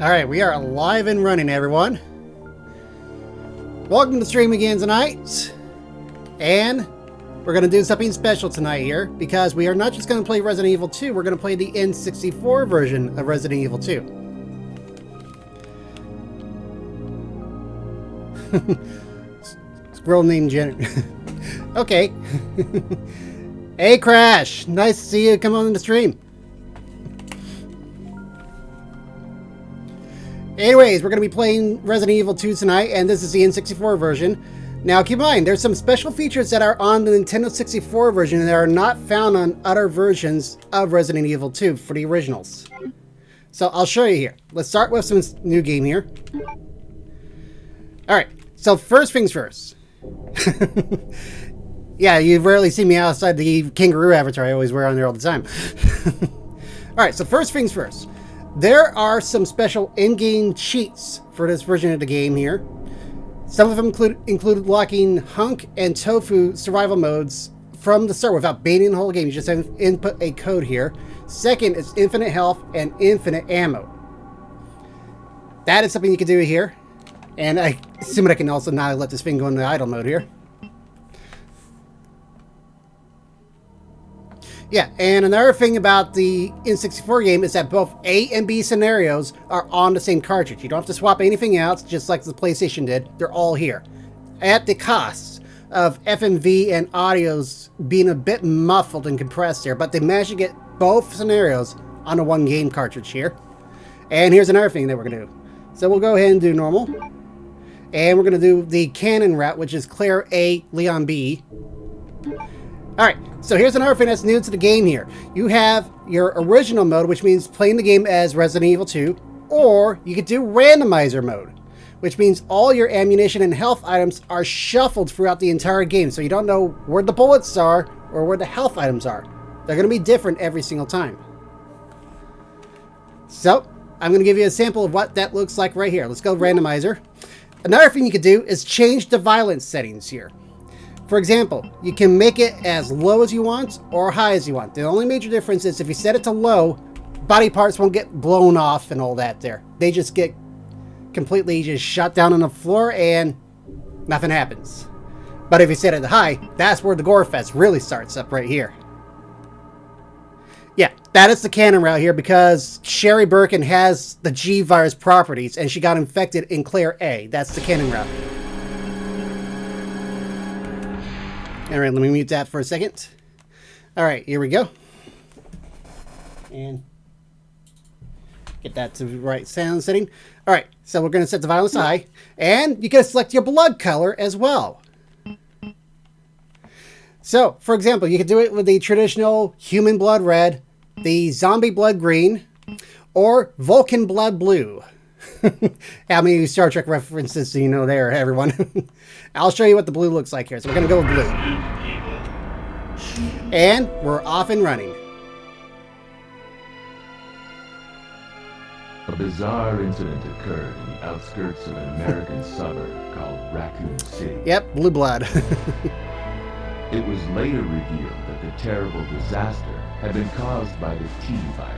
Alright, we are live and running, everyone. Welcome to the stream again tonight. And we're going to do something special tonight here, because we are not just going to play Resident Evil 2, we're going to play the N64 version of Resident Evil 2. Squirrel named Jen. Okay. Hey, Crash. Nice to see you come on the stream. Anyways, we're going to be playing Resident Evil 2 tonight, and this is the N64 version. Now, keep in mind, there's some special features that are on the Nintendo 64 version that are not found on other versions of Resident Evil 2 for the originals. So, I'll show you here. Let's start with some new game here. Alright, so first things first. Yeah, you rarely see me outside the kangaroo avatar I always wear on there all the time. Alright, so first things first. There are some special in-game cheats for this version of the game here. Some of them include locking Hunk and Tofu survival modes from the start without baiting the whole game. You just have to input a code here. Second is infinite health and infinite ammo. That is something you can do here. And I assume I can also now let this thing go into idle mode here. Yeah, and another thing about the N64 game is that both A and B scenarios are on the same cartridge. You don't have to swap anything else, just like the PlayStation did. They're all here. At the cost of FMV and audios being a bit muffled and compressed here, but they managed to get both scenarios on a one game cartridge here. And here's another thing that we're going to do. So we'll go ahead and do normal. And we're going to do the canon route, which is Claire A, Leon B. Alright, so here's another thing that's new to the game here. You have your original mode, which means playing the game as Resident Evil 2, or you could do Randomizer mode, which means all your ammunition and health items are shuffled throughout the entire game, so you don't know where the bullets are or where the health items are. They're going to be different every single time. So, I'm going to give you a sample of what that looks like right here. Let's go Randomizer. Another thing you could do is change the violence settings here. For example, you can make it as low as you want or high as you want. The only major difference is if you set it to low, body parts won't get blown off and all that there. They just get completely just shot down on the floor and nothing happens. But if you set it to high, that's where the gore fest really starts up right here. Yeah, that is the canon route here because Sherry Birkin has the G virus properties and she got infected in Claire A. That's the canon route. Alright, let me mute that for a second. Alright, here we go. And get that to the right sound setting. Alright, so we're going to set the violence to high. And you can select your blood color as well. So, for example, you can do it with the traditional human blood red, the zombie blood green, or Vulcan blood blue. How many Star Trek references do you know there, everyone? I'll show you what the blue looks like here. So we're going to go with blue. And we're off and running. A bizarre incident occurred in the outskirts of an American suburb called Raccoon City. Yep, blue blood. It was later revealed that the terrible disaster had been caused by the T virus.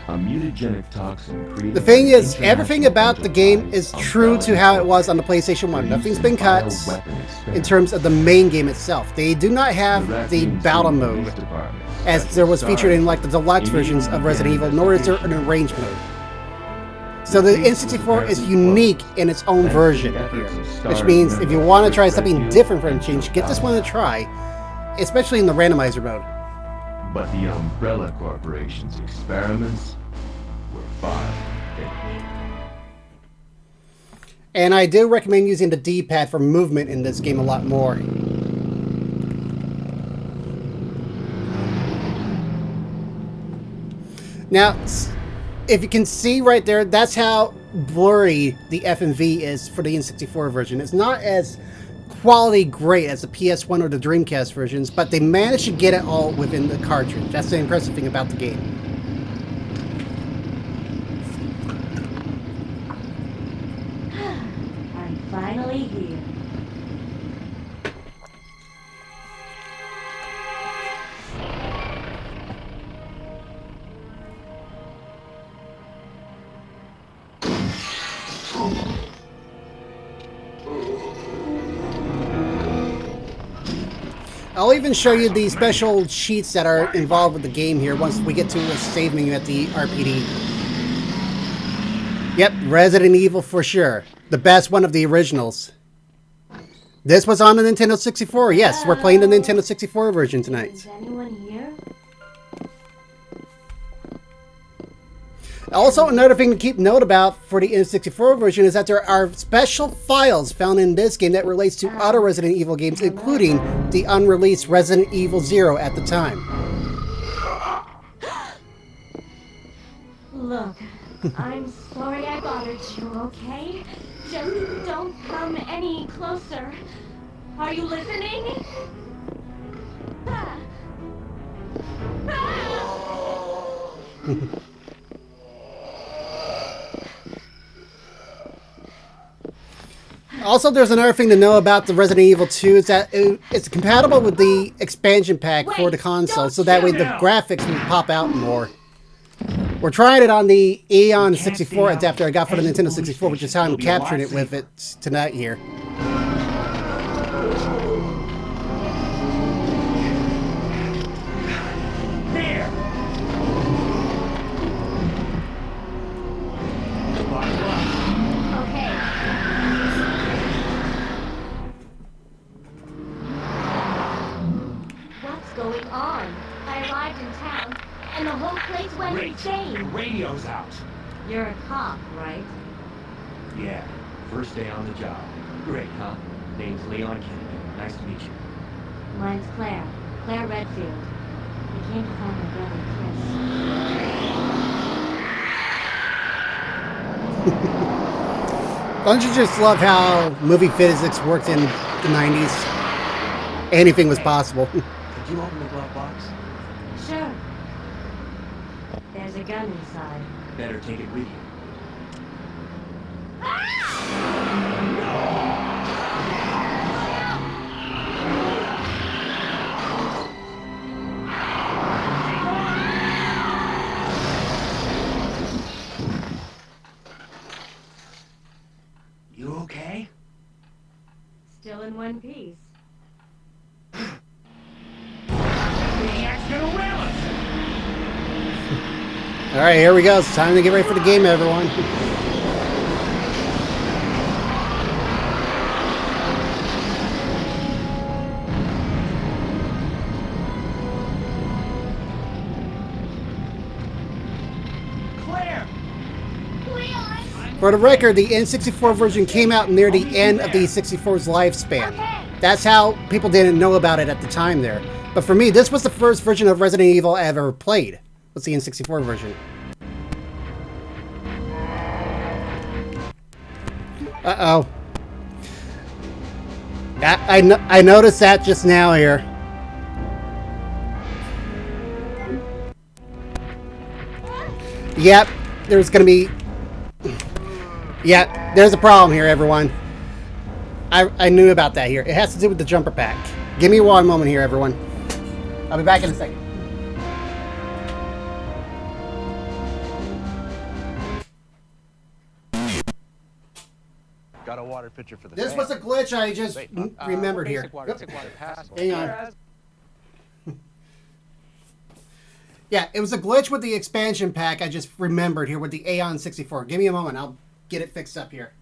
A mutagenic toxin created. The thing is, everything about the game is true to how it was on the PlayStation 1. Nothing's been cut in terms of the main game itself. They do not have the battle mode, as there was featured in like the deluxe versions of Resident Evil, nor is there an arrange mode. So the N64 is unique in its own version here, which means if you want to try something different from change, get this one to try, especially in the randomizer mode. But the Umbrella Corporation's experiments were far finished. And I do recommend using the D-pad for movement in this game a lot more. Now, if you can see right there, that's how blurry the FMV is for the N64 version. It's not as quality great as the PS1 or the Dreamcast versions, but they managed to get it all within the cartridge. That's the impressive thing about the game. I'm finally here. I'll even show you the special sheets that are involved with the game here once we get to a save menu at the RPD. Yep, Resident Evil for sure. The best one of the originals. This was on the Nintendo 64. Yes, we're playing the Nintendo 64 version tonight. Is anyone here? Also, another thing to keep note about for the N64 version is that there are special files found in this game that relates to other Resident Evil games, including the unreleased Resident Evil 0 at the time. Look, I'm sorry I bothered you, okay? Just don't come any closer. Are you listening? Ah. Ah. Also, there's another thing to know about the Resident Evil 2 is that it's compatible with the expansion pack for the console, so that way the graphics will pop out more. We're trying it on the Aeon 64 adapter I got for the Nintendo 64, which is how I'm capturing it with it tonight here. And the whole place went insane. The radio's out. You're a cop, right? Yeah, first day on the job. Great, huh? Name's Leon Kennedy. Nice to meet you. Mine's Claire. Claire Redfield. I came to find my brother, Chris. Don't you just love how movie physics worked in the 90s? Anything was possible. Did you open the glove box? Sure. There's a gun inside. Better take it with you. You okay? Still in one piece. Alright, here we go. It's time to get ready for the game, everyone. Claire! For the record, the N64 version came out near the end of the 64's lifespan. That's how people didn't know about it at the time there. But for me, this was the first version of Resident Evil I ever played. Let's see, N64 version. Uh-oh. I noticed that just now here. Yep, there's gonna be... Yep, there's a problem here, everyone. I knew about that here. It has to do with the jumper pack. Give me one moment here, everyone. I'll be back in a second. Got a water pitcher for the This fan. was a glitch I just remembered here. Water, take water, pass. Hang on. Yeah, it was a glitch with the expansion pack I just remembered here with the Aeon 64. Give me a moment. I'll get it fixed up here.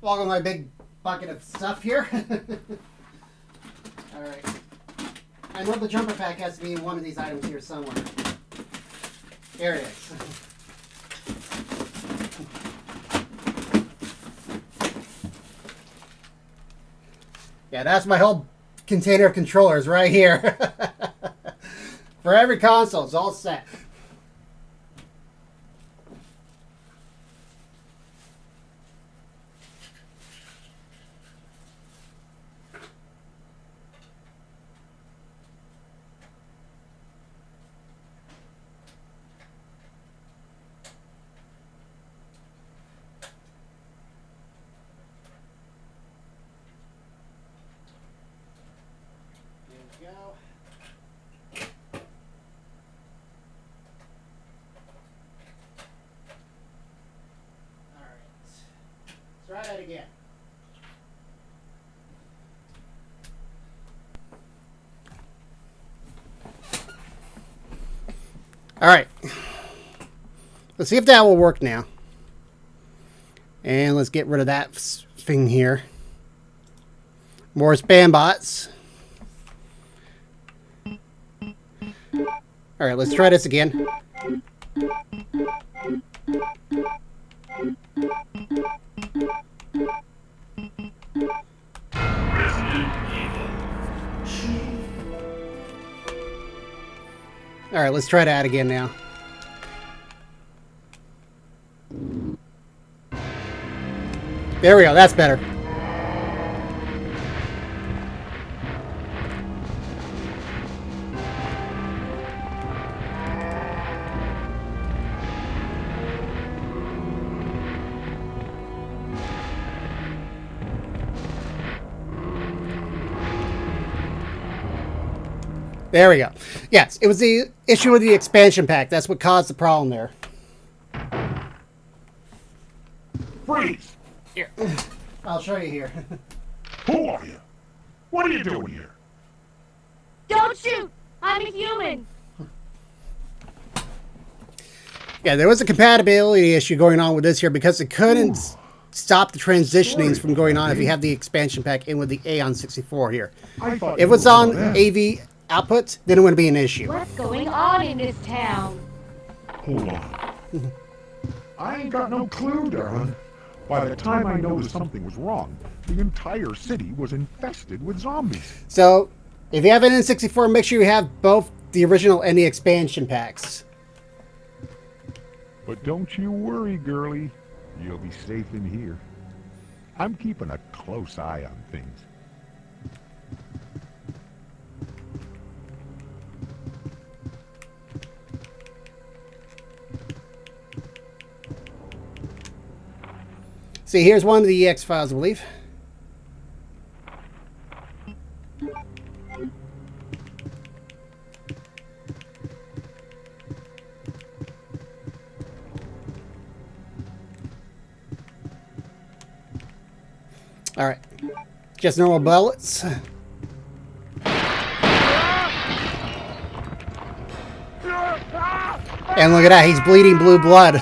Welcome my big bucket of stuff here. Alright. I know the jumper pack has to be in one of these items here somewhere. Here it is. Yeah, that's my whole container of controllers right here. For every console, it's all set. Go. All right. Let's try that again. All right. Let's see if that will work now. And let's get rid of that thing here. More spam bots. All right, let's try this again. All right, let's try that again now. There we go, that's better. There we go. Yes, it was the issue with the expansion pack. That's what caused the problem there. Freeze! Here. I'll show you here. Who are you? What are you doing here? Don't shoot! I'm a human! Yeah, there was a compatibility issue going on with this here because it couldn't stop the transitionings from going on if you have the expansion pack in with the A on 64 here. I thought If it was you were on one of them. AV output, then it wouldn't be an issue. What's going on in this town? Hold on. I ain't got no clue, darling. By the time I noticed something was wrong, the entire city was infested with zombies. So, if you have an N64, make sure you have both the original and the expansion packs. But don't you worry, girlie. You'll be safe in here. I'm keeping a close eye on things. See, here's one of the EX files, I believe. All right, just normal bullets. And look at that, he's bleeding blue blood.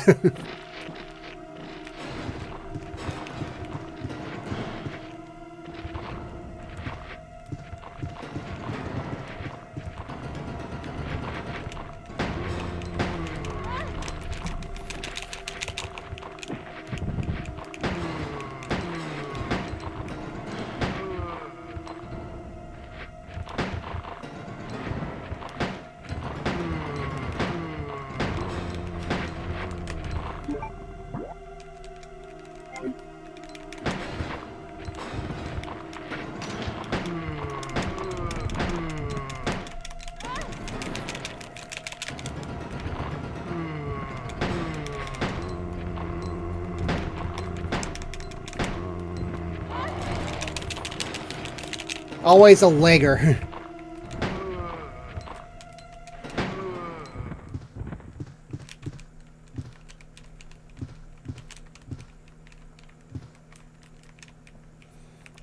Always a legger.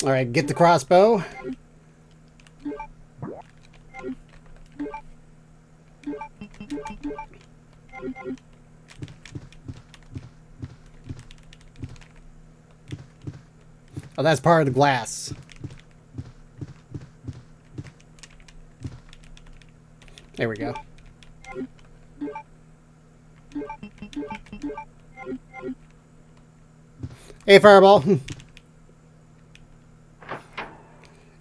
All right, get the crossbow. that's part of the glass. There we go. Hey, Fireball.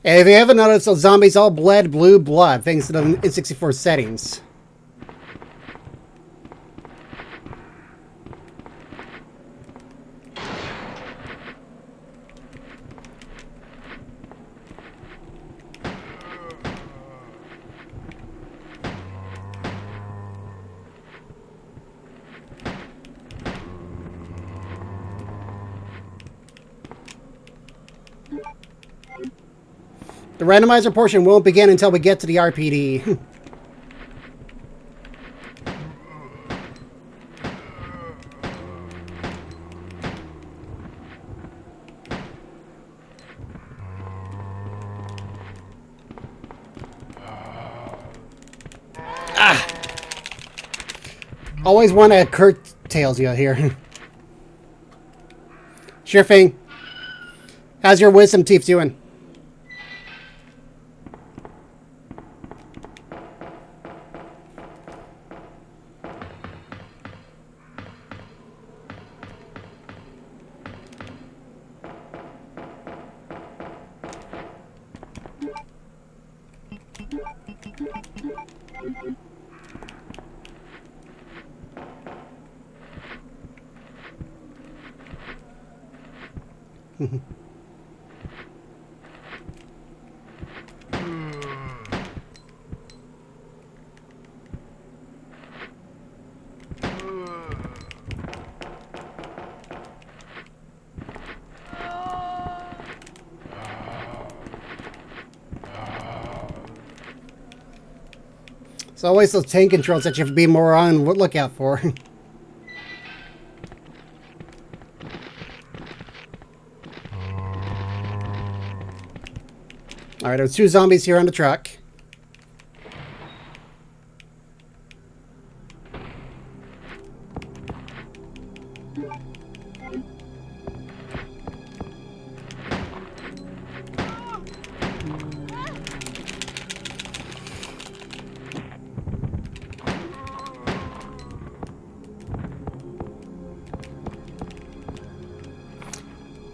And if you haven't noticed, those zombies all bled blue blood thanks to the N64 settings. The randomizer portion won't begin until we get to the RPD. Always want to curtails you here. Sure thing. How's your wisdom teeth doing? It's always those tank controls that you have to be more on lookout for. Alright, there's 2 zombies here on the truck.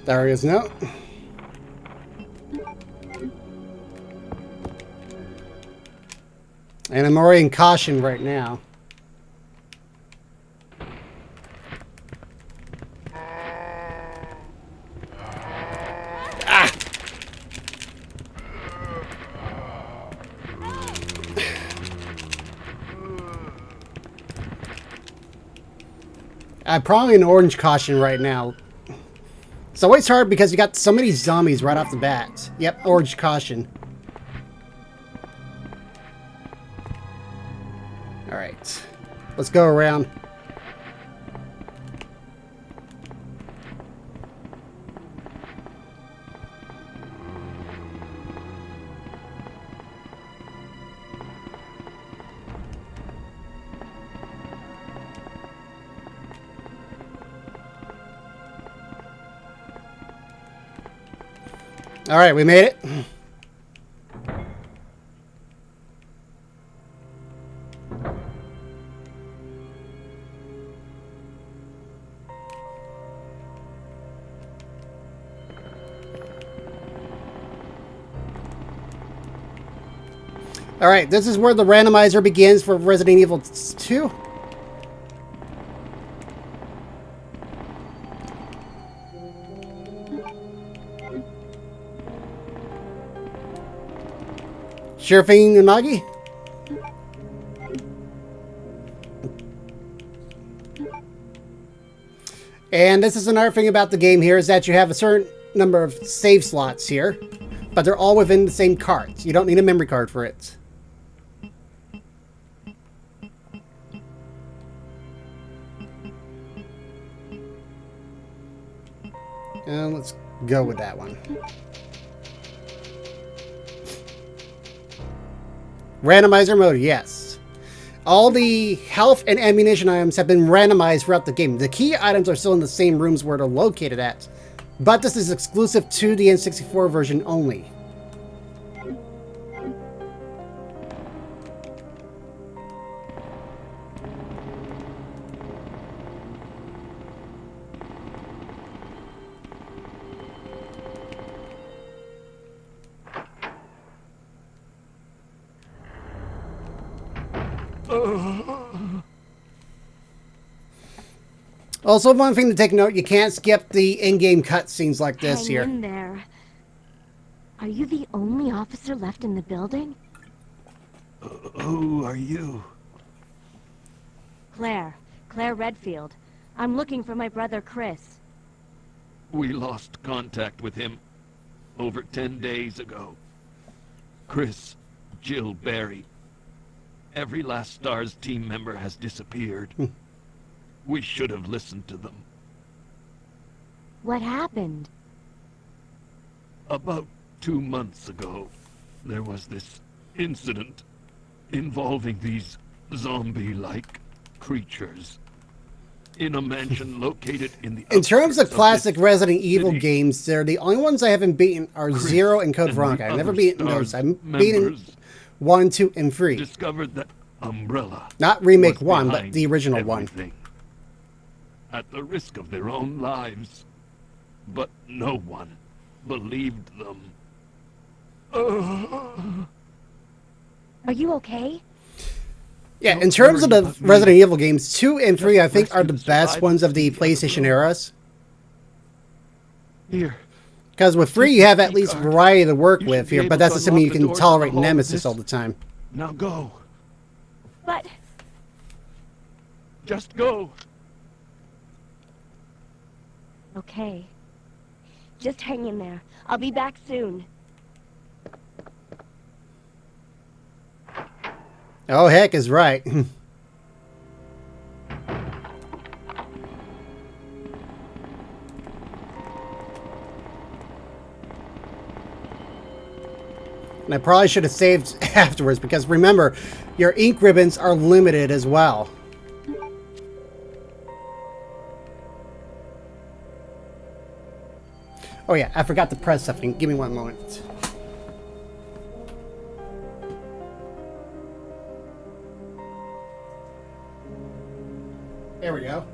There he is now. And I'm already in caution right now. Ah! I'm probably in orange caution right now. It's always hard because you got so many zombies right off the bat. Yep, orange caution. Alright. Let's go around. Alright, we made it. Alright, this is where the randomizer begins for Resident Evil 2. Sure thing, Unagi? And this is another thing about the game here is that you have a certain number of save slots here, but they're all within the same cards. You don't need a memory card for it. And let's go with that one. Randomizer mode, yes. All the health and ammunition items have been randomized throughout the game. The key items are still in the same rooms where they're located at, But this is exclusive to the N64 version only. Also, one thing to take note, you can't skip the in-game cutscenes like this Hang here. in there. Are you the only officer left in the building? Who are you? Claire Redfield. I'm looking for my brother Chris. We lost contact with him over 10 days ago. Chris, Jill, Barry. Every last STARS team member has disappeared. We should have listened to them. What happened? About 2 months ago, there was this incident involving these zombie-like creatures in a mansion located in the In terms of outskirts classic this Resident Evil city. games, they're the only ones I haven't beaten are Chris 0 and Code and Veronica. the I've never other beaten STARS those. I've beaten members 1, 2, and 3. discovered that Umbrella Not Remake was 1, but behind the original one. everything, at the risk of their own lives. But no one believed them. Are you okay? Yeah, Don't in terms of worry the about me. Resident Evil games, 2 and 3 I Just think are the rescue the best ones of the survivors PlayStation and the other eras. Here, Because with 3 you have at Key least card. variety to work You should with be here, able but that's to assuming you unlock the can doors tolerate of the hall with Nemesis this. all the time. now go. But Just go. okay. Just hang in there. I'll be back soon. Oh, heck is right. And I probably should have saved afterwards, because remember, your ink ribbons are limited as well. Oh yeah, I forgot to press something. Give me one moment. There we go.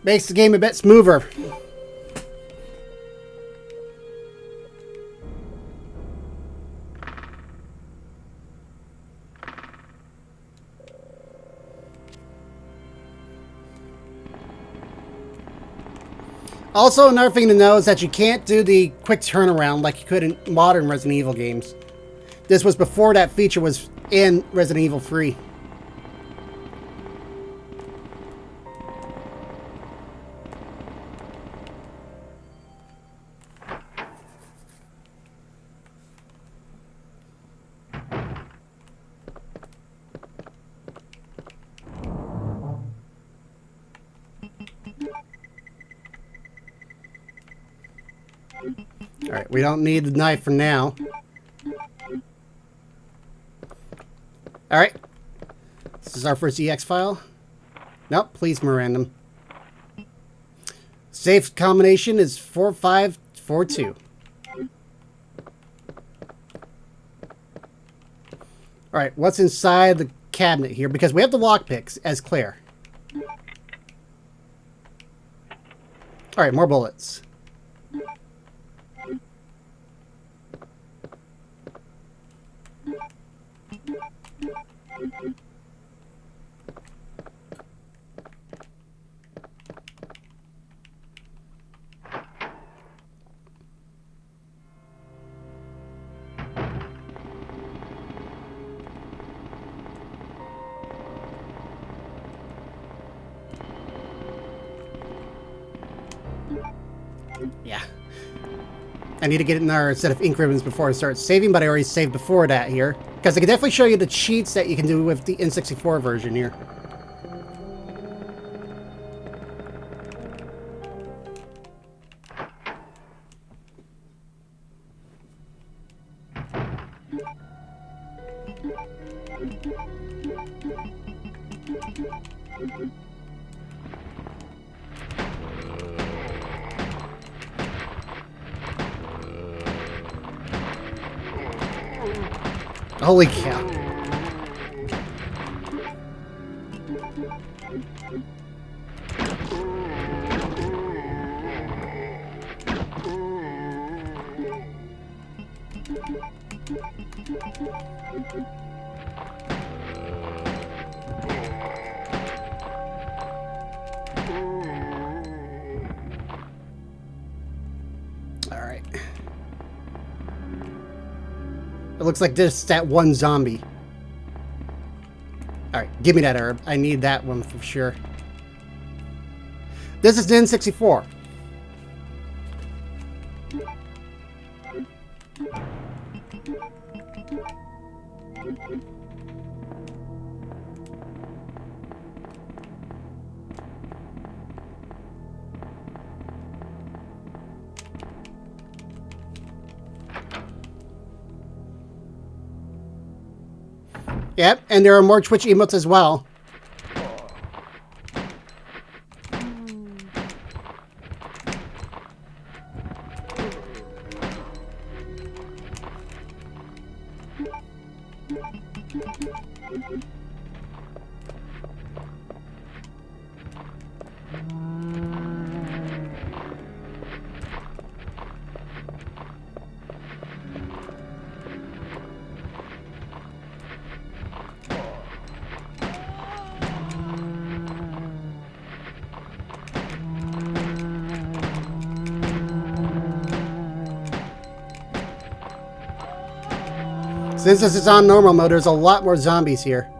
Makes the game a bit smoother. Also, another thing to know is that you can't do the quick turnaround like you could in modern Resident Evil games. This was before that feature was in Resident Evil 3. Alright, we don't need the knife for now. Alright. This is our first EX file. Nope, please, Mirandum. Safe combination is 4542. Alright, what's inside the cabinet here? Because we have the lockpicks as Claire. Alright, more bullets. Yeah. I need to get another set of ink ribbons before I start saving, but I already saved before that here. Because I can definitely show you the cheats that you can do with the N64 version here. Holy cow. Alright. It looks like just that one zombie. Alright, give me that herb. I need that one for sure. This is the N64. Yep, and there are more Twitch emotes as well. Since this is on normal mode, there's a lot more zombies here.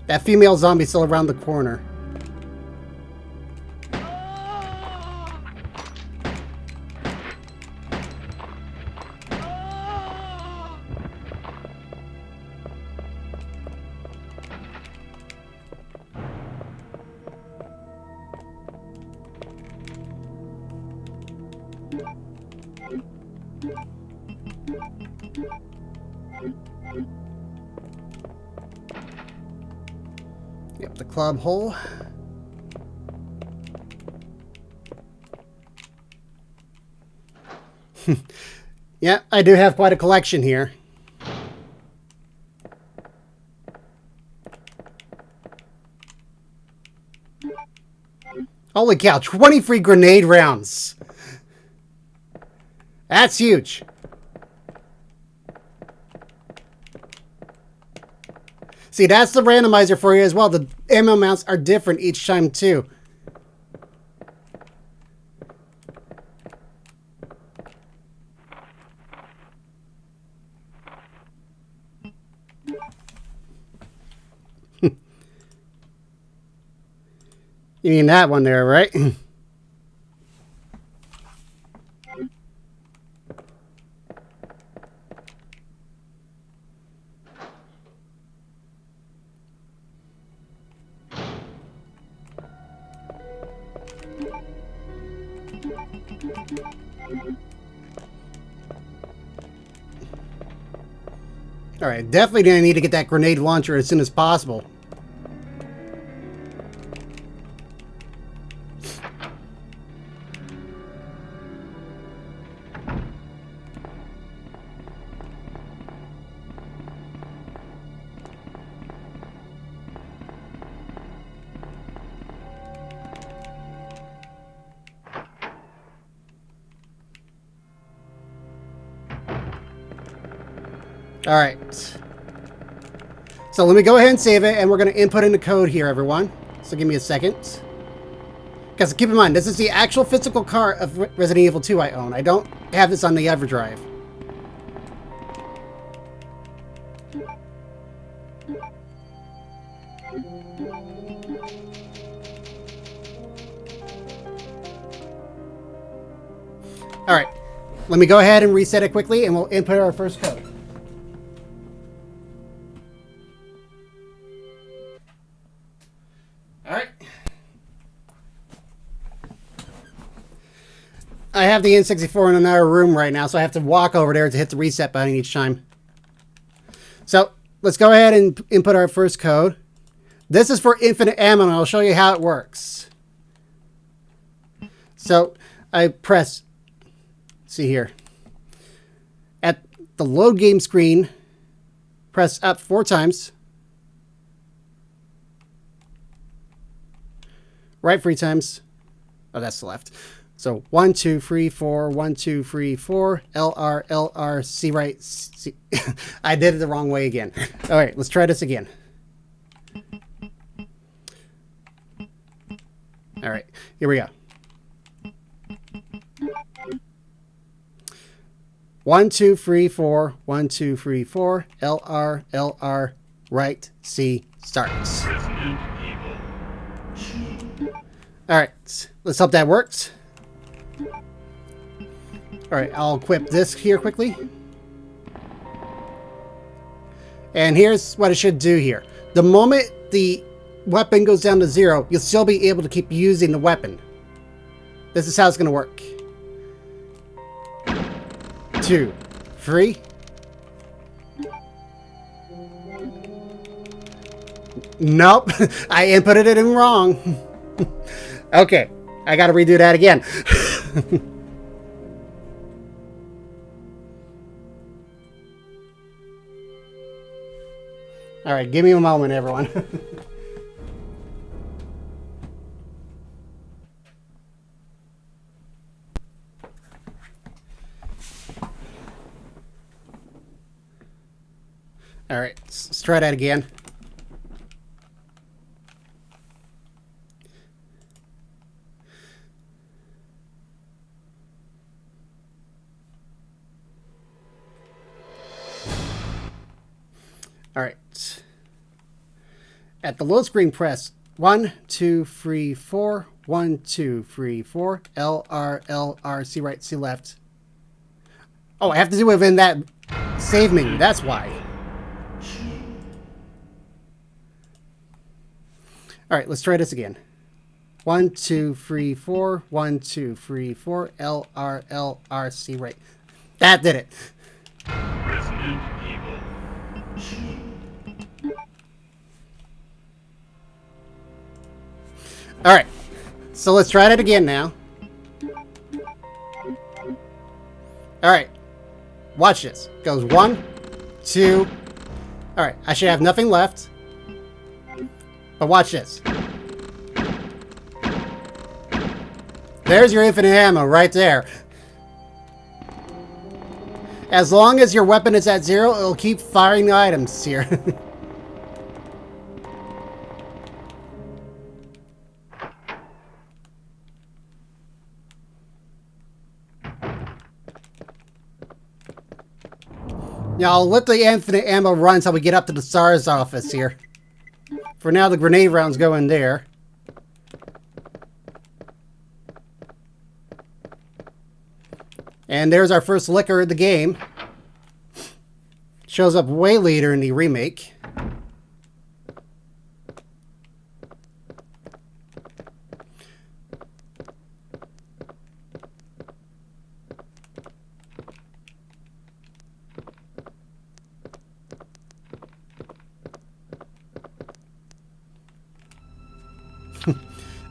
That female zombie's still around the corner. Yep, the club hole. Yeah, I do have quite a collection here. Holy cow, 20 free grenade rounds. That's huge. See, that's the randomizer for you as well. The ammo amounts are different each time, too. You mean that one there, right? Alright, definitely gonna need to get that grenade launcher as soon as possible. Alright. So let me go ahead and save it, and we're going to input in the code here, everyone. So give me a second. Because keep in mind, this is the actual physical car of Resident Evil 2 I own. I don't have this on the EverDrive. Alright. Let me go ahead and reset it quickly, and we'll input our first code. Alright. I have the N64 in another room right now, so I have to walk over there to hit the reset button each time. So, let's go ahead and input our first code. This is for infinite ammo, and I'll show you how it works. So, I press... See here. the load game screen, press up 4 times. Right 3 times. Oh, that's the left. So 1, 2, 3, 4, 1, 2, 3, 4, LR, LR, C right, C. I did it the wrong way again. All right, let's try this again. All right, here we go. 1, 2, 3, 4, 1, 2, 3, 4, LR, LR, right, C, starts. All right, let's hope that works. All right, I'll equip this here quickly. And here's what it should do here. The moment the weapon goes down to 0, you'll still be able to keep using the weapon. This is how it's going to work. 2, 3. Nope, I inputted it in wrong. Okay, I got to redo that again. All right, give me a moment, everyone. All right, let's try that again. All right. At the load screen, press 1, 2, 3, 4, 1, 2, 3, 4, LR, LR, C right, C left. Oh, I have to do it within that save menu. That's why. All right, let's try this again. 1, 2, 3, 4, 1, 2, 3, 4, LR, LR, C right. That did it. All right, so let's try that again now. All right, watch this. Goes 1, 2. All right, I should have nothing left. But watch this. There's your infinite ammo right there. As long as your weapon is at 0, it'll keep firing the items here. Now, I'll let the infinite ammo run until we get up to the SARS office here. For now, the grenade rounds go in there. And there's our first liquor of the game. Shows up way later in the remake.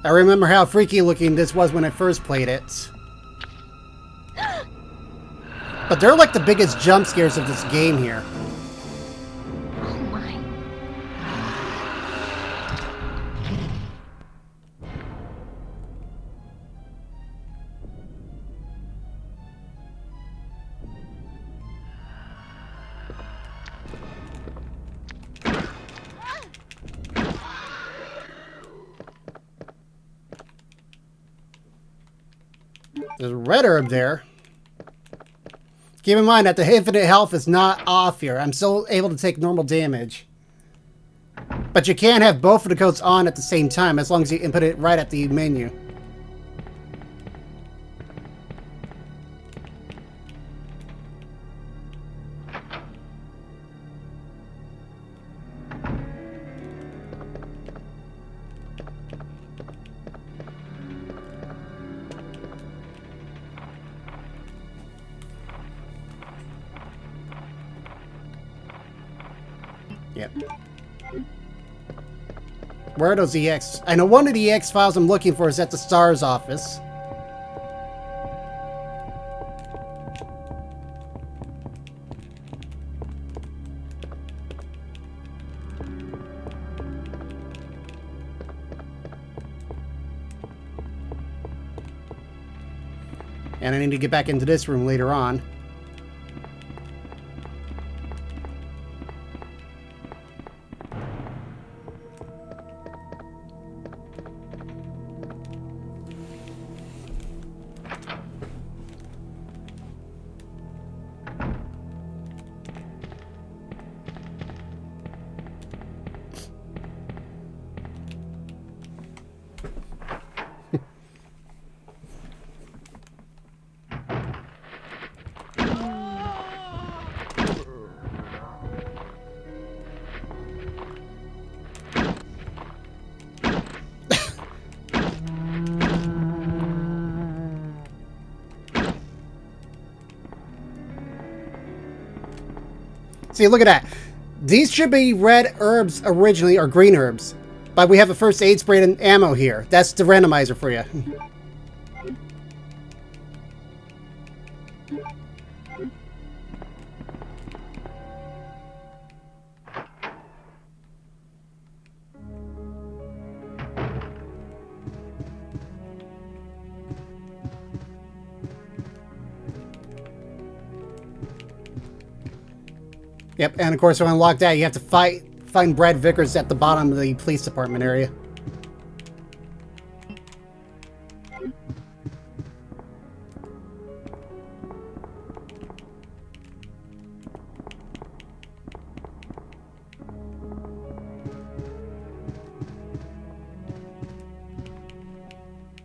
I remember how freaky looking this was when I first played it. But they're like the biggest jump scares of this game here. Oh my. There's a red herb there. Keep in mind that the infinite health is not off here. I'm still able to take normal damage. But you can't have both of the codes on at the same time as long as you input it right at the menu. Yep. Where are those EX? I know one of the EX files I'm looking for is at the SARS office. And I need to get back into this room later on. See, look at that. These should be red herbs originally, or green herbs. But we have a first aid spray and ammo here. That's the randomizer for you. Yep, and of course, to unlock that, you have to find Brad Vickers at the bottom of the police department area.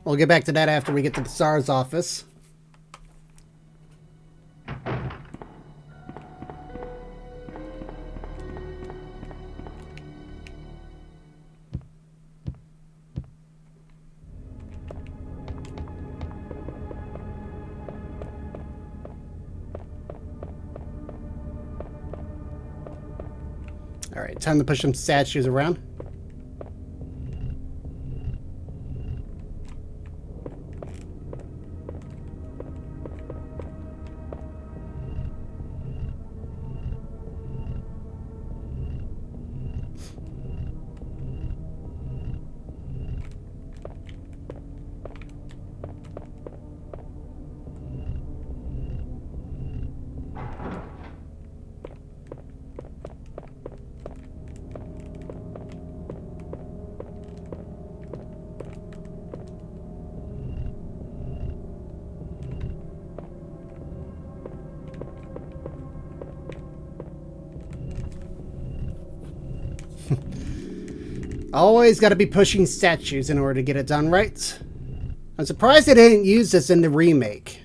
We'll get back to that after we get to the SARS office. Alright, time to push some statues around. Always got to be pushing statues in order to get it done right. I'm surprised they didn't use this in the remake.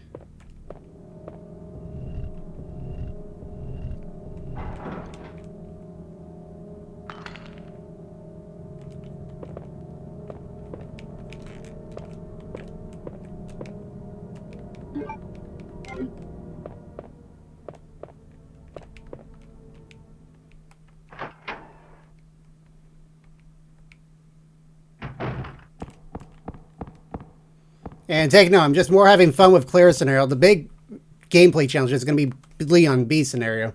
And take note, I'm just more having fun with Claire scenario. The big gameplay challenge is going to be Leon B scenario.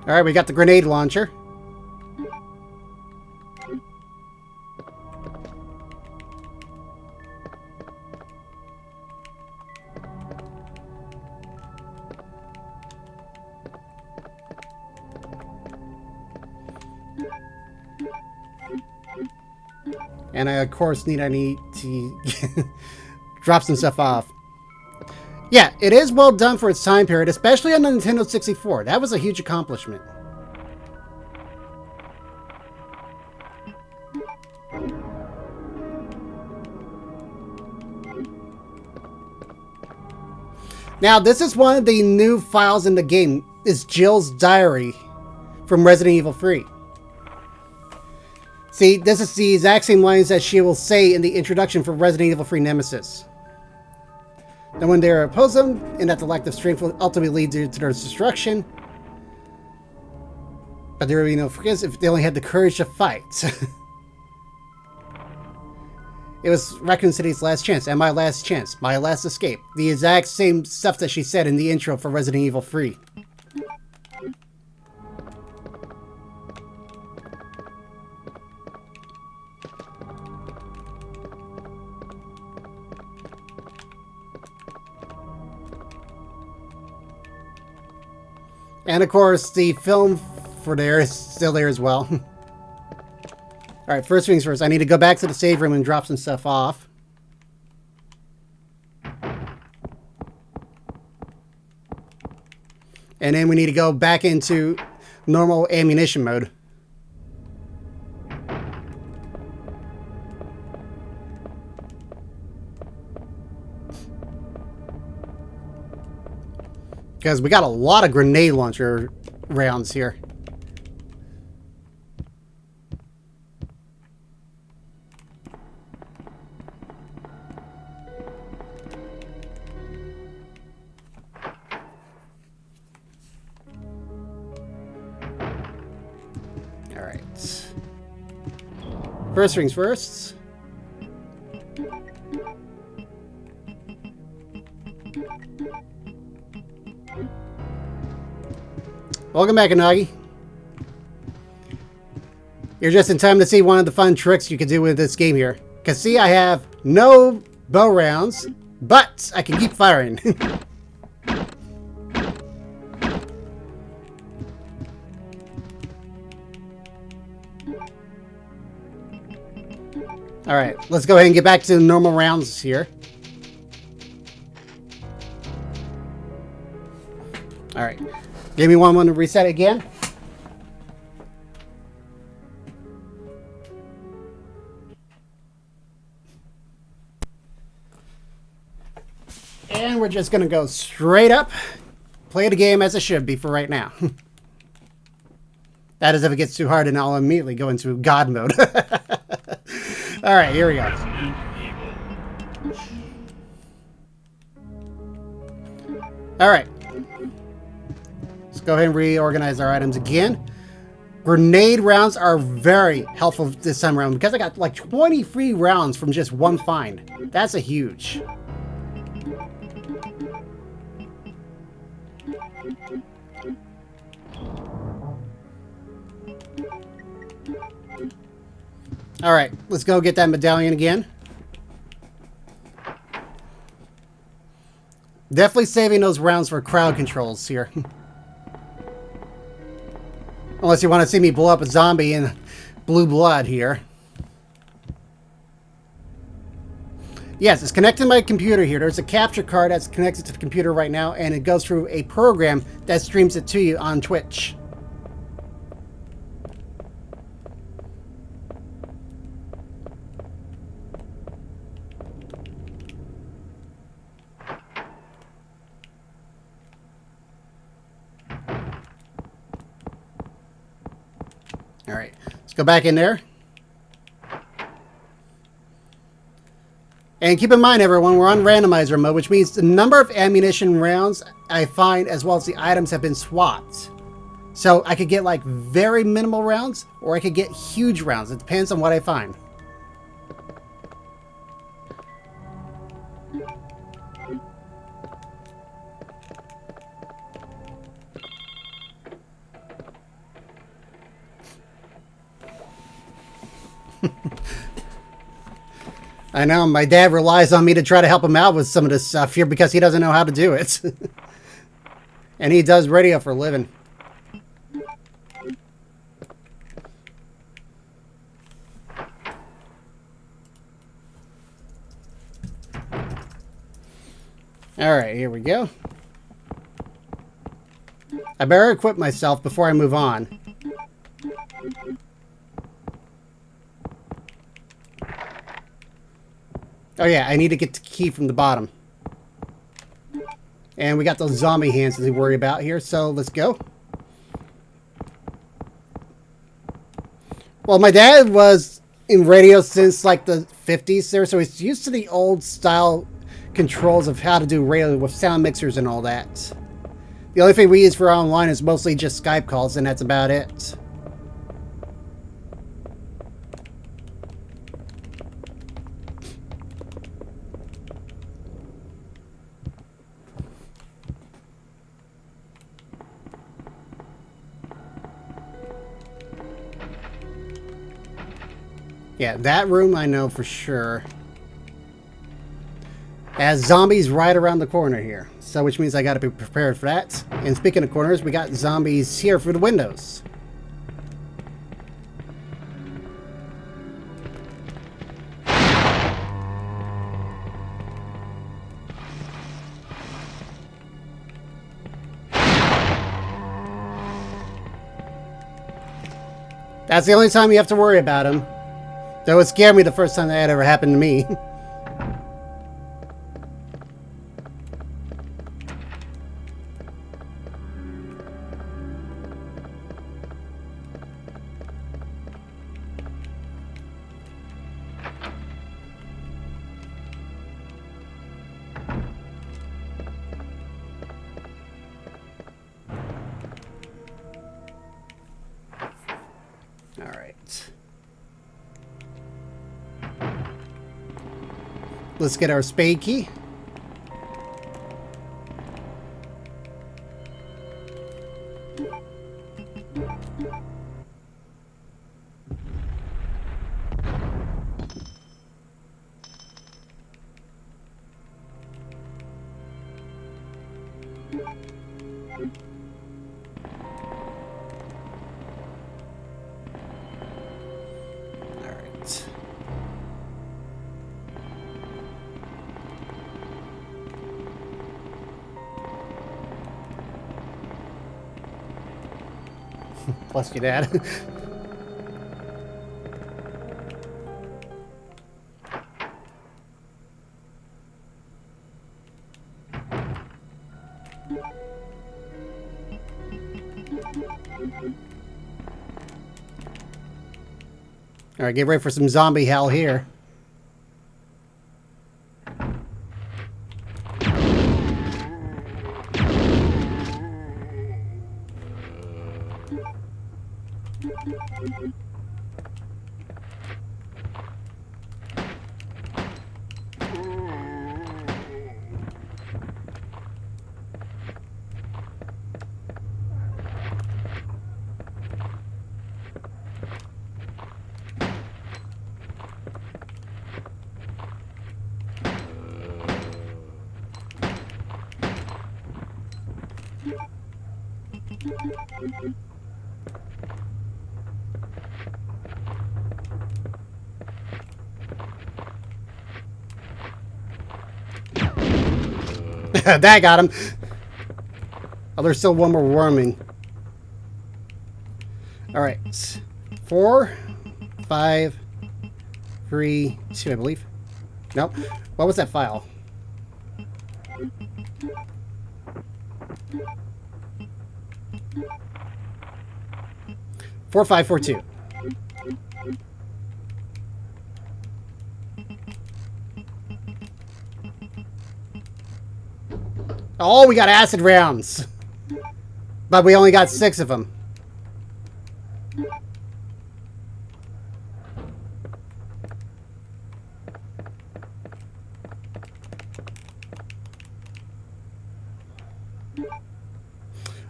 Alright, we got the grenade launcher. And I, of course, need to drop some stuff off. Yeah, it is well done for its time period, especially on the Nintendo 64. That was a huge accomplishment. Now, this is one of the new files in the game. Is Jill's diary from Resident Evil 3. See, this is the exact same lines that she will say in the introduction for Resident Evil 3 Nemesis. That when they oppose them, and that the lack of strength will ultimately lead to their destruction. But there will be no forgiveness if they only had the courage to fight. It was Raccoon City's last chance, and my last chance, my last escape. The exact same stuff that she said in the intro for Resident Evil 3. And of course, the film for there is still there as well. Alright, first things first, I need to go back to the save room and drop some stuff off. And then we need to go back into normal ammunition mode. Because we got a lot of grenade launcher rounds here. Alright. First things first. Welcome back, Anagi. You're just in time to see one of the fun tricks you can do with this game here. Because see, I have no bow rounds, but I can keep firing. Alright, let's go ahead and get back to the normal rounds here. Alright. Give me one to reset again. And we're just going to go straight up. Play the game as it should be for right now. That is if it gets too hard, and I'll immediately go into God mode. Alright, here we go. Alright. Let's go ahead and reorganize our items again. Grenade rounds are very helpful this time around because I got like 20 free rounds from just one find. That's a huge. Alright, let's go get that medallion again. Definitely saving those rounds for crowd controls here. Unless you want to see me blow up a zombie in blue blood here. Yes, it's connected to my computer here. There's a capture card that's connected to the computer right now, and it goes through a program that streams it to you on Twitch. Alright, let's go back in there. And keep in mind, everyone, we're on randomizer mode, which means the number of ammunition rounds I find as well as the items have been swapped. So I could get like very minimal rounds, or I could get huge rounds. It depends on what I find. I know, my dad relies on me to try to help him out with some of this stuff here because he doesn't know how to do it. And he does radio for a living. Alright, here we go. I better equip myself before I move on. Oh yeah, I need to get the key from the bottom. And we got those zombie hands to worry about here, so let's go. Well, my dad was in radio since like the 50s there, so he's used to the old style controls of how to do radio with sound mixers and all that. The only thing we use for online is mostly just Skype calls, and that's about it. Yeah, that room I know for sure. As zombies right around the corner here. So which means I gotta be prepared for that. And speaking of corners, we got zombies here for the windows. That's the only time you have to worry about him. Though it scared me the first time that ever happened to me. Alright. Let's get our spade key. Alright. Bless you, Dad. Alright, get ready for some zombie hell here. That got him. Oh, there's still one more worming. Alright. 4, 5, 3, 2, I believe. Nope. What was that file? Four, 5, 4, 2. Oh, we got acid rounds. But we only got 6 of them.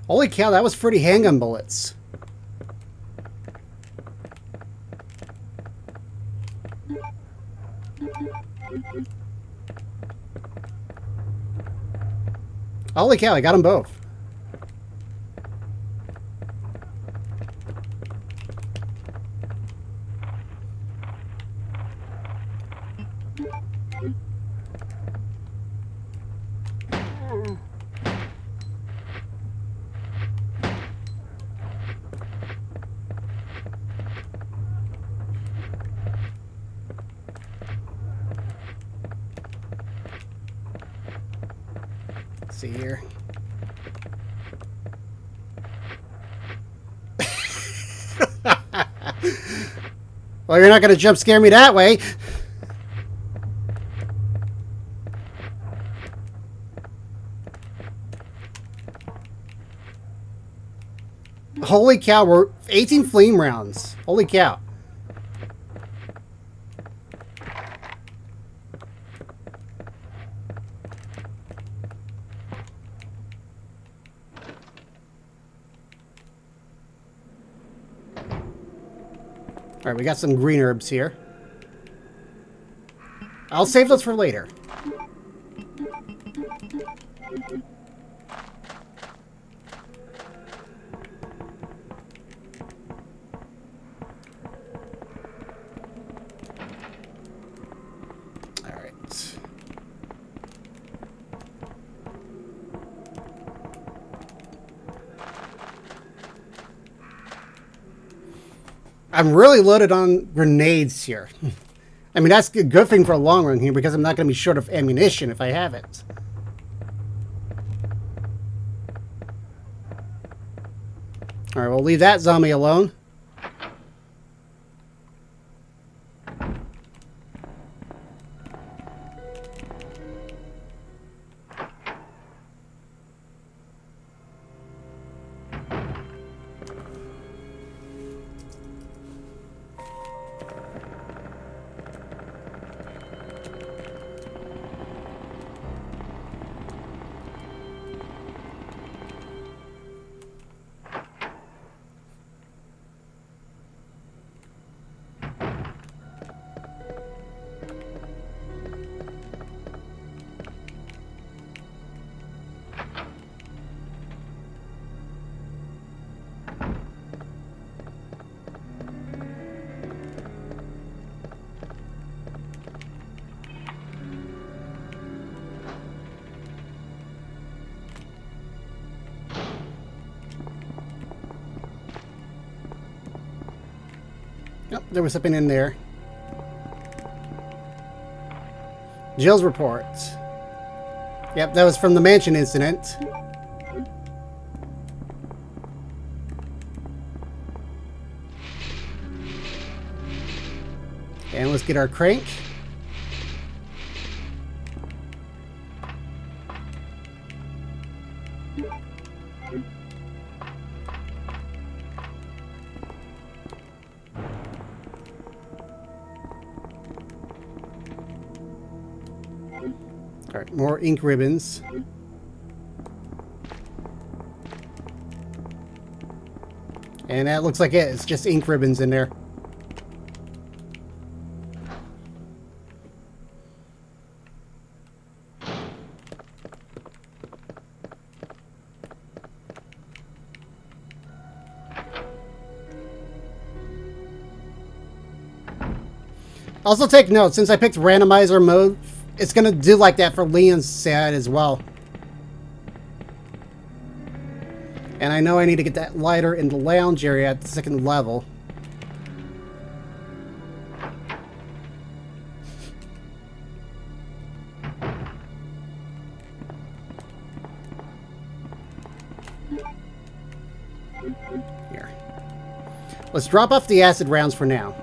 Holy cow, that was pretty handgun bullets. Holy cow, I got them both. Let's see here. Well, you're not going to jump scare me that way. Holy cow, we're 18 flame rounds. Holy cow. All right, we got some green herbs here. I'll save those for later. Alright. I'm really loaded on grenades here. I mean, that's a good thing for a long run here because I'm not going to be short of ammunition if I have it. Alright, we'll leave that zombie alone. Yep, there was something in there. Jill's report. Yep, that was from the mansion incident. And let's get our crank. Alright, more ink ribbons. And that looks like it. It's just ink ribbons in there. Also take note, since I picked randomizer mode, it's going to do like that for Leon's side as well. And I know I need to get that lighter in the lounge area at the second level. Here. Let's drop off the acid rounds for now.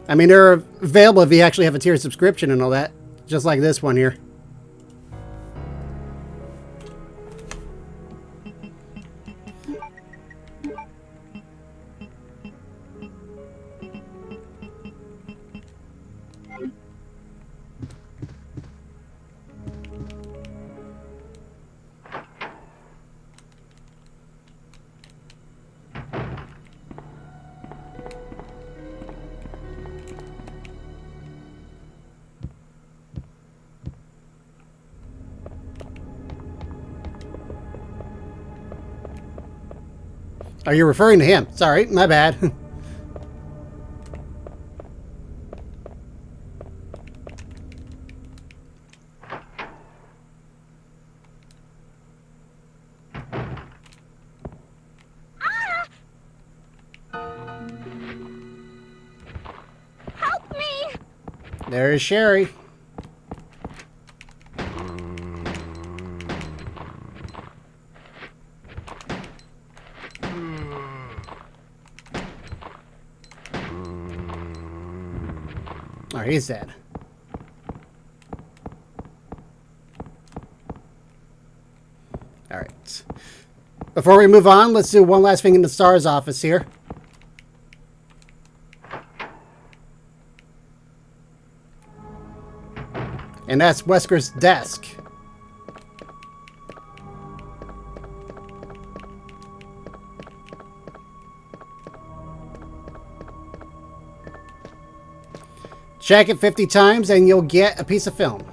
I mean, they're available if you actually have a tier subscription and all that. Just like this one here. Oh, you're referring to him. Sorry, my bad. Help me! There is Sherry. Oh, he's dead. Alright. Before we move on, let's do one last thing in the STAR's office here. And that's Wesker's desk. Check it 50 times and you'll get a piece of film.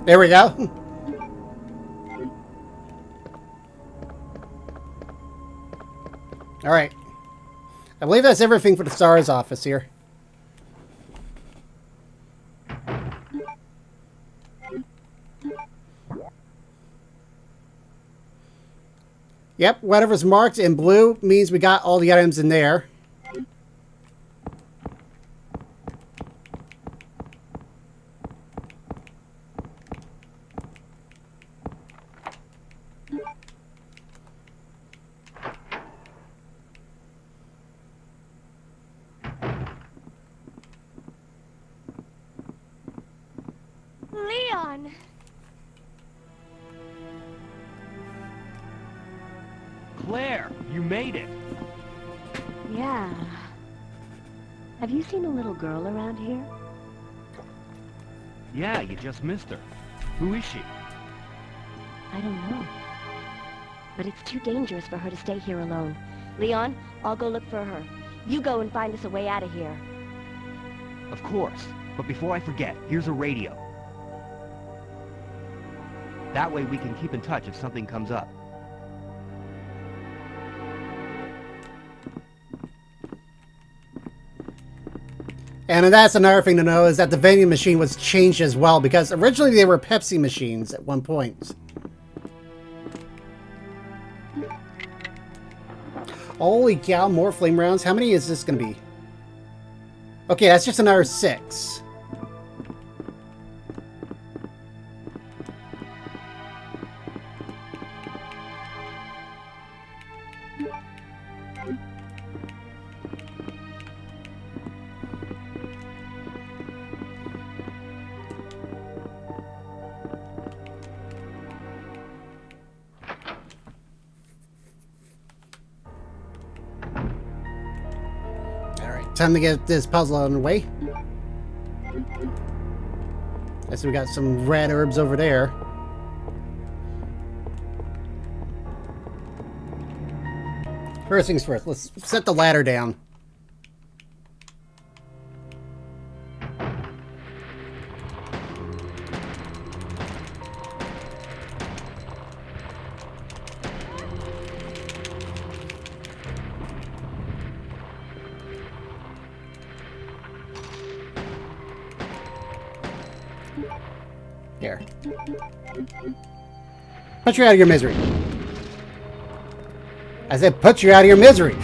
There we go. All right. I believe that's everything for the STARS office here. Yep, whatever's marked in blue means we got all the items in there. Leon! Claire, you made it. Yeah. Have you seen a little girl around here? Yeah, you just missed her. Who is she? I don't know. But it's too dangerous for her to stay here alone. Leon, I'll go look for her. You go and find us a way out of here. Of course. But before I forget, here's a radio. That way we can keep in touch if something comes up. And that's another thing to know is that the vending machine was changed as well, because originally they were Pepsi machines at one point. Holy cow, more flame rounds. How many is this going to be? Okay, that's just another 6. Time to get this puzzle on the way. I see we got some red herbs over there. First things first, let's set the ladder down. Here. Put you out of your misery. I said put you out of your misery.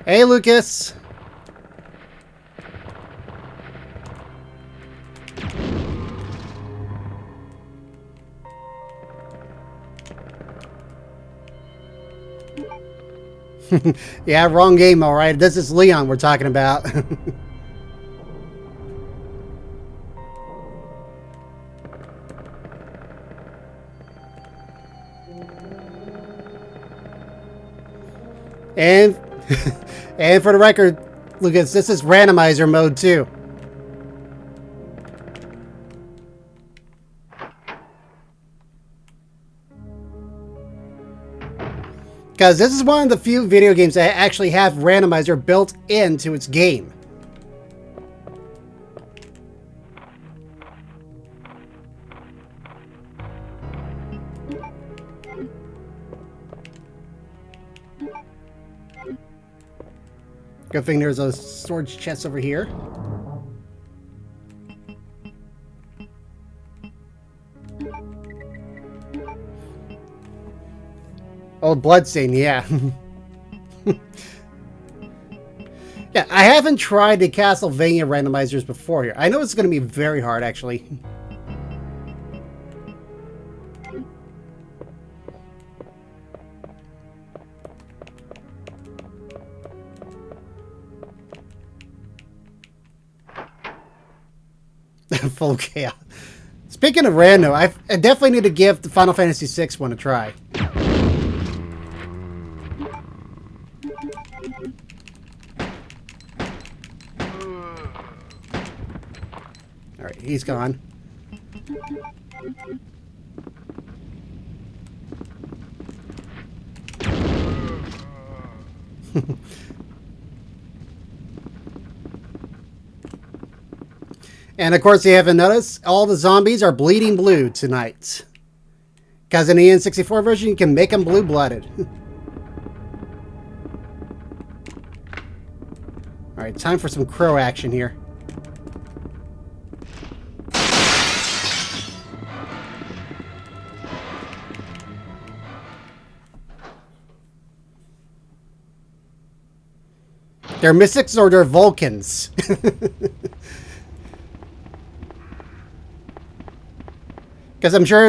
Hey, Lucas. Yeah, wrong game, all right. This is Leon we're talking about. and and for the record, Lucas, this is randomizer mode too. Because this is one of the few video games that actually have randomizer built into its game. Good thing there's a storage chest over here. Oh, Bloodstain, yeah. Yeah, I haven't tried the Castlevania randomizers before here. I know it's going to be very hard, actually. Full chaos. Speaking of random, I definitely need to give the Final Fantasy VI one a try. Alright, he's gone. And of course, you haven't noticed, all the zombies are bleeding blue tonight. Because in the N64 version, you can make them blue-blooded. Alright, time for some crow action here. They're Mystics or they're Vulcans. Because I'm sure...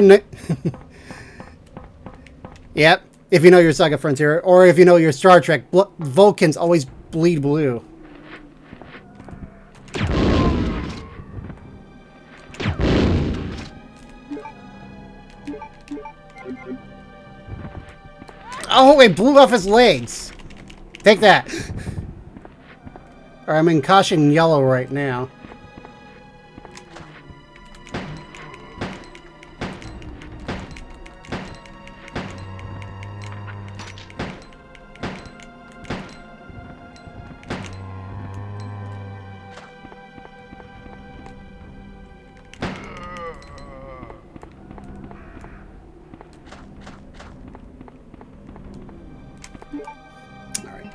Yep, if you know your Saga Frontier, or if you know your Star Trek, Vulcans always bleed blue. Oh, it blew off his legs. Take that. Or I'm in caution yellow right now.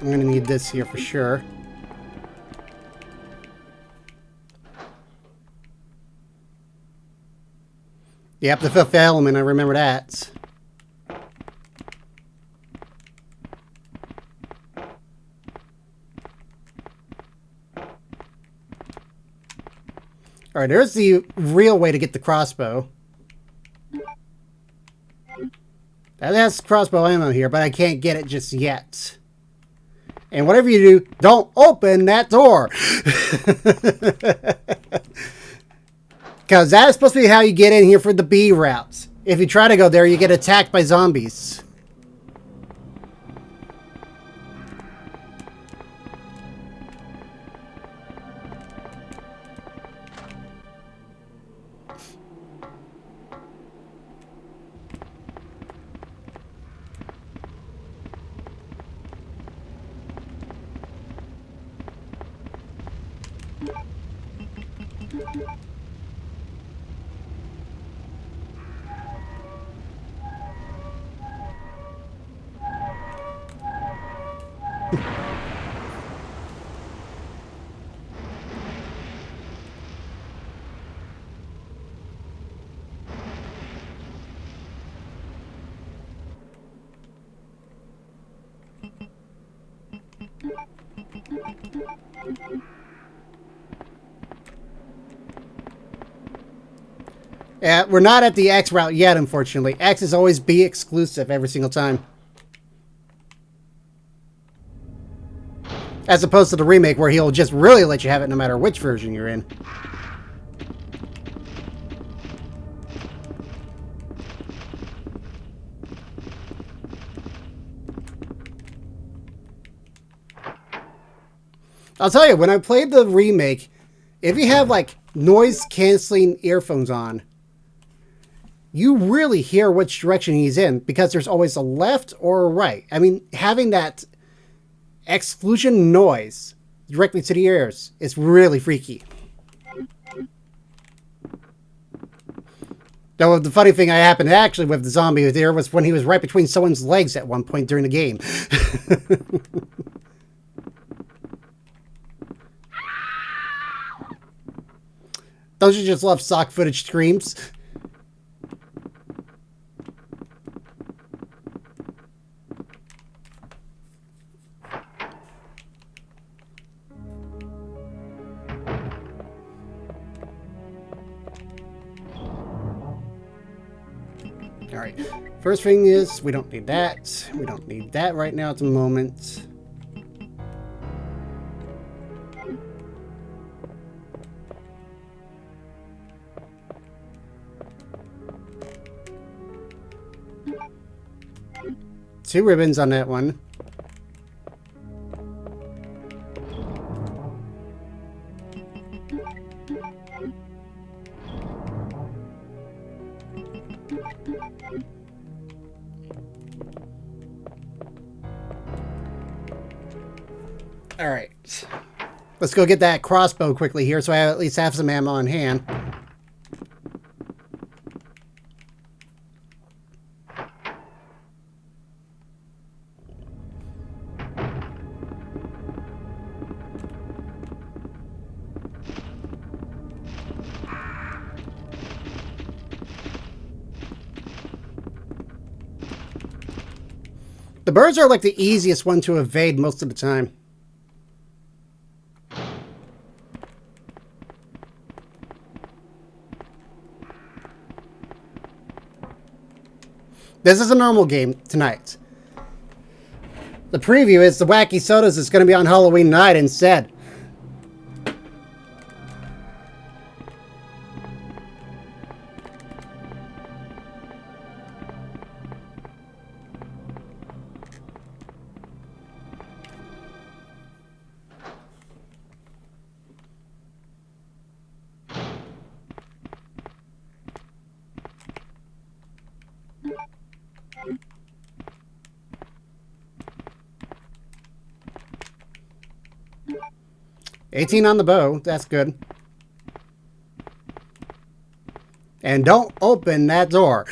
I'm gonna need this here for sure. Yep, the fifth element, I remember that. Alright, there's the real way to get the crossbow. That has crossbow ammo here, but I can't get it just yet. And whatever you do, don't open that door. Because that is supposed to be how you get in here for the B routes. If you try to go there, you get attacked by zombies. Yeah, we're not at the X route yet, unfortunately. X is always B exclusive every single time. As opposed to the remake where he'll just really let you have it no matter which version you're in. I'll tell you, when I played the remake, if you have like noise canceling earphones on, you really hear which direction he's in because there's always a left or a right. I mean, having that exclusion noise directly to the ears is really freaky. Though the funny thing I happened actually with the zombie there was when he was right between someone's legs at one point during the game. Don't you just love stock footage screams? Alright. First thing is, we don't need that. We don't need that right now at the moment. Two ribbons on that one. All right. Let's go get that crossbow quickly here so I at least have some ammo on hand. The birds are like the easiest one to evade most of the time. This is a normal game tonight. The preview is the Wacky Sodas is going to be on Halloween night instead. $18 on the bow. That's good. And don't open that door.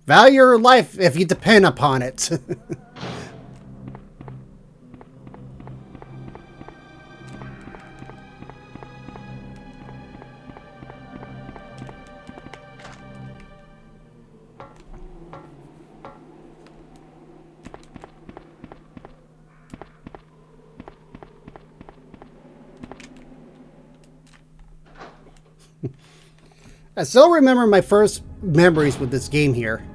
Value your life if you depend upon it. I still remember my first memories with this game here.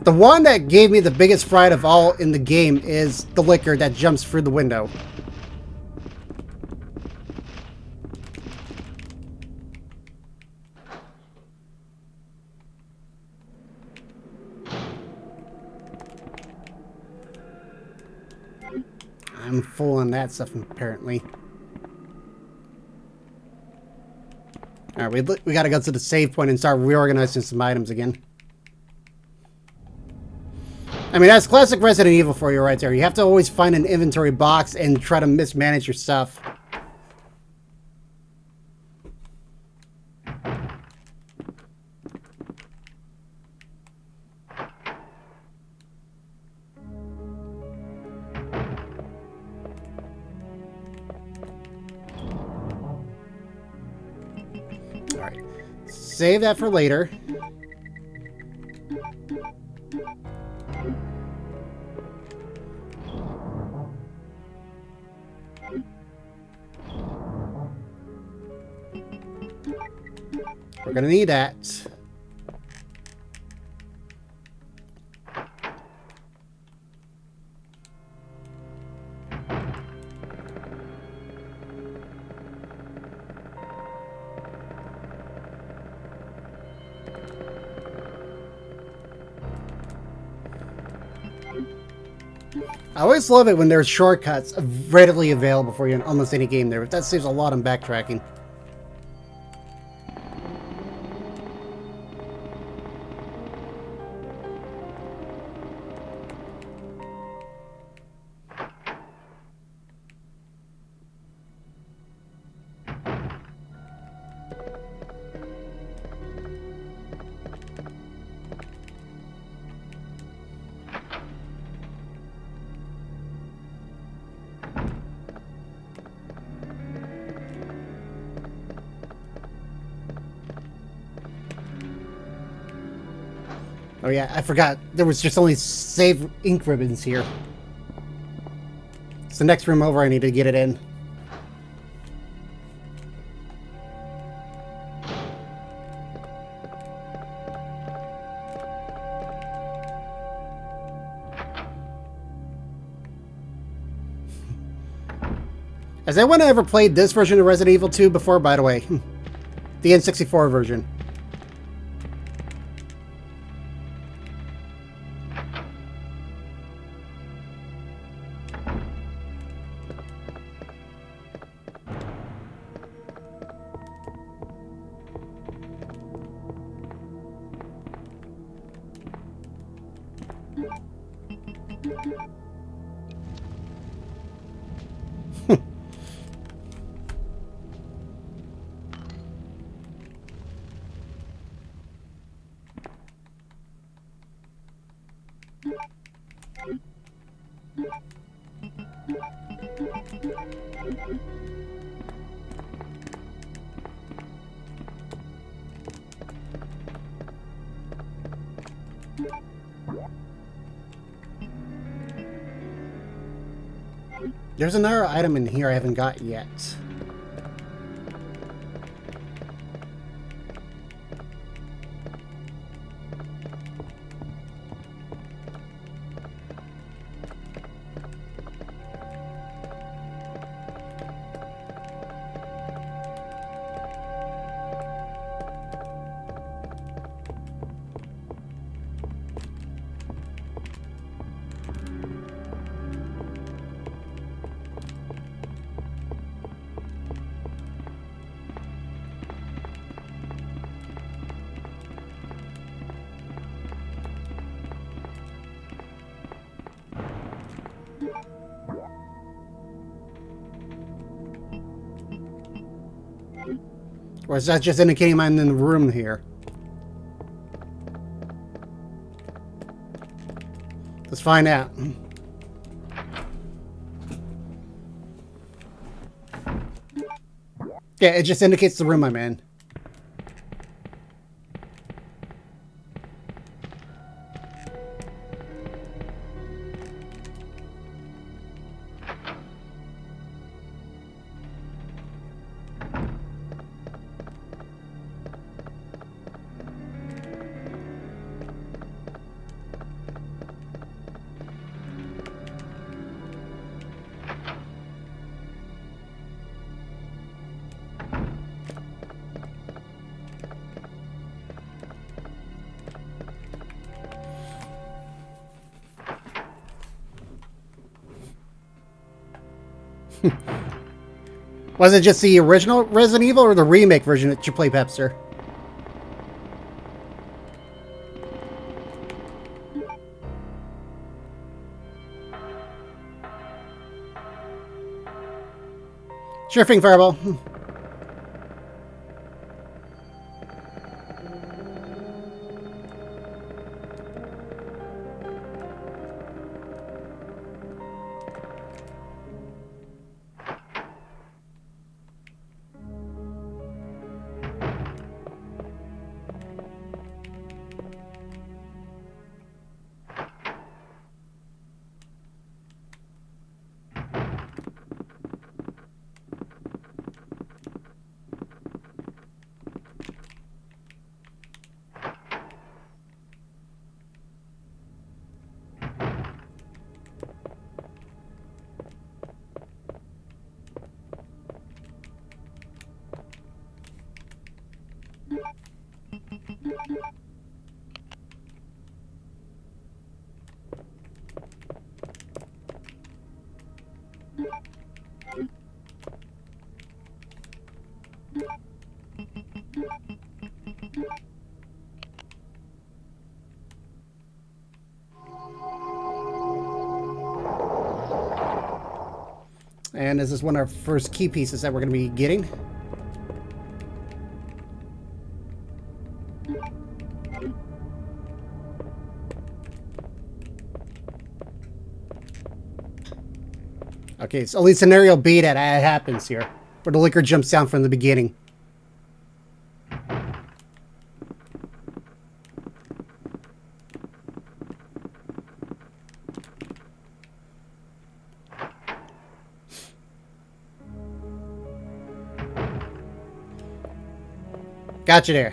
The one that gave me the biggest fright of all in the game is the liquor that jumps through the window. I'm full on that stuff apparently. Alright, we gotta go to the save point and start reorganizing some items again. I mean, that's classic Resident Evil for you right there. You have to always find an inventory box and try to mismanage your stuff. Alright, save that for later. We're gonna need that. I always love it when there's shortcuts readily available for you in almost any game there. That saves a lot on backtracking. Oh yeah, I forgot. There was just only save ink ribbons here. It's the next room over I need to get it in. Has anyone ever played this version of Resident Evil 2 before, by the way? The N64 version. There's another item in here I haven't got yet. Or is that just indicating I'm in the room here? Let's find out. Yeah, it just indicates the room I'm in. Was it just the original Resident Evil or the remake version that you play, Pepster? Sure thing, Fireball. And this is one of our first key pieces that we're going to be getting. Okay, so at least scenario B that happens here, where the liquor jumps down from the beginning. Gotcha there.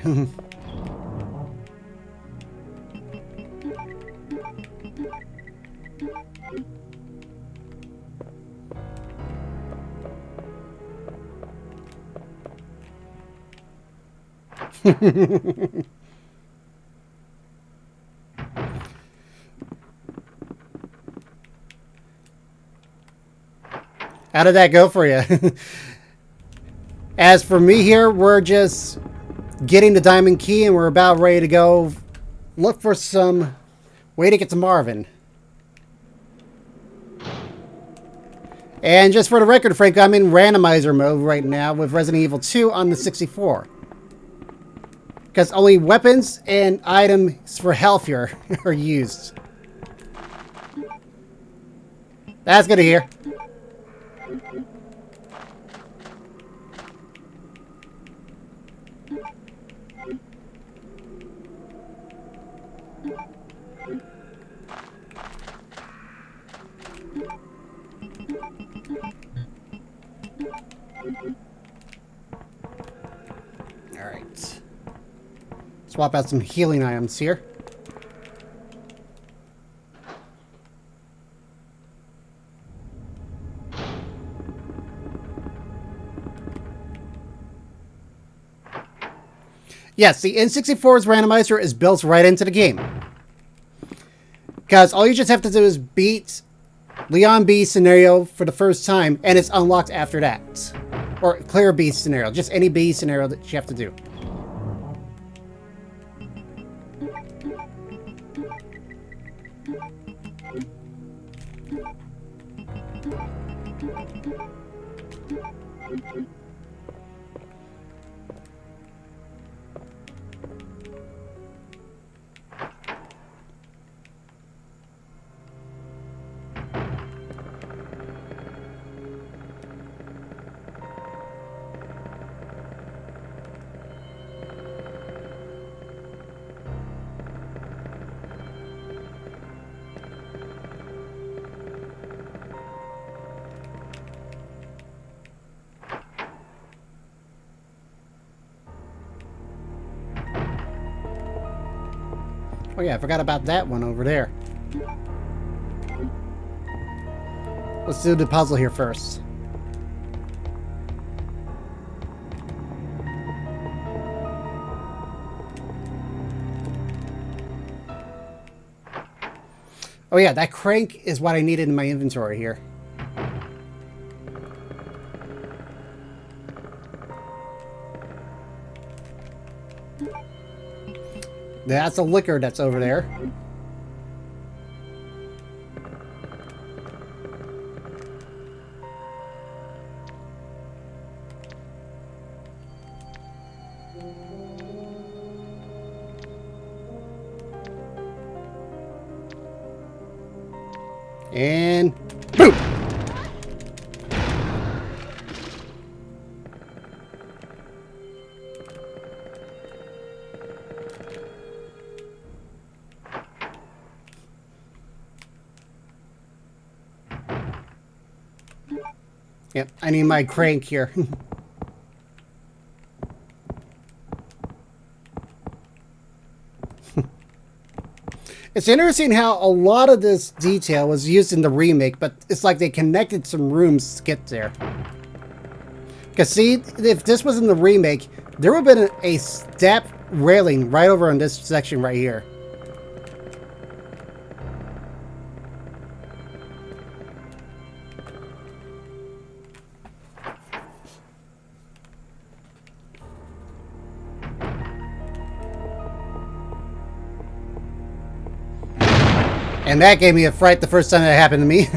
How did that go for you? As for me here, we're just getting the diamond key and we're about ready to go look for some way to get to Marvin. And just for the record, Frank, I'm in randomizer mode right now with Resident Evil 2 on the 64. Because only weapons and items for health here are used. That's good to hear. Alright. Swap out some healing items here. Yes, the N64's randomizer is built right into the game. Because all you just have to do is beat Leon B scenario for the first time, and it's unlocked after that. Or clear B scenario, just any B scenario that you have to do. Oh yeah, I forgot about that one over there. Let's do the puzzle here first. Oh yeah, that crank is what I needed in my inventory here. That's a liquor that's over there. And boom! Yep, I need my crank here. It's interesting how a lot of this detail was used in the remake, but it's like they connected some rooms to get there. Because see, if this was in the remake, there would have been a step railing right over in this section right here. And that gave me a fright the first time that happened to me.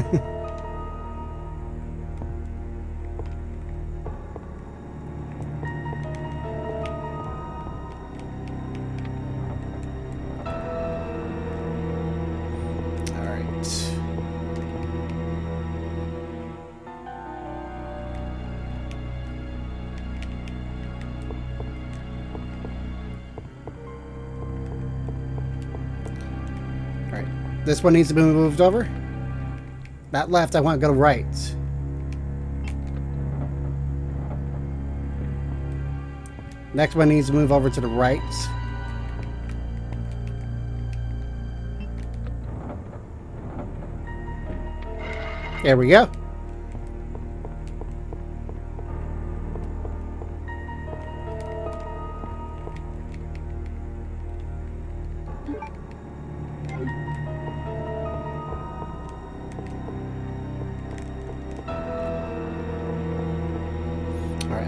This one needs to be moved over. That left, I want to go right. Next one needs to move over to the right. There we go.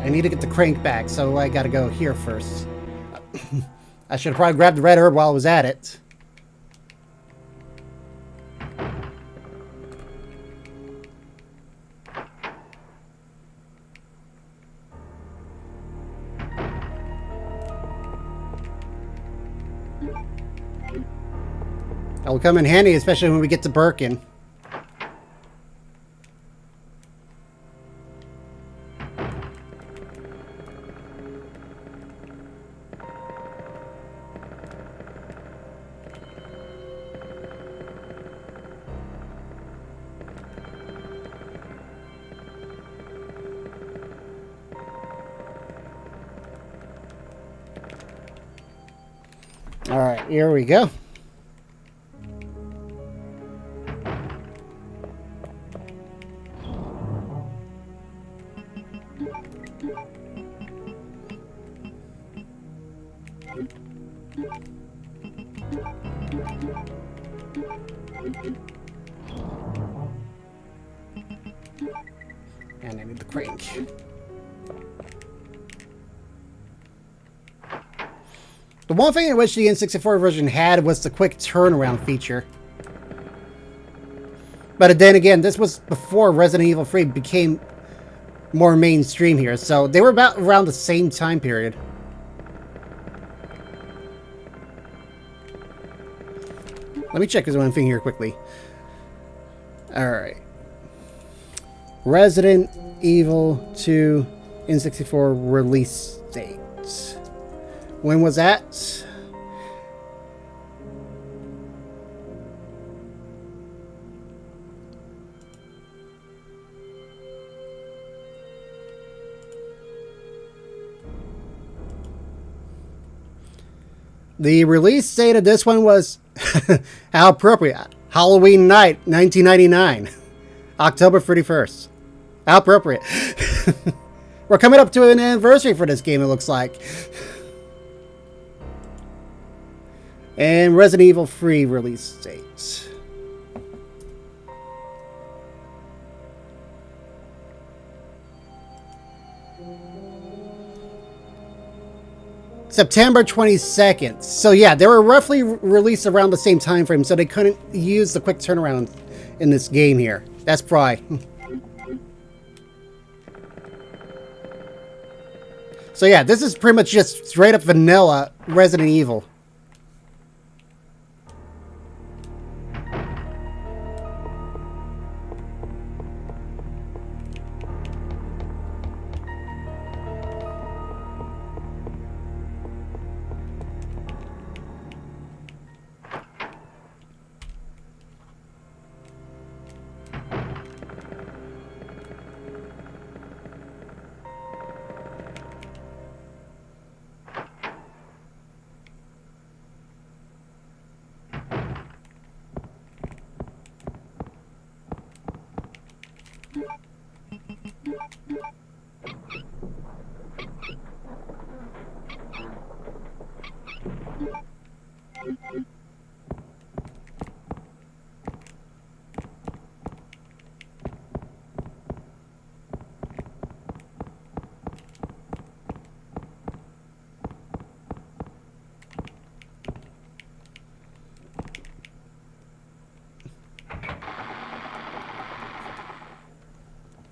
I need to get the crank back, so I gotta go here first. I should have probably grabbed the red herb while I was at it. That will come in handy, especially when we get to Birkin. All right, here we go. And I need the crank. The one thing I wish the N64 version had was the quick turnaround feature. But then again, this was before Resident Evil 3 became more mainstream here, so they were about around the same time period. Let me check this one thing here quickly. Alright. Resident Evil 2 N64 release date. When was that? The release date of this one was, how appropriate, Halloween night, 1999. October 31st. How appropriate. We're coming up to an anniversary for this game, it looks like. And Resident Evil 3 release date. September 22nd. So yeah, they were roughly released around the same time frame, so they couldn't use the quick turnaround in this game here. That's probably. So yeah, this is pretty much just straight up vanilla Resident Evil.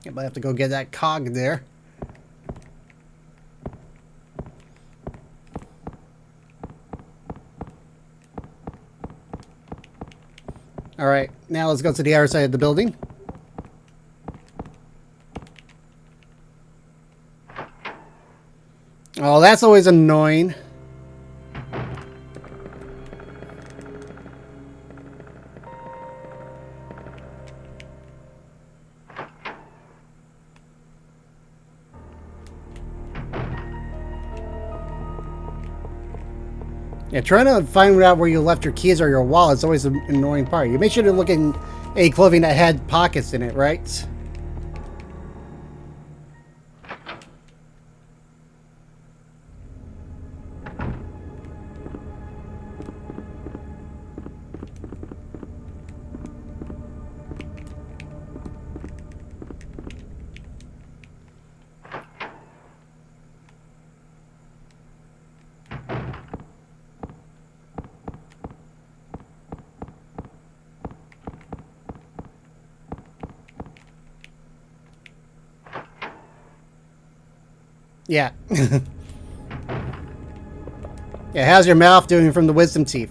I might have to go get that cog there. Alright, now let's go to the other side of the building. Oh, that's always annoying. Yeah, trying to find out where you left your keys or your wallet is always an annoying part. You make sure to look in a clothing that had pockets in it, right? Yeah. Yeah, how's your mouth doing from the wisdom teeth?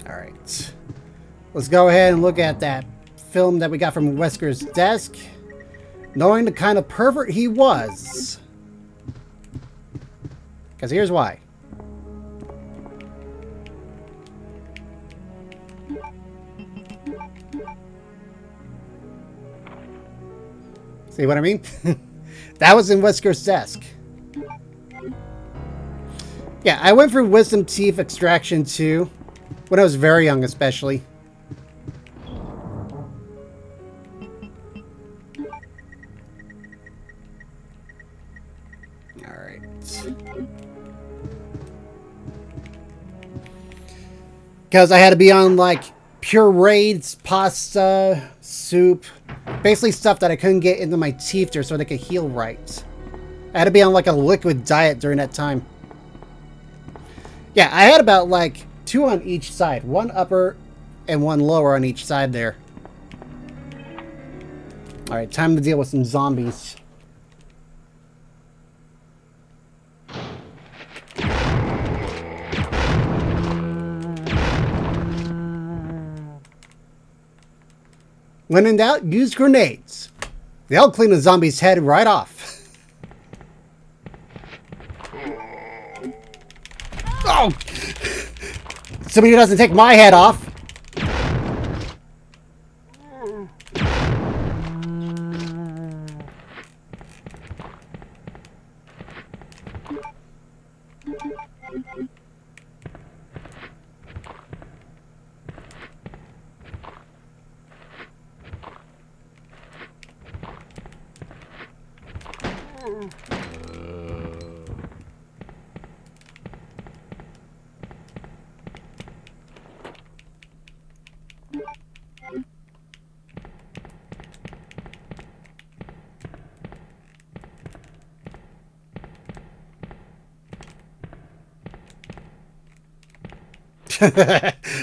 Alright. Let's go ahead and look at that film that we got from Wesker's desk. Knowing the kind of pervert he was. Because here's why. See what I mean? That was in Wesker's desk. Yeah, I went through Wisdom Teeth Extraction 2. When I was very young, especially. Alright. Because I had to be on, like, purees, pasta, soup. Basically stuff that I couldn't get into my teeth so they could heal right. I had to be on, like, a liquid diet during that time. Yeah, I had about, like, 2 on each side. 1 upper and 1 lower on each side there. Alright, time to deal with some zombies. When in doubt, use grenades. They'll clean the zombie's head right off. Oh! Somebody doesn't take my head off.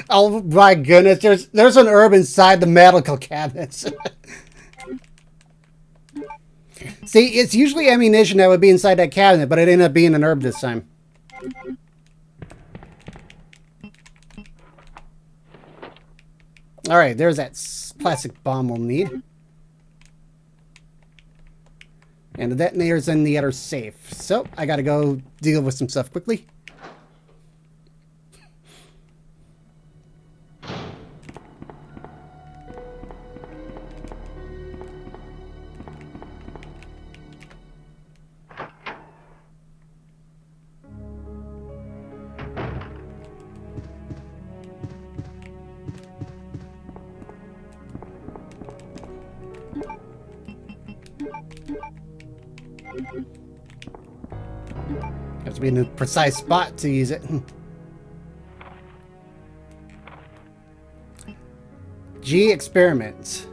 Oh my goodness, there's an herb inside the medical cabinets. See, it's usually ammunition that would be inside that cabinet, but it ended up being an herb this time. Alright, there's that plastic bomb we'll need. And the detonator's in the other safe. So, I gotta go deal with some stuff quickly. Have to be in a precise spot to use it. G experiments.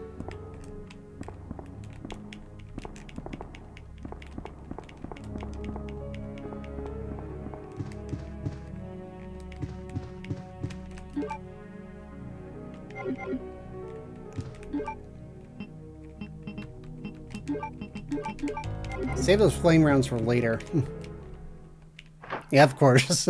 Save those flame rounds for later. Yeah, of course.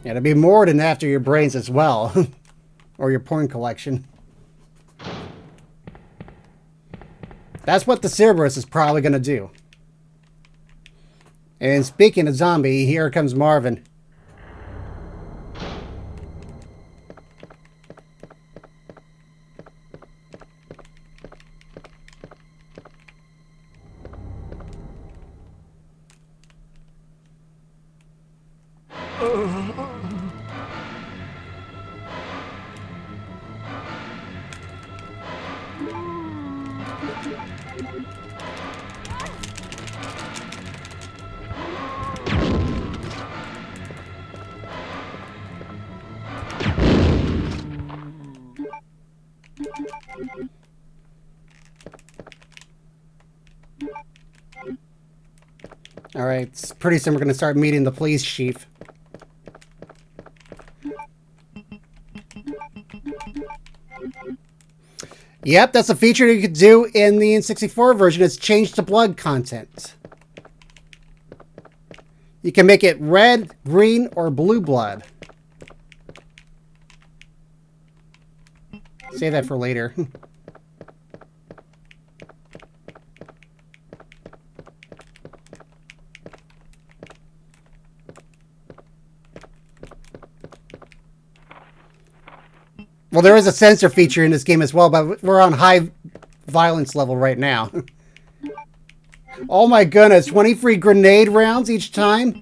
Yeah, to be more than after your brains as well. Or your porn collection. That's what the Cerberus is probably going to do. And speaking of zombie, here comes Marvin. Alright, pretty soon we're going to start meeting the police chief. Yep, that's a feature you could do in the N64 version. It's change the blood content. You can make it red, green, or blue blood. Save that for later. Well, there is a sensor feature in this game as well, but we're on high violence level right now. Oh my goodness, 23 grenade rounds each time?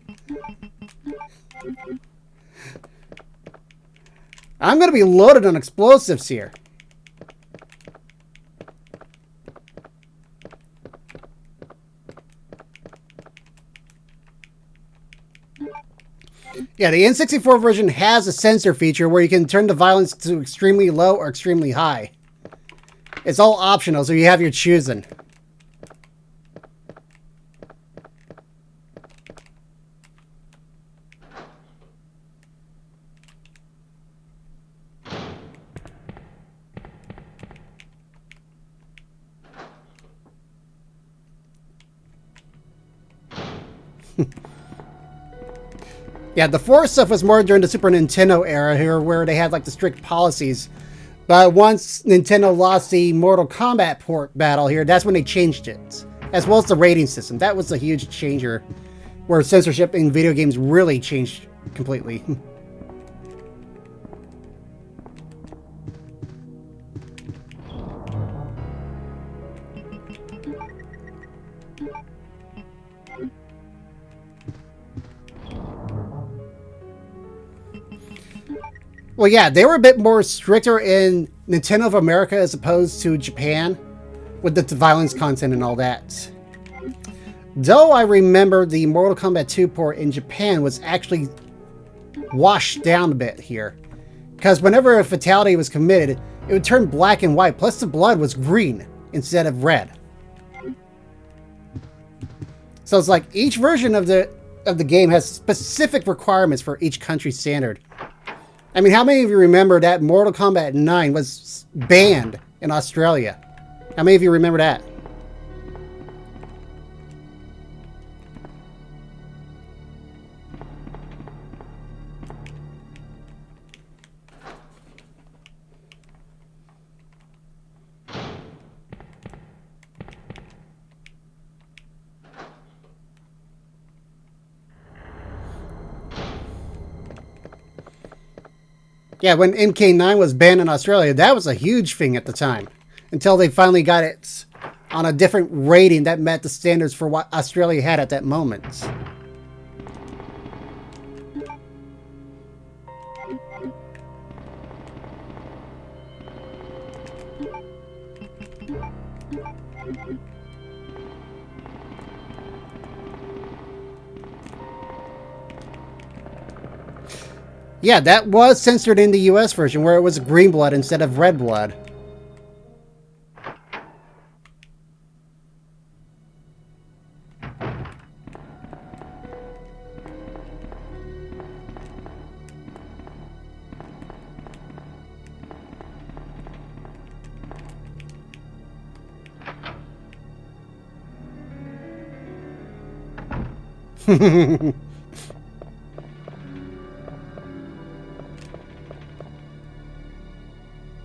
I'm going to be loaded on explosives here. Yeah, the N64 version has a sensor feature where you can turn the violence to extremely low or extremely high. It's all optional, so you have your choosing. Yeah, the Force stuff was more during the Super Nintendo era here, where they had like the strict policies. But once Nintendo lost the Mortal Kombat port battle here, that's when they changed it. As well as the rating system. That was a huge changer, where censorship in video games really changed completely. Well, yeah, they were a bit more stricter in Nintendo of America as opposed to Japan with the violence content and all that. Though I remember the Mortal Kombat 2 port in Japan was actually washed down a bit here. Because whenever a fatality was committed, it would turn black and white, plus the blood was green instead of red. So it's like each version of the game has specific requirements for each country standard. I mean, how many of you remember that Mortal Kombat 9 was banned in Australia? How many of you remember that? Yeah, when MK9 was banned in Australia, that was a huge thing at the time. Until they finally got it on a different rating that met the standards for what Australia had at that moment. Yeah, that was censored in the US version, where it was green blood instead of red blood.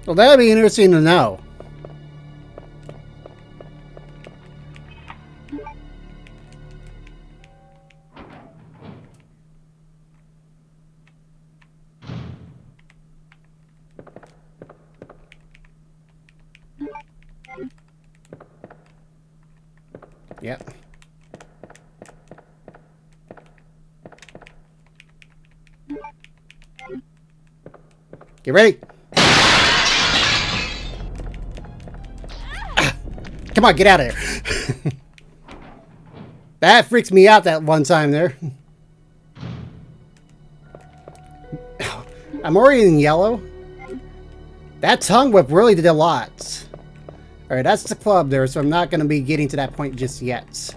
Well, that'd be interesting to know. Yep. Get ready. Come on, get out of there. That freaks me out that one time there. I'm already in yellow. That tongue whip really did a lot. Alright, that's the club there, so I'm not going to be getting to that point just yet.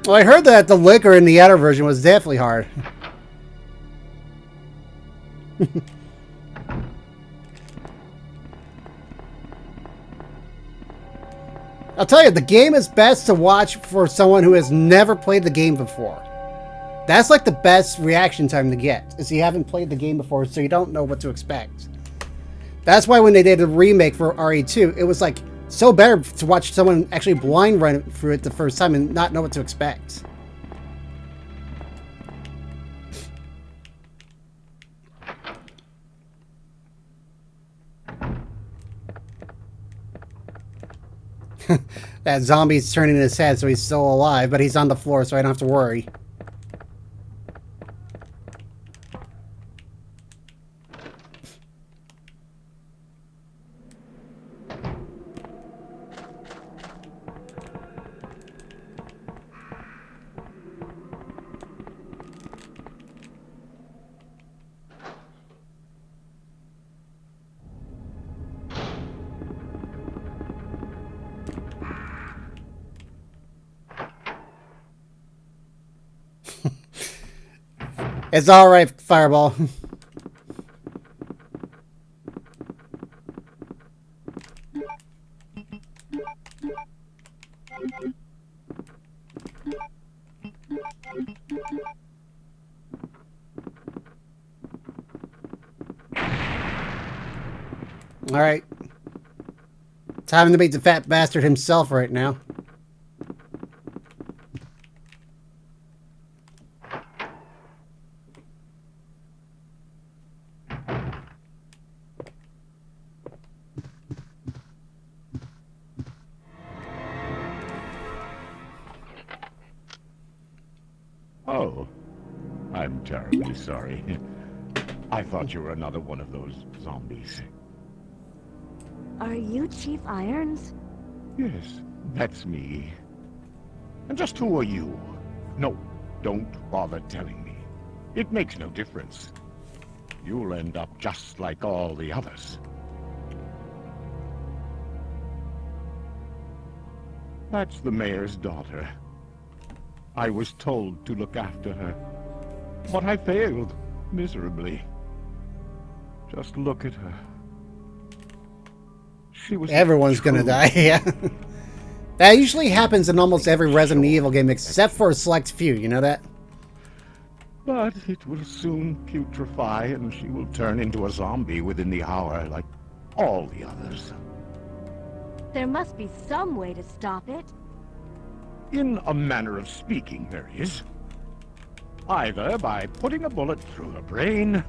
Well, I heard that the liquor in the outer version was definitely hard. I'll tell you, the game is best to watch for someone who has never played the game before. That's like the best reaction time to get, is you haven't played the game before, so you don't know what to expect. That's why when they did a remake for RE2, it was like so better to watch someone actually blind run through it the first time and not know what to expect. That zombie's turning his head, so he's still alive, but he's on the floor, so I don't have to worry. It's alright, Fireball. Alright. Time to meet the fat bastard himself right now. Oh, I'm terribly sorry. I thought you were another one of those zombies. Are you Chief Irons? Yes, that's me. And just who are you? No, don't bother telling me. It makes no difference. You'll end up just like all the others. That's the mayor's daughter. I was told to look after her, but I failed miserably. Just look at her. She was Everyone's gonna die, yeah. That usually happens in almost every Resident Evil game except for a select few, you know that? But it will soon putrefy and she will turn into a zombie within the hour like all the others. There must be some way to stop it. In a manner of speaking, there is. Either by putting a bullet through her brain,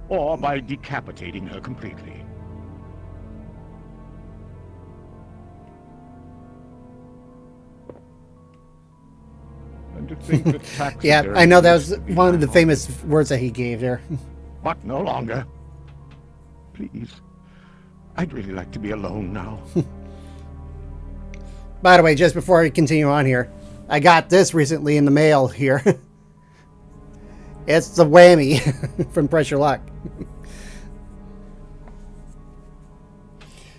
or by decapitating her completely. And to think that taxidermy... Yeah, I know that was one of the famous words that he gave there. But no longer. Please. I'd really like to be alone now. By the way, just before I continue on here, I got this recently in the mail here. It's the whammy from Pressure Luck.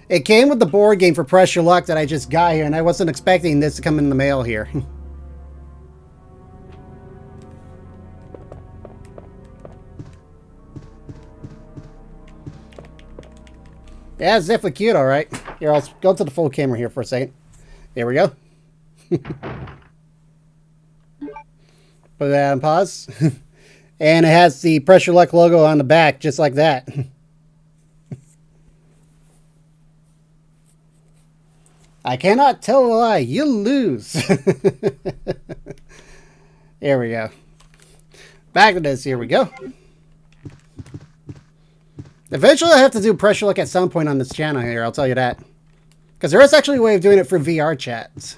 It came with the board game for Pressure Luck that I just got here, and I wasn't expecting this to come in the mail here. Yeah, it's definitely cute, alright. Here, I'll go to the full camera here for a second. There we go. Put that on pause. And it has the Pressure Luck logo on the back, just like that. I cannot tell a lie. You lose. There we go. Back to this. Here we go. Eventually, I have to do Pressure Luck at some point on this channel here. I'll tell you that. Because there is actually a way of doing it for VR chats.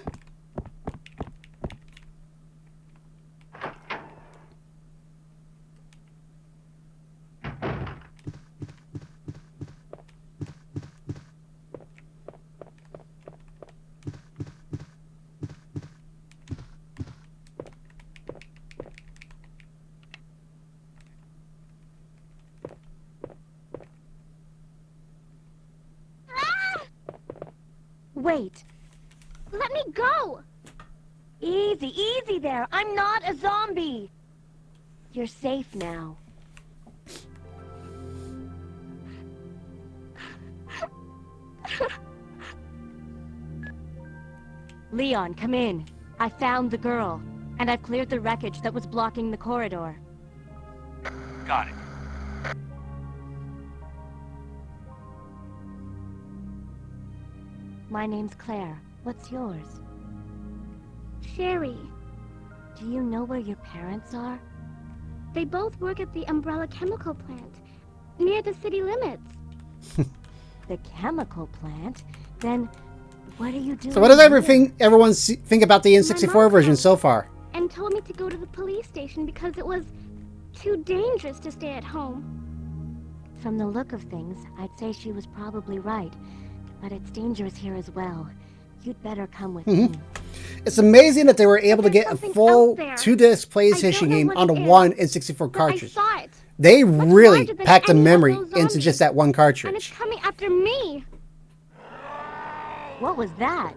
wait. Let me go! Easy, easy there. I'm not a zombie. You're safe now. Leon, come in. I found the girl, and I've cleared the wreckage that was blocking the corridor. Got it. My name's Claire. What's yours? Sherry. Do you know where your parents are? They both work at the Umbrella Chemical Plant, near the city limits. The chemical plant? Then, what are you doing? So what does here? everyone think about the N64 version so far? And told me to go to the police station because it was too dangerous to stay at home. From the look of things, I'd say she was probably right. But it's dangerous here as well. You'd better come with me. It's amazing that they were able to There's get a something full out there. 2-disc I don't PlayStation know game what onto it is, one N64 But I cartridge. saw it. They Much really larger than packed the any of memory those into zombies. just that one And it's cartridge. coming after me. What was that?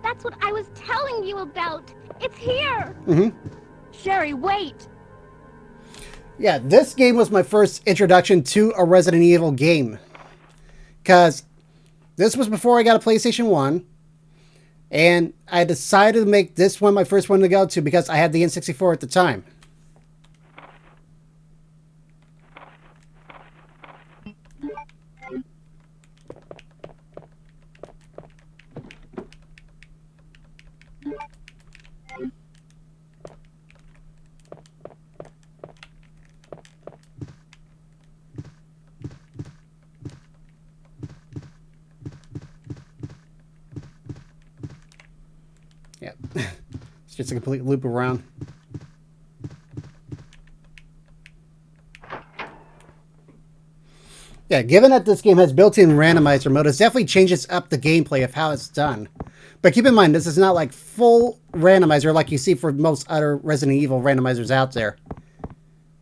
That's what I was telling you about. It's here. Sherry, wait! Yeah, this game was my first introduction to a Resident Evil game. Because this was before I got a PlayStation 1. And I decided to make this one my first one to go to because I had the N64 at the time. Yeah, it's just a complete loop around. Yeah, given that this game has built-in randomizer mode, it definitely changes up the gameplay of how it's done. But keep in mind, this is not like full randomizer like you see for most other Resident Evil randomizers out there.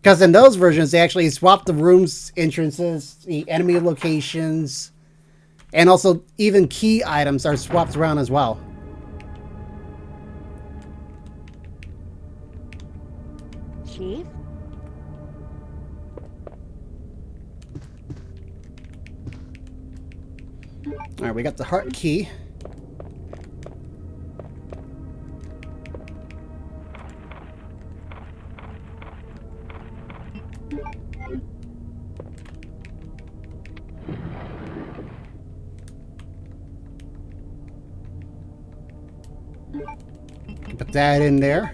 Because in those versions, they actually swap the rooms, entrances, the enemy locations, and also even key items are swapped around as well. Chief? Alright, we got the heart key. Put that in there.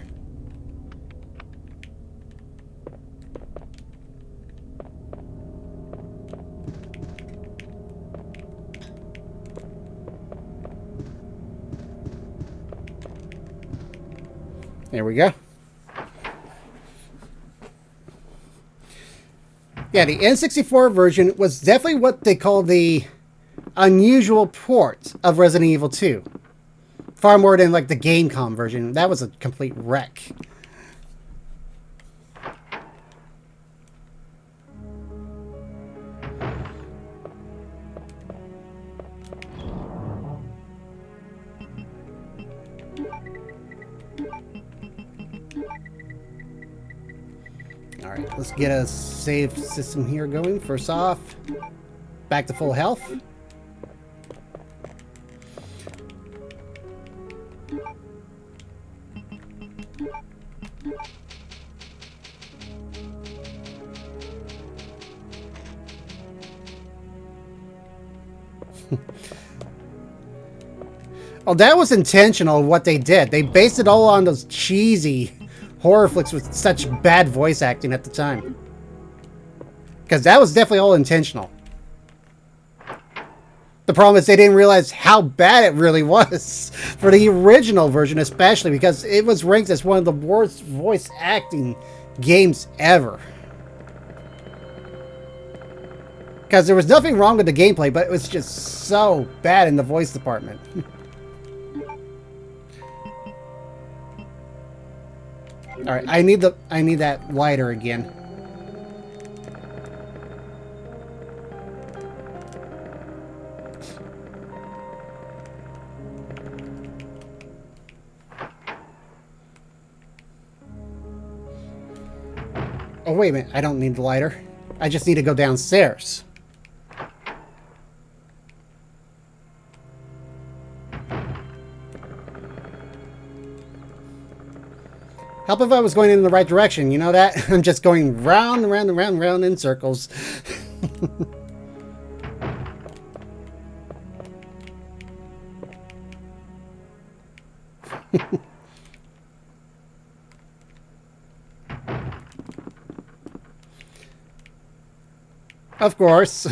There we go. Yeah, the N64 version was definitely what they call the unusual port of Resident Evil 2. Far more than like the Gamecom version. That was a complete wreck. Alright, let's get a save system here going. First off, back to full health. Oh, that was intentional what they did. They based it all on those cheesy horror flicks with such bad voice acting at the time. Because that was definitely all intentional. The problem is they didn't realize how bad it really was for the original version, especially because it was ranked as one of the worst voice acting games ever. Because there was nothing wrong with the gameplay, but it was just so bad in the voice department. All right, I need that lighter again. Oh, wait a minute. I don't need the lighter. I just need to go downstairs. Help if I was going in the right direction. You know that? I'm just going round and round and round and round in circles. Of course.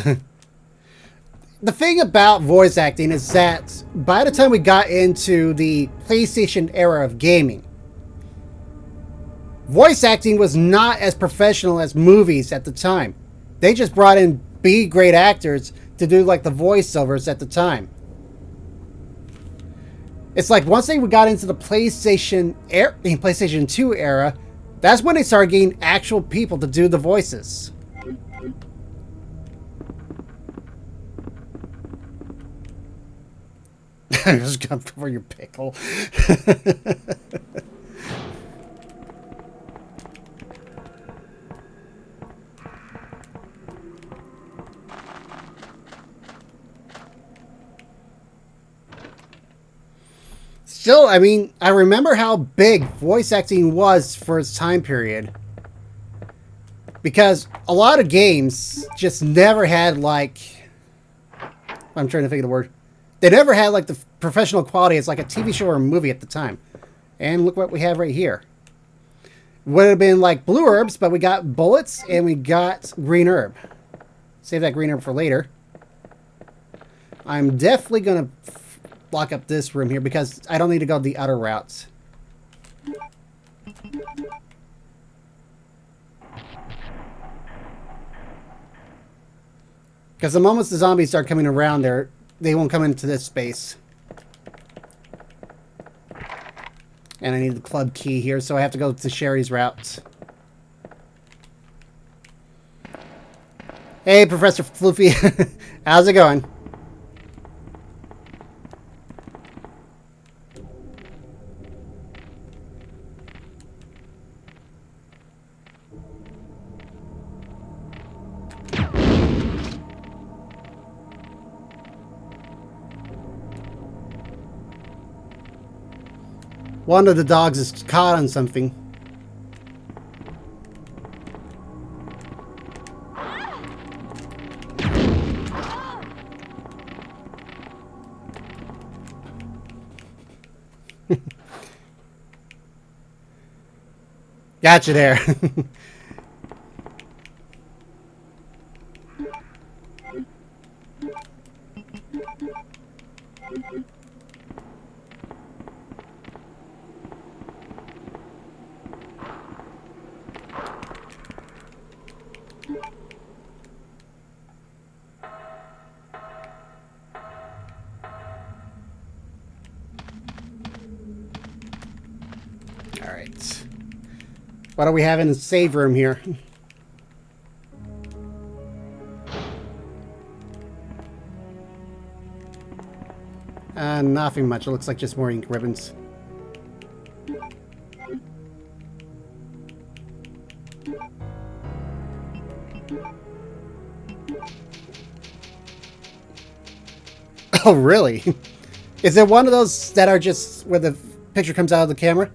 The thing about voice acting is that by the time we got into the PlayStation era of gaming, voice acting was not as professional as movies at the time. They just brought in B-grade actors to do like the voiceovers at the time. It's like once they got into the PlayStation 2 era, that's when they started getting actual people to do the voices. I just got for your pickle. Still, I mean, I remember how big voice acting was for its time period. Because a lot of games just never had, like... I'm trying to think of the word. They never had, like, the professional quality as, like, a TV show or a movie at the time. And look what we have right here. Would have been, like, blue herbs, but we got bullets and we got green herb. Save that green herb for later. I'm definitely going to block up this room here because I don't need to go the other routes. Because the moment the zombies start coming around there, they won't come into this space. And I need the club key here, so I have to go to Sherry's route. Hey, Professor Floofy. How's it going? One of the dogs is caught on something. Gotcha there. Alright. What do we have in the save room here? Nothing much. It looks like just more ink ribbons. Oh, really? Is it one of those that are just where the picture comes out of the camera?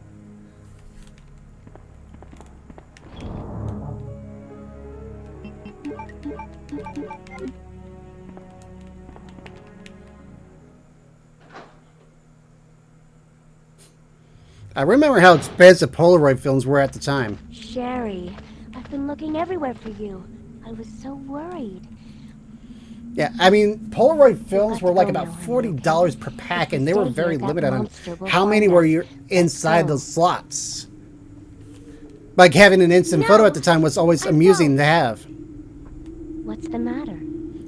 I remember how expensive Polaroid films were at the time. Sherry, I've been looking everywhere for you. I was so worried. Yeah, I mean, Polaroid films were like about $40 per pack, and they were very limited on how many were inside those slots. Like having an instant photo at the time was always amusing to have. What's the matter?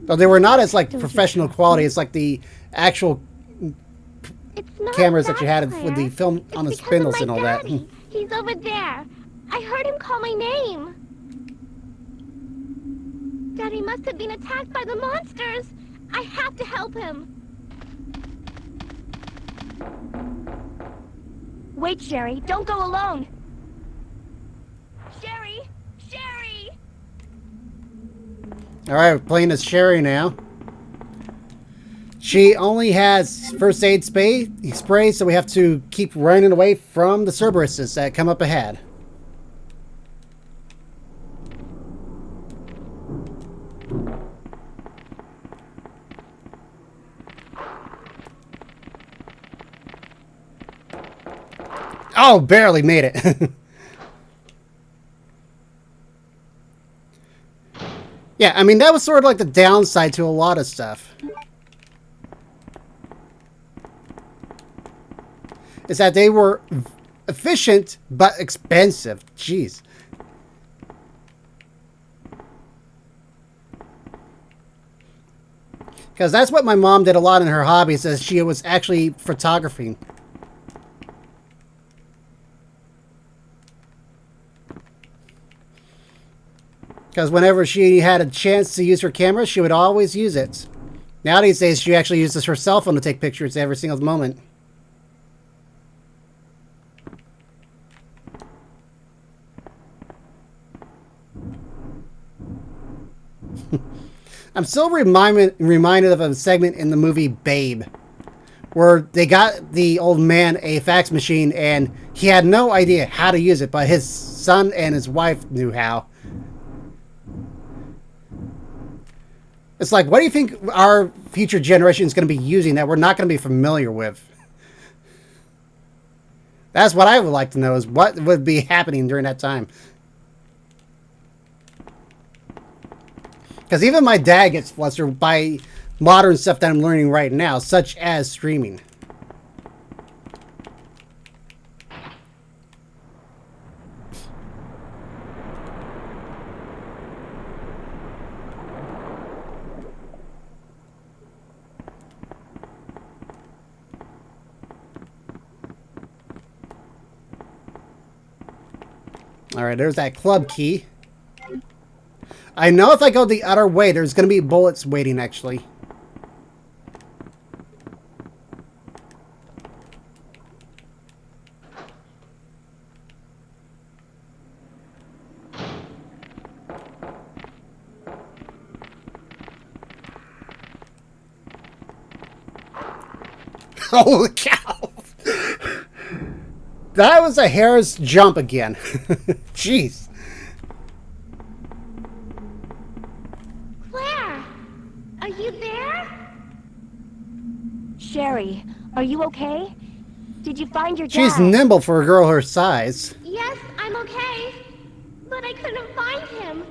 Though they were not as like professional quality as like the actual cameras that you had with the film on the spindles and all that. He's over there. I heard him call my name. Daddy must have been attacked by the monsters. I have to help him. Wait, Sherry. Don't go alone. Sherry! Sherry! Alright, we're playing as Sherry now. She only has first aid spray, so we have to keep running away from the Cerberuses that come up ahead. Oh, barely made it. Yeah, I mean, that was sort of like the downside to a lot of stuff. Is that they were efficient, but expensive. Jeez. Because that's what my mom did a lot in her hobbies, as she was actually photographing. Because whenever she had a chance to use her camera, she would always use it. Now these days, she actually uses her cell phone to take pictures every single moment. I'm still reminded of a segment in the movie Babe, where they got the old man a fax machine and he had no idea how to use it, but his son and his wife knew how. It's like, what do you think our future generation is going to be using that we're not going to be familiar with? That's what I would like to know, is what would be happening during that time. Because even my dad gets flustered by modern stuff that I'm learning right now, such as streaming. Alright, there's that club key. I know if I go the other way, there's going to be bullets waiting, actually. Holy cow! That was a hair's jump again. Jeez. Claire, are you there? Sherry, are you okay? Did you find your dad? She's nimble for a girl her size. Yes, I'm okay. But I couldn't find him.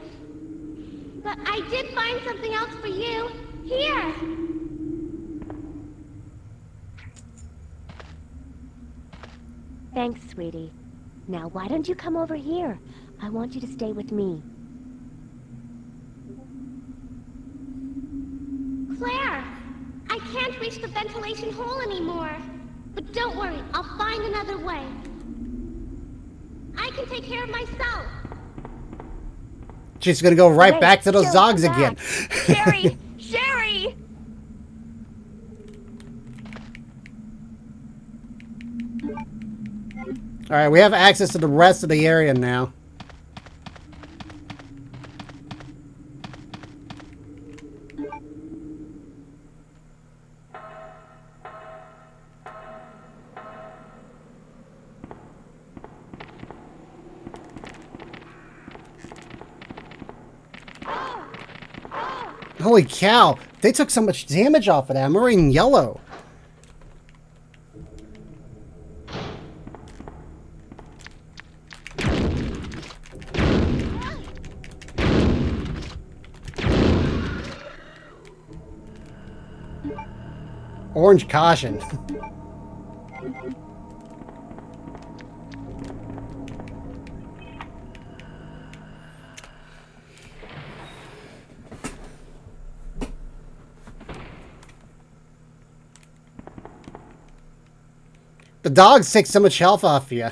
But I did find something else for you. Here. Thanks, sweetie. Now, why don't you come over here? I want you to stay with me. Claire, I can't reach the ventilation hole anymore. But don't worry, I'll find another way. I can take care of myself. She's gonna go right Wait, back to those Jill, dogs come again. back. Sherry! Sherry! Alright, we have access to the rest of the area now. Holy cow! They took so much damage off of that. I'm wearing yellow. Orange caution. The dogs take so much health off you.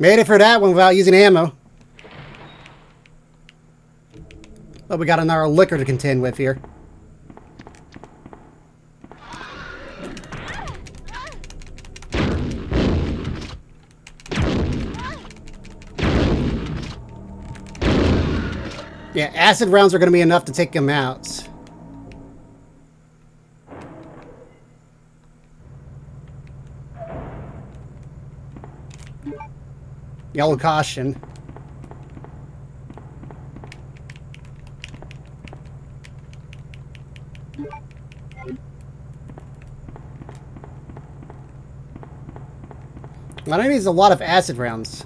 Made it for that one without using ammo. Well, we got another liquor to contend with here. Yeah, acid rounds are going to be enough to take him out. Yellow caution. What I need is a lot of acid rounds.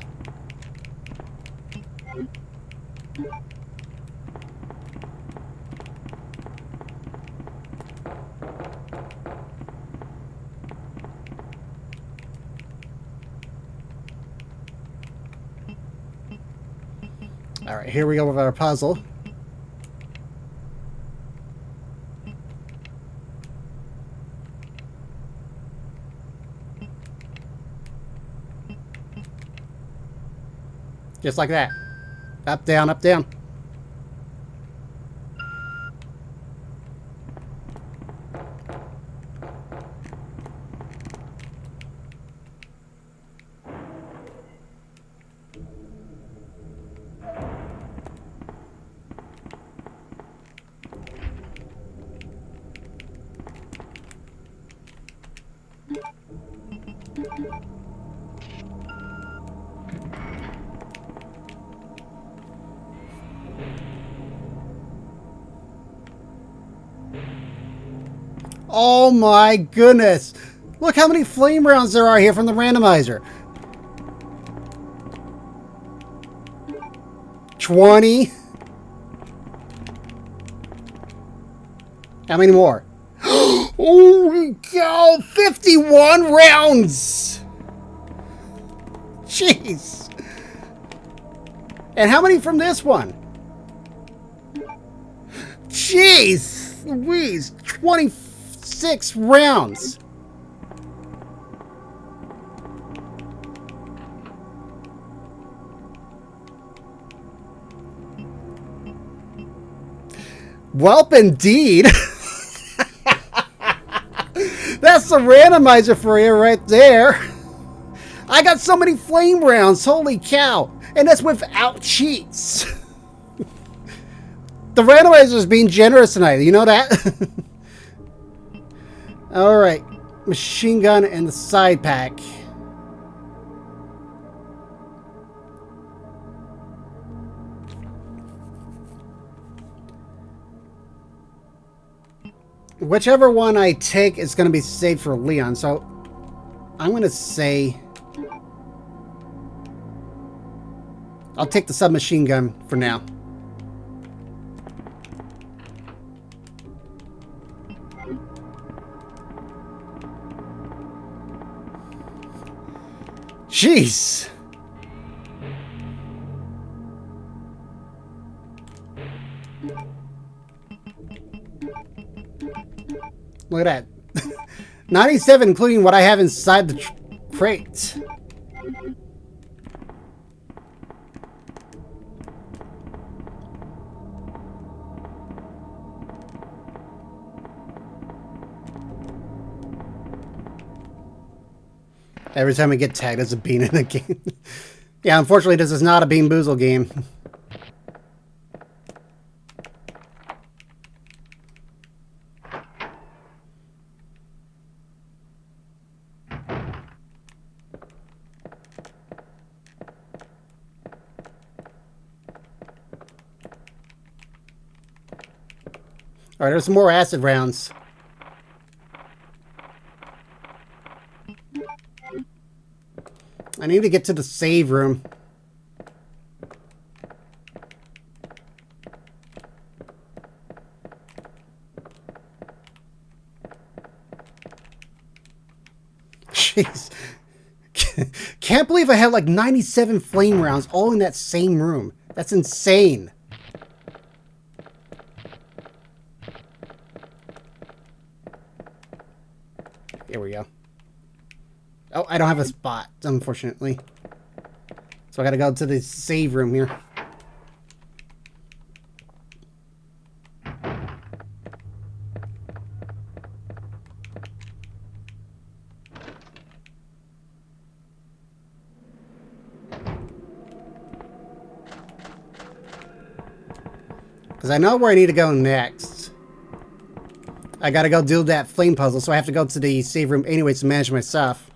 Alright, here we go with our puzzle. Just like that. Up, down, up, down. Oh my goodness! Look how many flame rounds there are here from the randomizer. 20. How many more? Holy cow! 51 rounds! Jeez! And how many from this one? Jeez! Louise! 26 rounds! Welp indeed! That's the randomizer for you right there. I got so many flame rounds, holy cow. And that's without cheats. The randomizer is being generous tonight, you know that? Alright, machine gun and the side pack. Whichever one I take is going to be saved for Leon, so I'm going to say I'll take the submachine gun for now. Jeez! Look at that. 97, including what I have inside the crate. Every time we get tagged as a bean in the game. Yeah, unfortunately, this is not a Bean Boozle game. Alright, there's some more acid rounds. I need to get to the save room. Jeez. Can't believe I had like 97 flame rounds all in that same room. That's insane. Here we go. Oh, I don't have a spot, unfortunately. So I gotta go to the save room here. Because I know where I need to go next. I gotta go do that flame puzzle, so I have to go to the save room anyways to manage my stuff.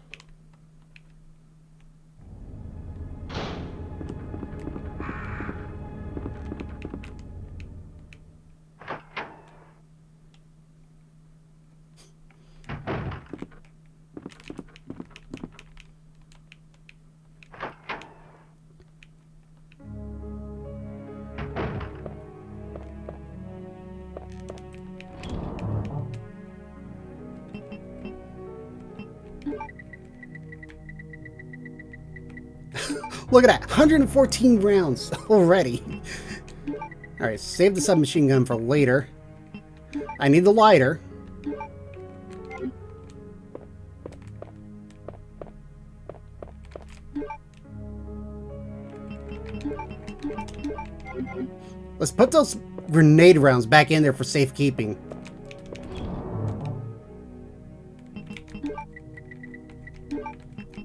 Look at that, 114 rounds already. Alright, save the submachine gun for later. I need the lighter. Let's put those grenade rounds back in there for safekeeping.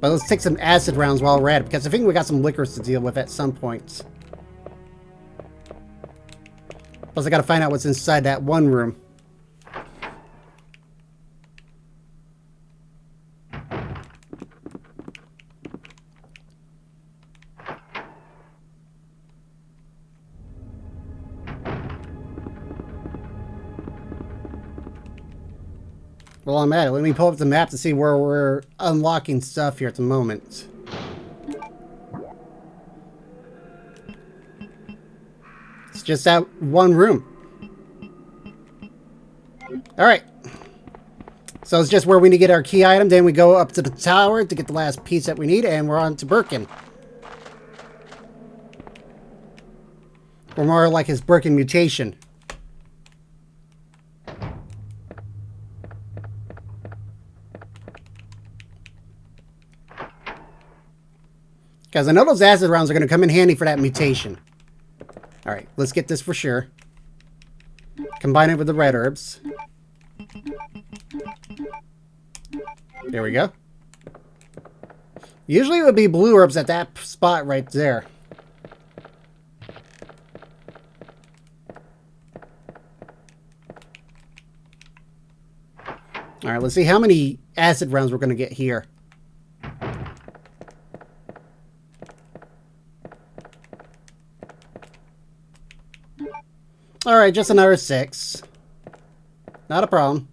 But let's take some acid rounds while we're at it, because I think we got some liquors to deal with at some point. Plus I gotta find out what's inside that one room. Well, I'm at it. Let me pull up the map to see where we're unlocking stuff here at the moment. It's just that one room. Alright. So it's just where we need to get our key item, then we go up to the tower to get the last piece that we need, and we're on to Birkin. Or more like his Birkin mutation. Because I know those acid rounds are going to come in handy for that mutation. Alright, let's get this for sure. Combine it with the red herbs. There we go. Usually it would be blue herbs at that spot right there. Alright, let's see how many acid rounds we're going to get here. Alright, just another 6. Not a problem.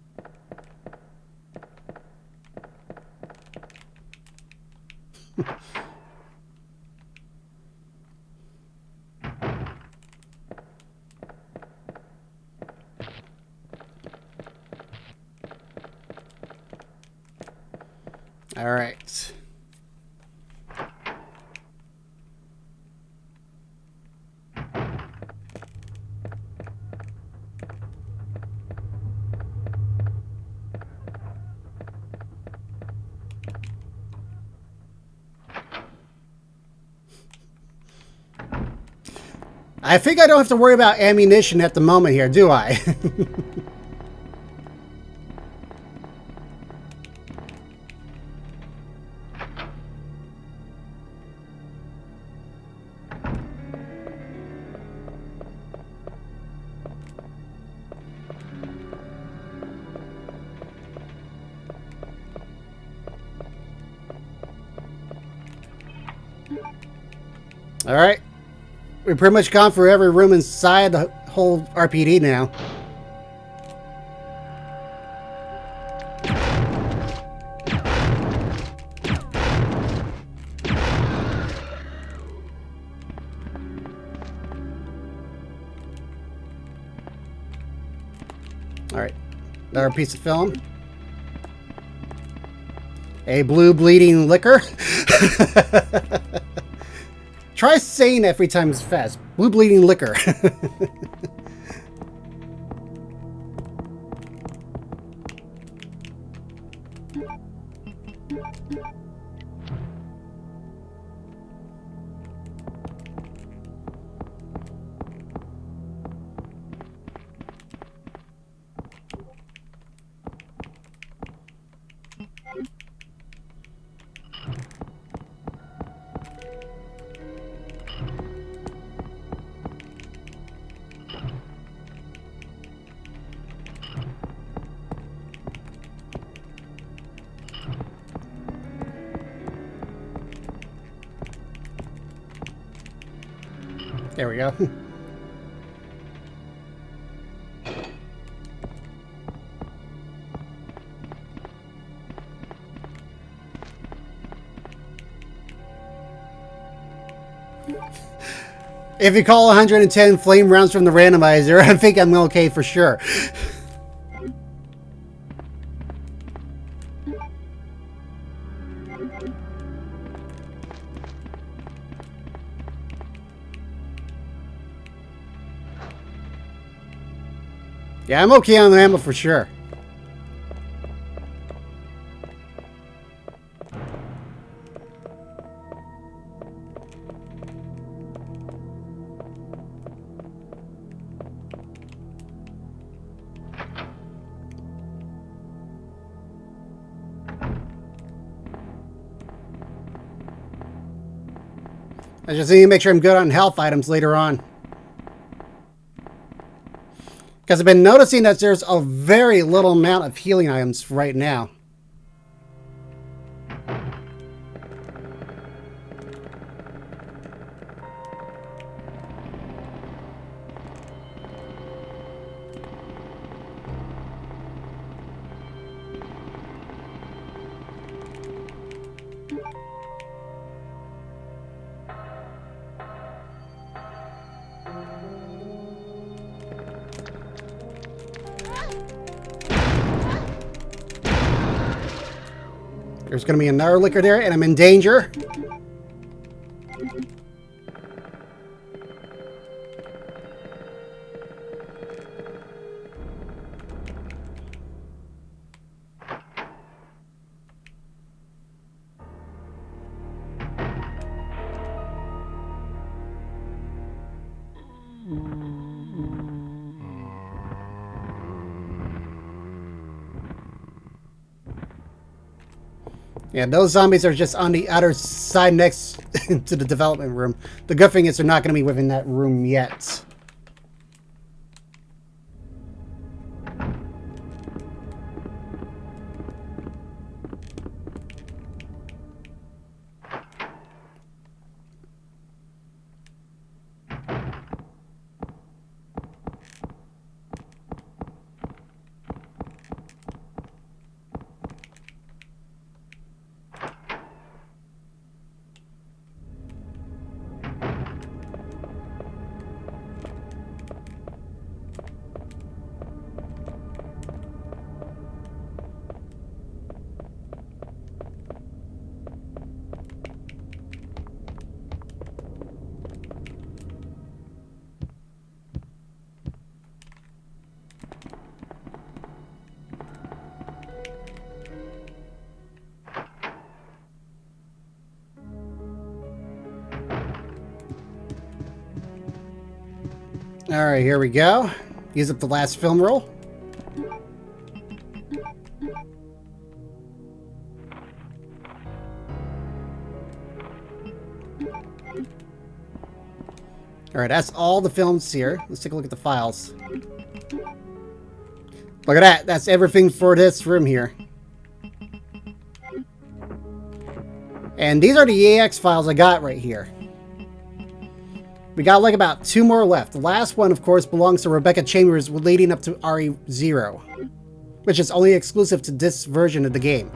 Alright. I think I don't have to worry about ammunition at the moment here, do I? All right. We've pretty much gone for every room inside the whole RPD now. Alright. Another piece of film. A blue bleeding liquor. Try saying that 3 times fast. Blue bleeding liquor. There we go. If you call 110 flame rounds from the randomizer, I think I'm okay for sure. Yeah, I'm okay on the ammo for sure. I just need to make sure I'm good on health items later on. Because I've been noticing that there's a very little amount of healing items right now. There's going to be another liquor there, and I'm in danger. Yeah, those zombies are just on the other side next to the development room. The good thing is they're not going to be within that room yet. Alright, here we go. Use up the last film roll. Alright, that's all the films here. Let's take a look at the files. Look at that. That's everything for this room here. And these are the EAX files I got right here. We got like about 2 more left. The last one, of course, belongs to Rebecca Chambers leading up to RE0, which is only exclusive to this version of the game.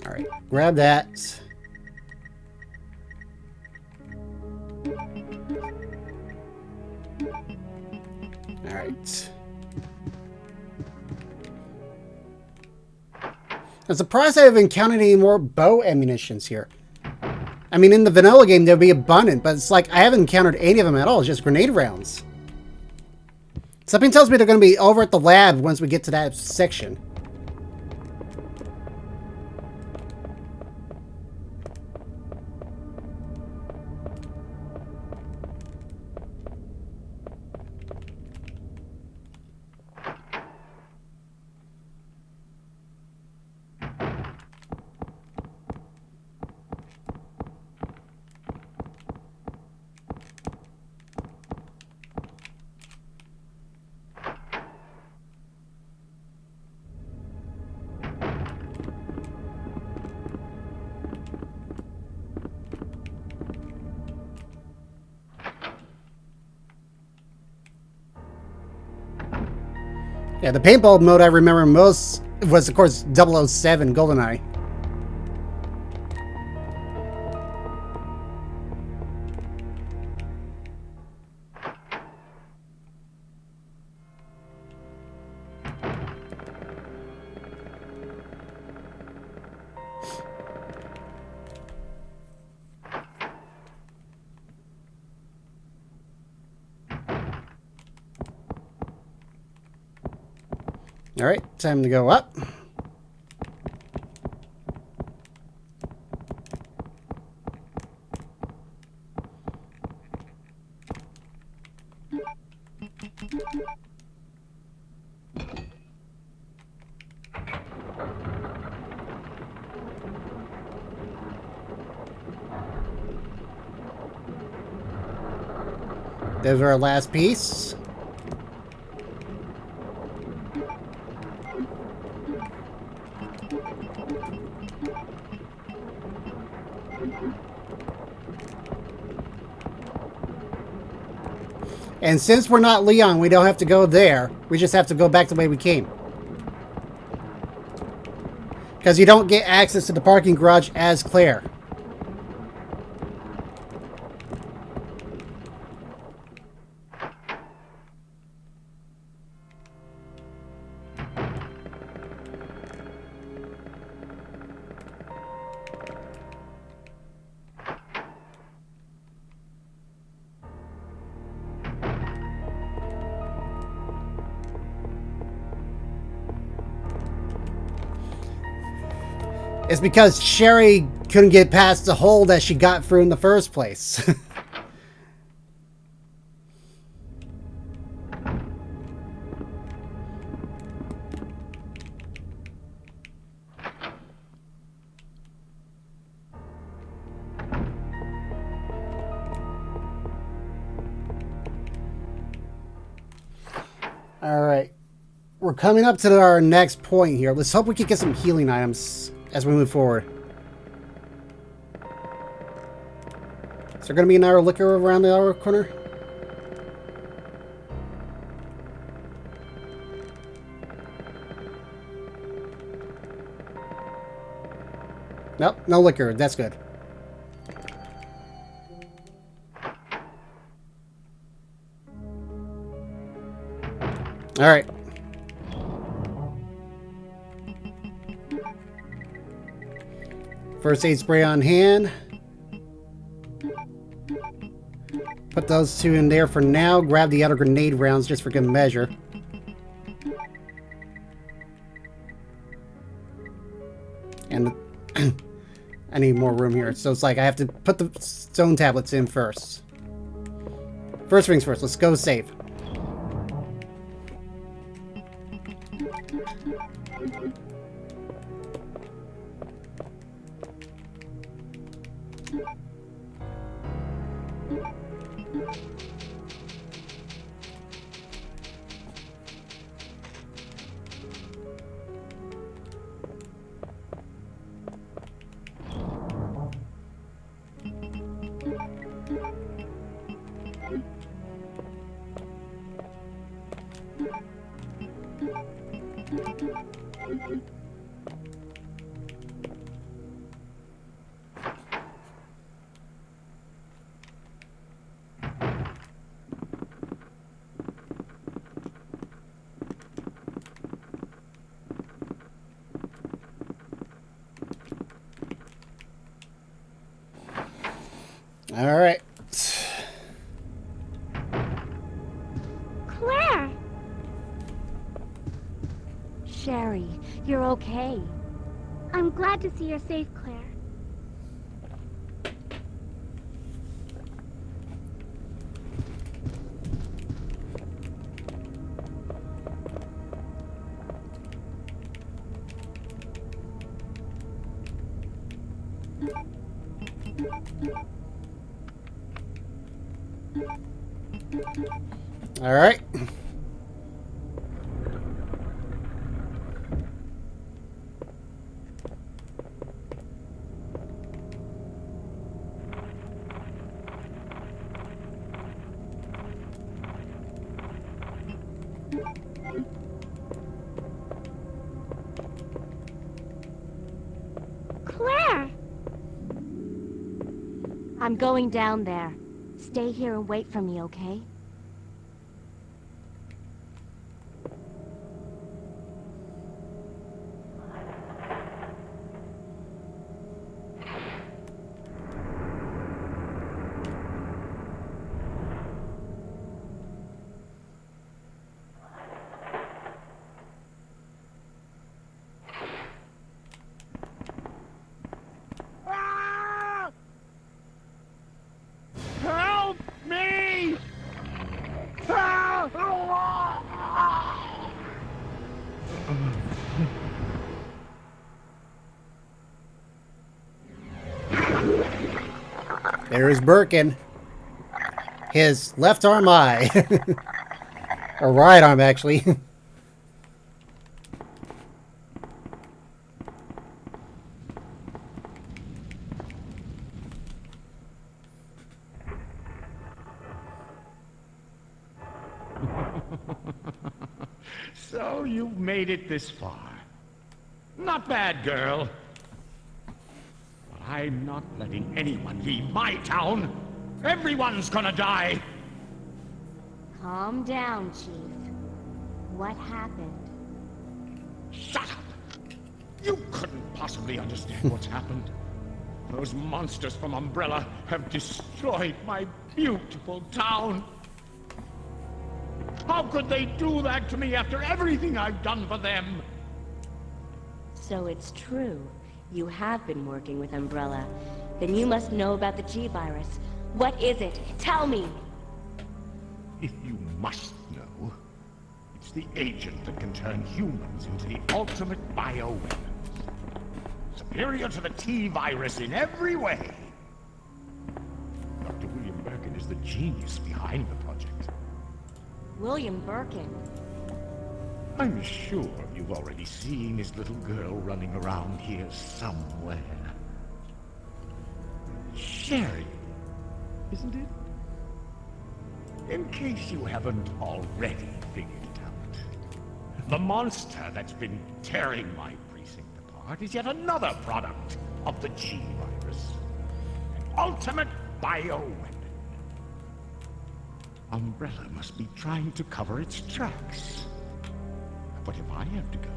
Alright, grab that. Alright. I'm surprised I haven't encountered any more bow ammunitions here. I mean, in the vanilla game, they'll be abundant, but it's like I haven't encountered any of them at all. It's just grenade rounds. Something tells me they're going to be over at the lab once we get to that section. Yeah, the paintball mode I remember most was, of course, 007 GoldenEye. All right, time to go up. There's our last piece. And since we're not Leon, we don't have to go there. We just have to go back the way we came. Because you don't get access to the parking garage as Claire. It's because Sherry couldn't get past the hole that she got through in the first place. Alright. We're coming up to our next point here. Let's hope we can get some healing items as we move forward. Is there going to be another liquor around the other corner? Nope, no liquor. That's good. All right. First aid spray on hand. Put those two in there for now. Grab the other grenade rounds just for good measure. And I need more room here. So it's like I have to put the stone tablets in first. First things first. Let's go save. All right. Claire! Sherry, you're okay. I'm glad to see you're safe, Claire. All right. I'm going down there. Stay here and wait for me, okay? Help me! There's Birkin. His left arm eye. Or right arm, actually. So you've made it this far. Not bad, girl. But I'm not letting anyone leave my town. Everyone's gonna die. Calm down, Chief. What happened? Shut up! You couldn't possibly understand what's happened. Those monsters from Umbrella have destroyed my beautiful town. How could they do that to me after everything I've done for them? So it's true. You have been working with Umbrella. Then you must know about the G-Virus. What is it? Tell me! If you must know, it's the agent that can turn humans into the ultimate bioweapons. Superior to the T-Virus in every way. Dr. William Birkin is the genius behind the project. William Birkin. I'm sure you've already seen his little girl running around here somewhere. Sherry, isn't it? In case you haven't already figured it out, the monster that's been tearing my precinct apart is yet another product of the G-Virus. An ultimate bioweapon. Umbrella must be trying to cover its tracks. But if I have to go,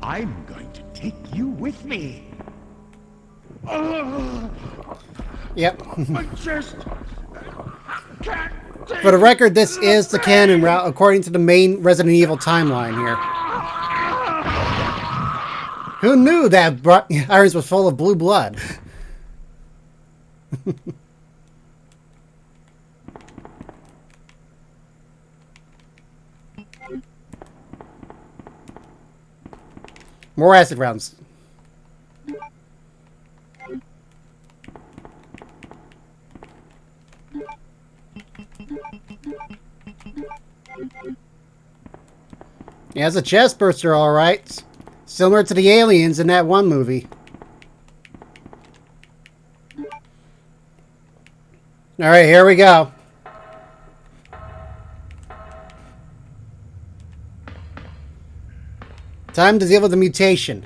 I'm going to take you with me. Yep. I just can't take For the record, this is the canon route according to the main Resident Evil timeline here. Who knew that Irons was full of blue blood? More acid rounds. Yeah, it's a chest burster, alright. Similar to the aliens in that one movie. Alright, here we go. Time to deal with the mutation.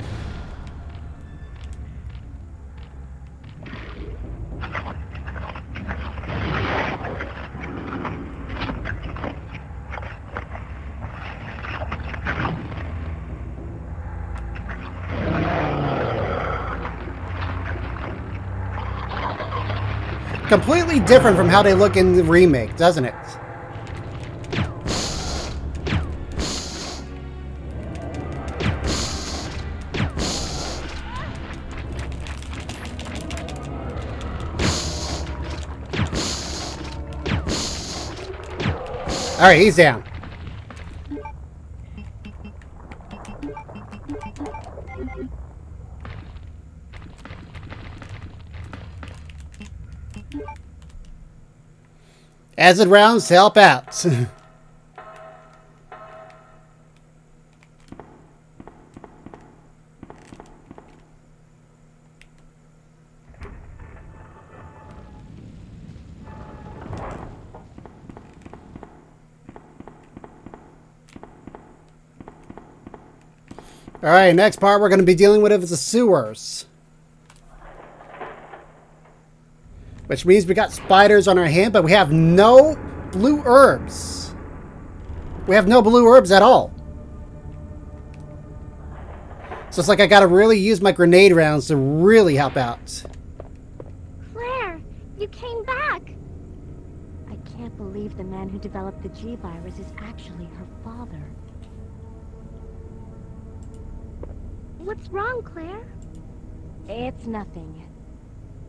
Completely different from how they look in the remake, doesn't it? Alright, he's down. Acid rounds to help out. Alright, next part we're going to be dealing with is the sewers. Which means we got spiders on our hand, but we have no blue herbs. We have no blue herbs at all. So it's like I gotta really use my grenade rounds to really help out. Claire, you came back. I can't believe the man who developed the G virus is actually her father. What's wrong, Claire? It's nothing.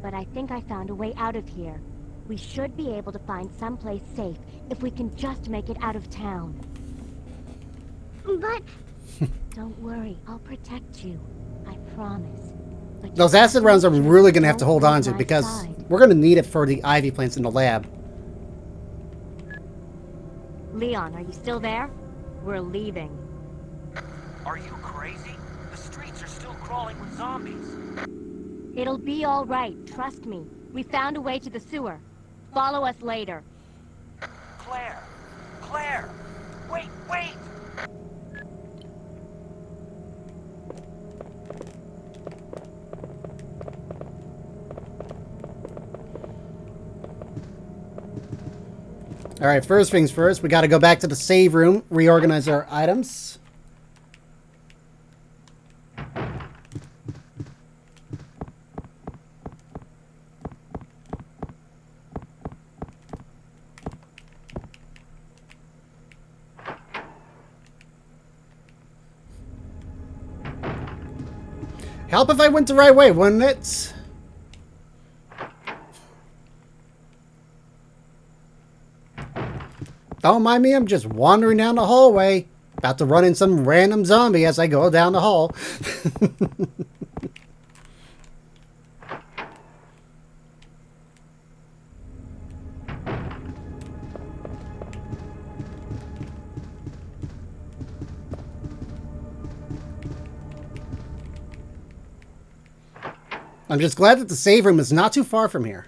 But I think I found a way out of here. We should be able to find someplace safe if we can just make it out of town. But... Don't worry, I'll protect you. I promise. But Those you acid have rounds I'm make sure really you gonna have to don't hold on leave to my because side. we're gonna need it for the ivy plants in the lab. Leon, are you still there? We're leaving. Are you crazy? The streets are still crawling with zombies. It'll be all right, trust me. We found a way to the sewer. Follow us later. Claire! Claire! Wait, wait! Alright, first things first, we gotta go back to the save room, reorganize our items. Help if I went the right way, wouldn't it? Don't mind me, I'm just wandering down the hallway. About to run in some random zombie as I go down the hall. I'm just glad that the save room is not too far from here.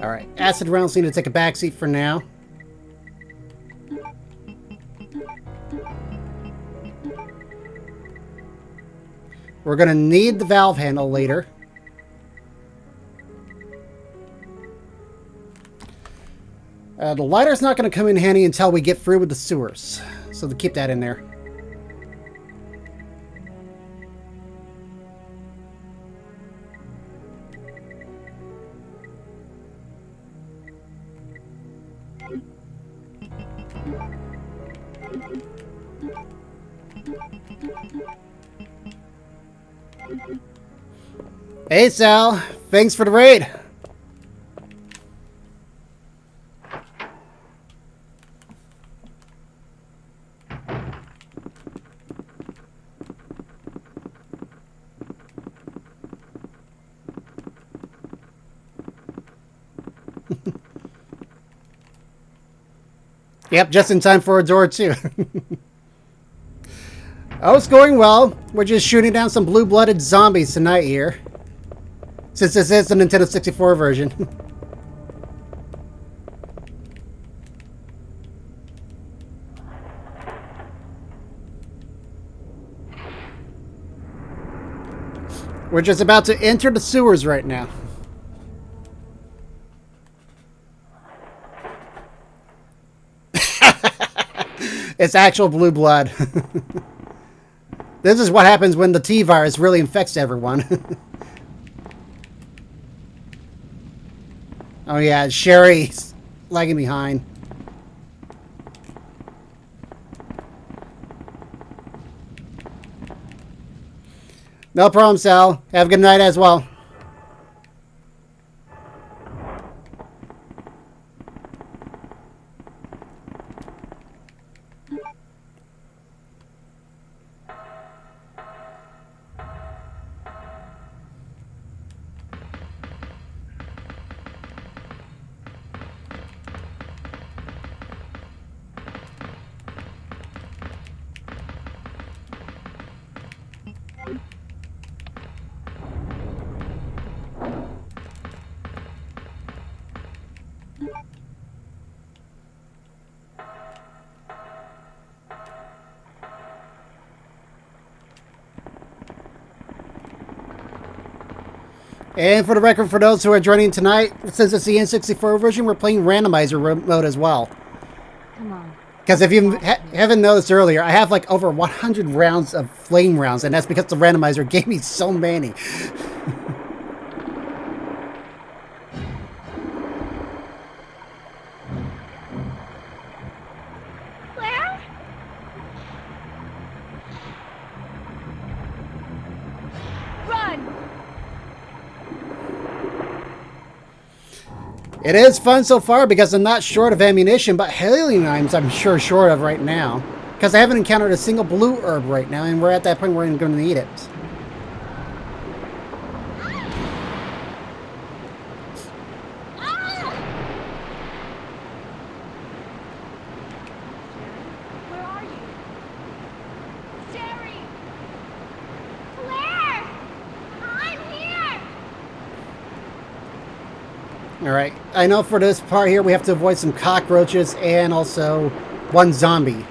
Alright, acid rounds need to take a backseat for now. We're going to need the valve handle later. The lighter's not going to come in handy until we get through with the sewers. So to keep that in there. Hey Sal, thanks for the raid. Yep, just in time for a door too. Oh, it's going well. We're just shooting down some blue-blooded zombies tonight here. Since this is the Nintendo 64 version. We're just about to enter the sewers right now. It's actual blue blood. This is what happens when the T-virus really infects everyone. Oh yeah, Sherry's lagging behind. No problem, Sal. Have a good night as well. And for the record, for those who are joining tonight, since it's the N64 version, we're playing Randomizer mode as well. Come on. Because if you haven't noticed earlier, I have like over 100 rounds of flame rounds, and that's because the Randomizer gave me so many. Claire? Run! It is fun so far because I'm not short of ammunition, but helium I'm sure short of right now. Because I haven't encountered a single blue herb right now, and we're at that point where I'm going to need it. Where are you? Jerry! Claire! I'm here! Alright, I know for this part here we have to avoid some cockroaches and also one zombie.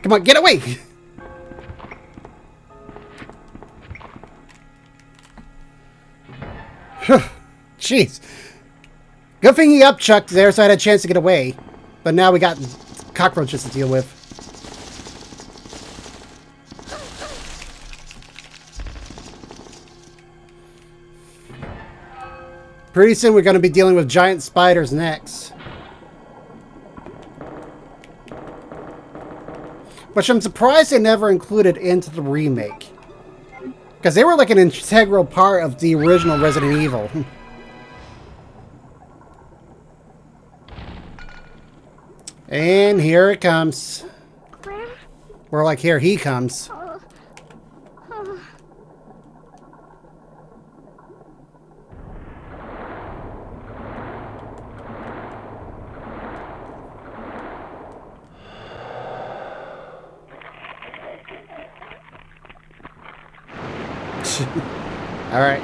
Come on, get away! Jeez. Good thing he upchucked there so I had a chance to get away. But now we got cockroaches to deal with. Pretty soon we're going to be dealing with giant spiders next. Which I'm surprised they never included into the remake. Because they were like an integral part of the original Resident Evil. And here it comes. Claire? We're like, here he comes. All right.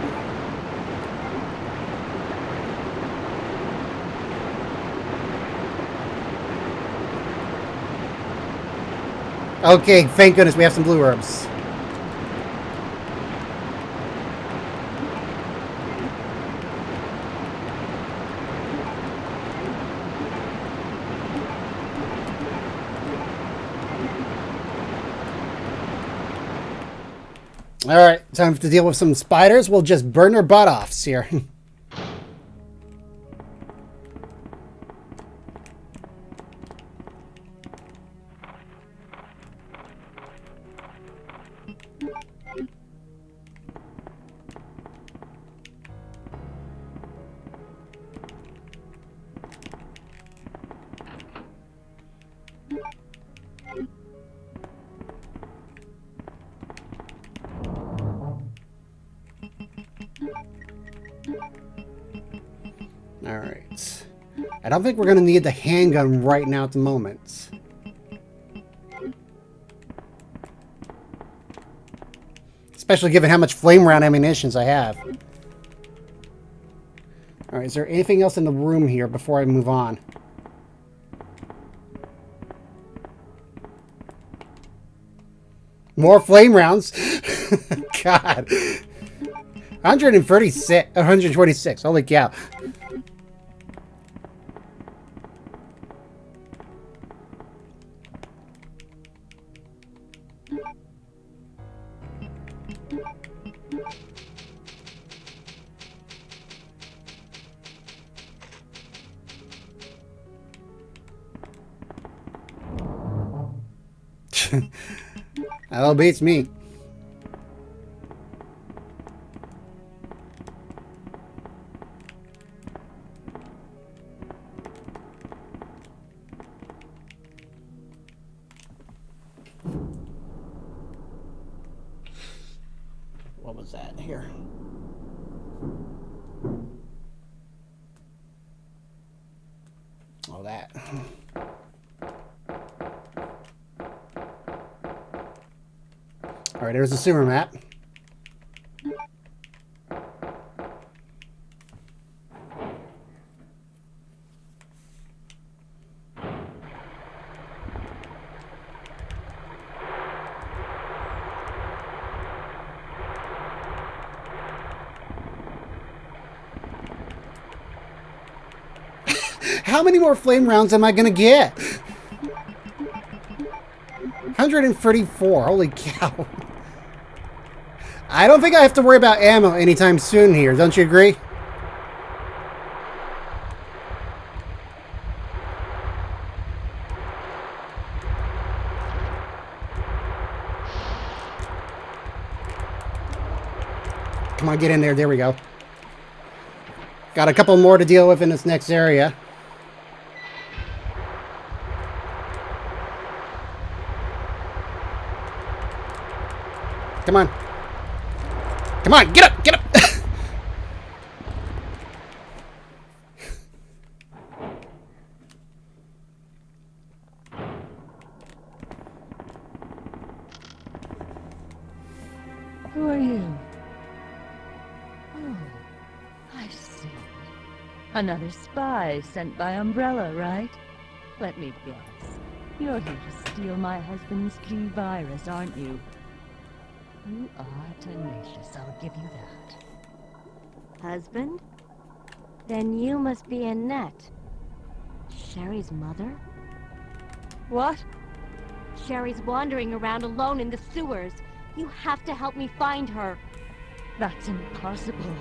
Okay, thank goodness we have some blue herbs. Alright, time to deal with some spiders. We'll just burn their butt offs here. Alright. I don't think we're going to need the handgun right now at the moment. Especially given how much flame round ammunitions I have. Alright, is there anything else in the room here before I move on? More flame rounds? God. 126. Holy cow. That beats me. is that here? Oh, that. All right, there's the sewer map. How many more flame rounds am I gonna get? 134. Holy cow. I don't think I have to worry about ammo anytime soon here. Don't you agree? Come on, get in there. There we go. Got a couple more to deal with in this next area. Come on. Come on, get up, get up! Who are you? Oh, I see. Another spy sent by Umbrella, right? Let me guess. You're here to steal my husband's G-Virus, aren't you? You are tenacious, I'll give you that. Husband? Then you must be Annette. Sherry's mother? What? Sherry's wandering around alone in the sewers. You have to help me find her. That's impossible.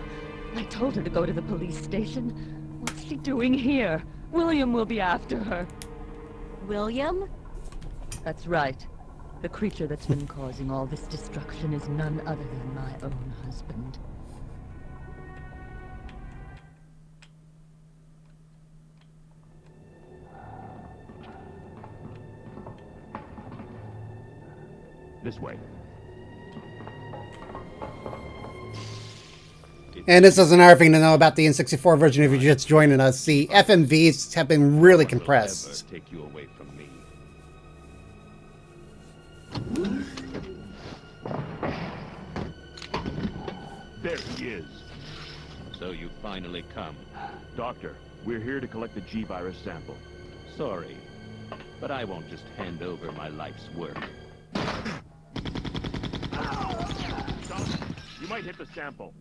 I told her to go to the police station. What's she doing here? William will be after her. William? That's right. The creature that's been causing all this destruction is none other than my own husband. This way. And this is another thing to know about the N64 version if you're just joining us. The FMVs have been really compressed. Take you away from me. There he is. So you finally come. Doctor, we're here to collect the G-Virus sample. Sorry, but I won't just hand over my life's work. Stop! You might hit the sample.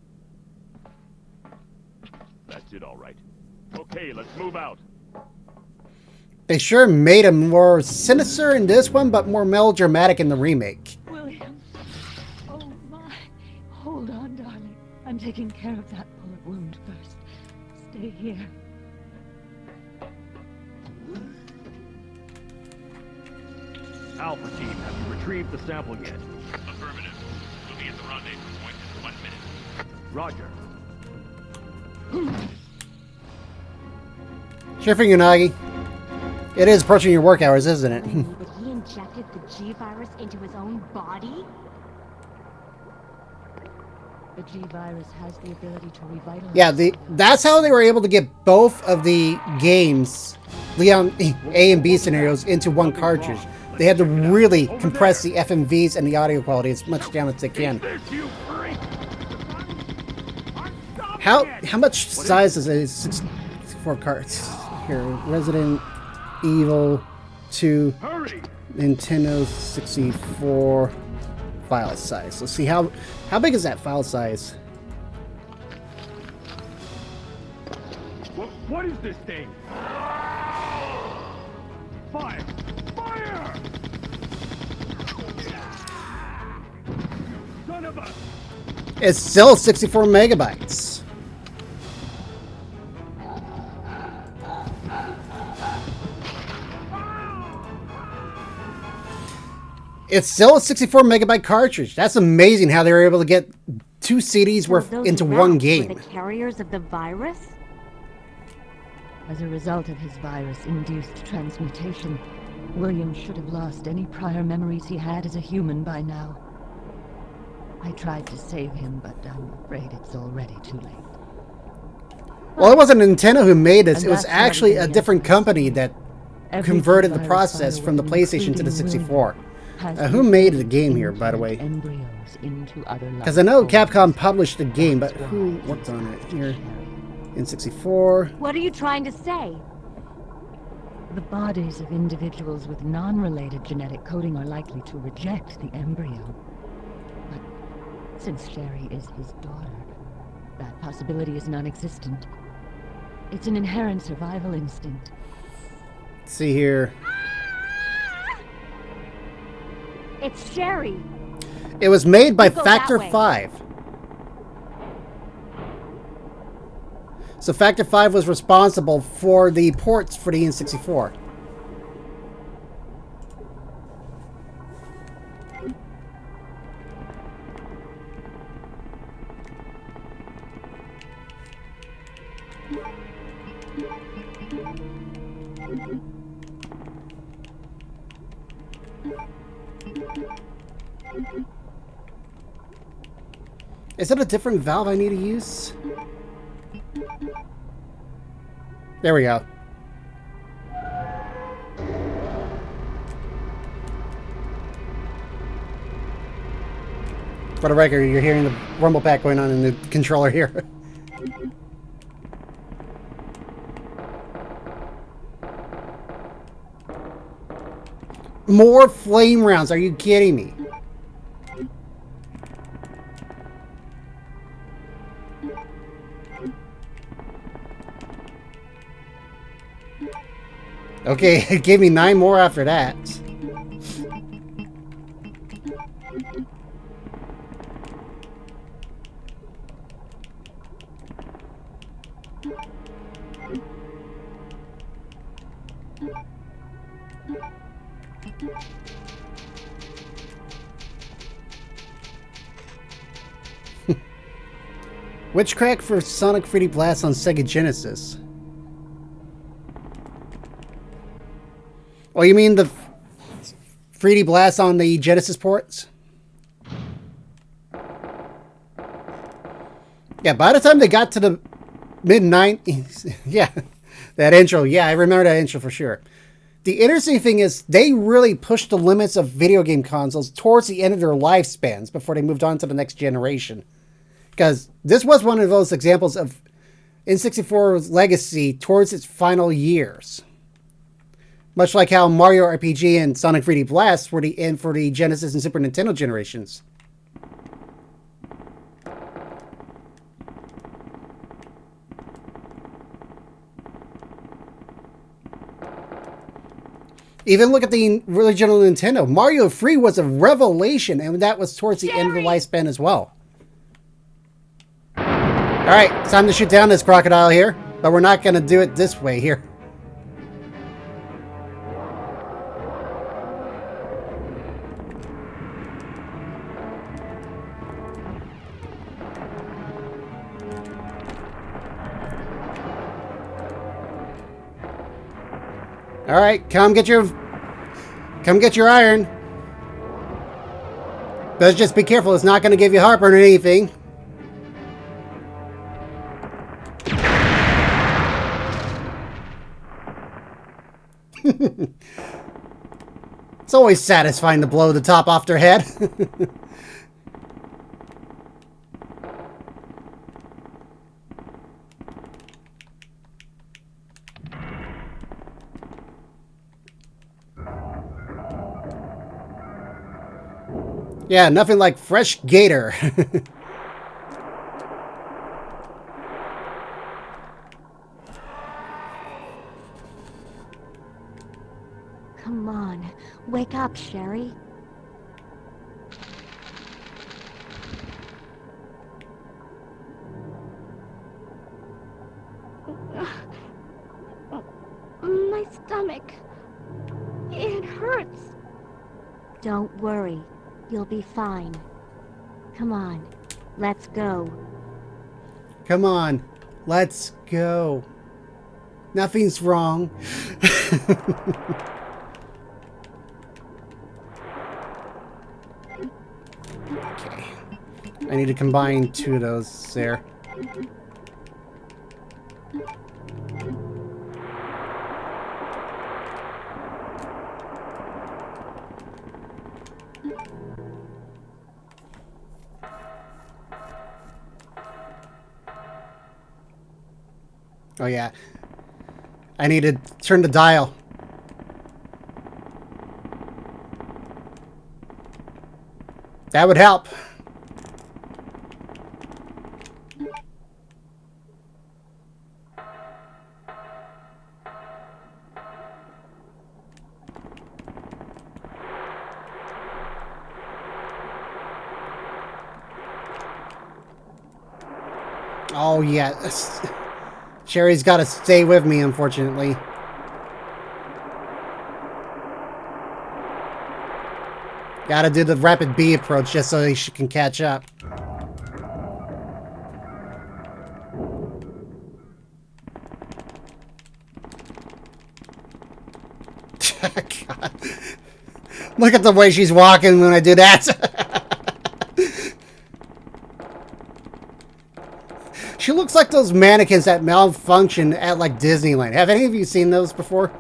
That's it, all right. Okay, let's move out. They sure made him more sinister in this one, but more melodramatic in the remake. William. Oh my. Hold on, darling. I'm taking care of that bullet wound first. Stay here. Alpha team, have you retrieved the sample yet? Affirmative. We'll be at the rendezvous point in 1 minute. Roger. Sure thing, Unagi. It is approaching your work hours, isn't it? But he injected the G-Virus into his own body? The G-Virus has the ability to revitalize. Yeah, that's how they were able to get both of the games, Leon A and B scenarios, into one cartridge. They had to really compress the FMVs and the audio quality as much down as they can. How much size is a 64 carts? Here, Resident Evil 2 Nintendo 64 file size. Let's see how big is that file size? What is this thing? Fire! Fire! Son of a... It's still 64 megabytes. It's still a 64 megabyte cartridge. That's amazing how they were able to get 2 CDs worth into one game. Were the carriers of the virus? As a result of his virus-induced transmutation, William should have lost any prior memories he had as a human by now. I tried to save him, but I'm afraid it's already too late. Well, it wasn't Nintendo who made this. And It was that's not actually even a the different end of the company story. that Every converted the T-virus process from the firewall, PlayStation to the including 64. has Who made the implanted game here, by the way? implant embryos into other Because I know life Capcom forms. published the game, but That's who why worked he's on it after here? Sherry. N64. What are you trying to say? The bodies of individuals with non-related genetic coding are likely to reject the embryo. But since Sherry is his daughter, that possibility is non-existent. It's an inherent survival instinct. Let's see here. It's Sherry. It was made by You go that Factor way. 5. So Factor 5 was responsible for the ports for the N64. Is it a different valve I need to use? There we go. For the record, you're hearing the rumble pack going on in the controller here. More flame rounds. Are you kidding me? Okay, it gave me 9 more after that. Witchcraft for Sonic 3D Blast on Sega Genesis. Oh, you mean the 3D Blast on the Genesis ports? Yeah, by the time they got to the mid-90s, yeah, that intro, yeah, I remember that intro for sure. The interesting thing is they really pushed the limits of video game consoles towards the end of their lifespans before they moved on to the next generation. Because this was one of those examples of N64's legacy towards its final years. Much like how Mario RPG and Sonic 3D Blast were the end for the Genesis and Super Nintendo generations. Even look at the original Nintendo. Mario 3 was a revelation, and that was towards the end of the lifespan as well. Alright, it's time to shoot down this crocodile here, but we're not going to do it this way here. Alright, come get your iron. But just be careful, it's not going to give you heartburn or anything. It's always satisfying to blow the top off their head. Yeah, nothing like fresh gator. Come on, wake up, Sherry. My stomach. It hurts. Don't worry, you'll be fine. Come on, let's go. Come on, let's go. Nothing's wrong. Okay. I need to combine two of those there. Oh yeah. I need to turn the dial. That would help. Oh yeah. Sherry's got to stay with me, unfortunately. Gotta do the rapid B approach just so she can catch up. God. Look at the way she's walking when I do that. She looks like those mannequins that malfunction at like Disneyland. Have any of you seen those before?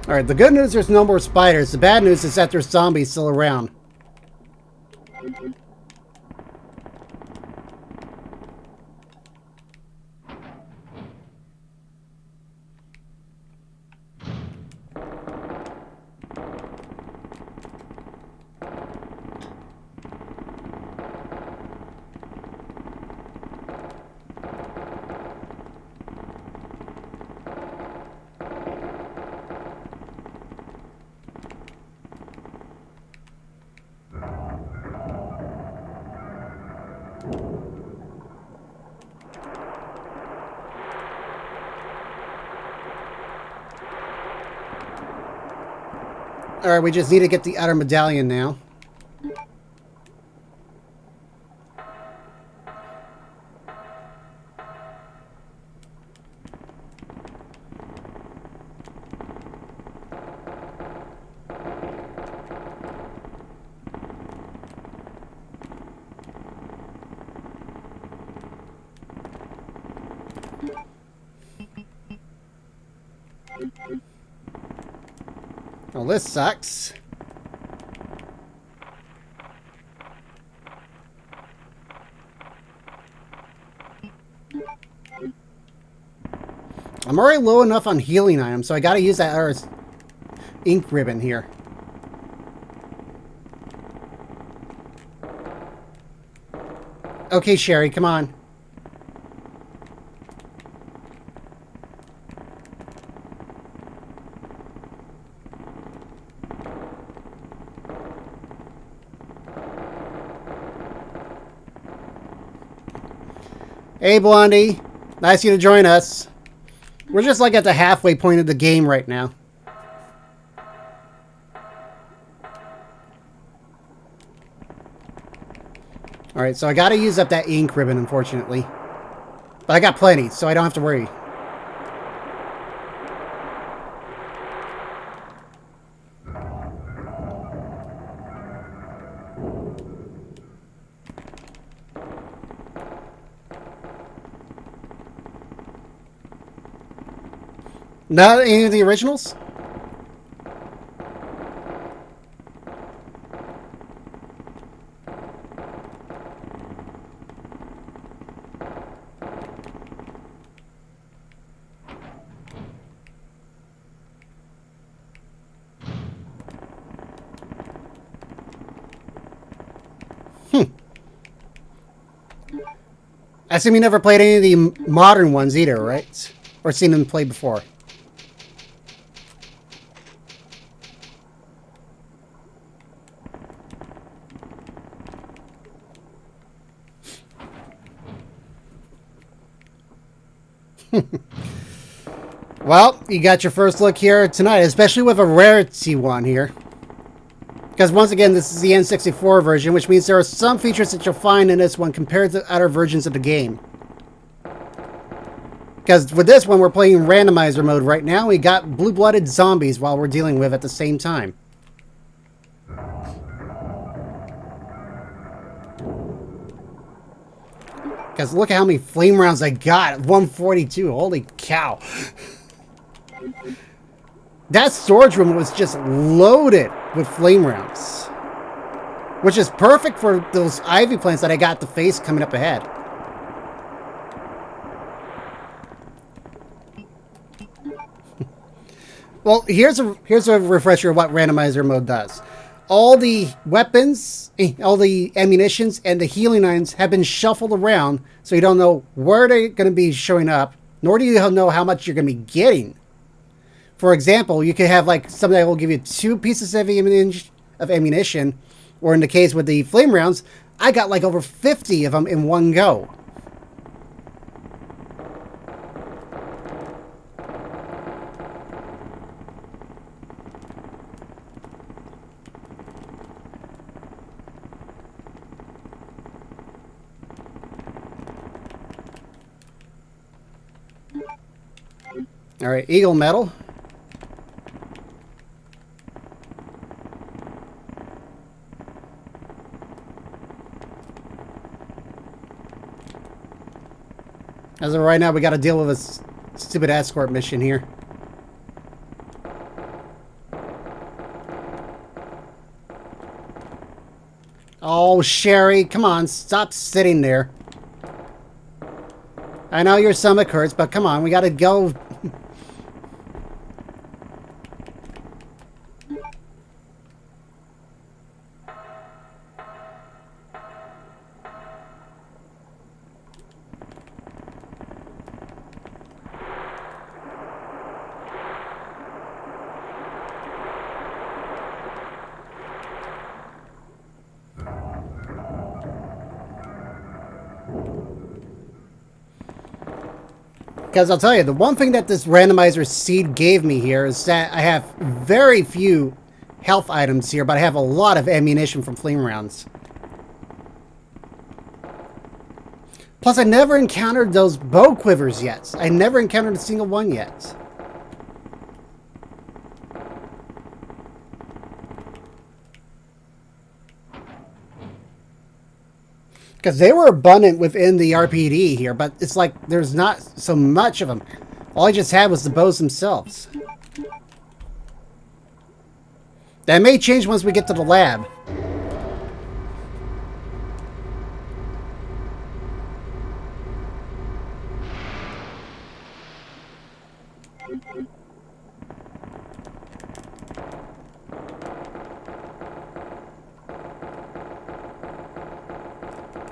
Alright, the good news, there's no more spiders. The bad news is that there's zombies still around. Alright, we just need to get the outer medallion now. Well, this sucks. I'm already low enough on healing items, so I gotta use that other ink ribbon here. Okay, Sherry, come on. Hey, Blondie. Nice of you to join us. We're just like at the halfway point of the game right now. Alright, so I gotta use up that ink ribbon, unfortunately. But I got plenty, so I don't have to worry. Not any of the originals? I assume you never played any of the modern ones either, right? Or seen them play before? Well, you got your first look here tonight, especially with a rarity one here. Because once again, this is the N64 version, which means there are some features that you'll find in this one compared to other versions of the game. Because with this one, we're playing randomizer mode right now. We got blue-blooded zombies while we're dealing with at the same time. Because look at how many flame rounds I got. 142. Holy cow. That storage room was just loaded with flame rounds. Which is perfect for those ivy plants that I got to face coming up ahead. Well, here's a refresher of what randomizer mode does. All the weapons, all the ammunitions, and the healing items have been shuffled around, so you don't know where they're going to be showing up, nor do you know how much you're going to be getting. For example, you could have like something that will give you 2 pieces of ammunition, or in the case with the flame rounds, I got like over 50 of them in one go. All right, Eagle Medal. As of right now, we got to deal with a stupid escort mission here. Oh, Sherry, come on, stop sitting there. I know your stomach hurts, but come on, we got to go. Because I'll tell you, the one thing that this randomizer seed gave me here is that I have very few health items here, but I have a lot of ammunition from flame rounds. Plus, I never encountered those bow quivers yet. I never encountered a single one yet. Because they were abundant within the RPD here, but it's like there's not so much of them. All I just had was the bows themselves. That may change once we get to the lab.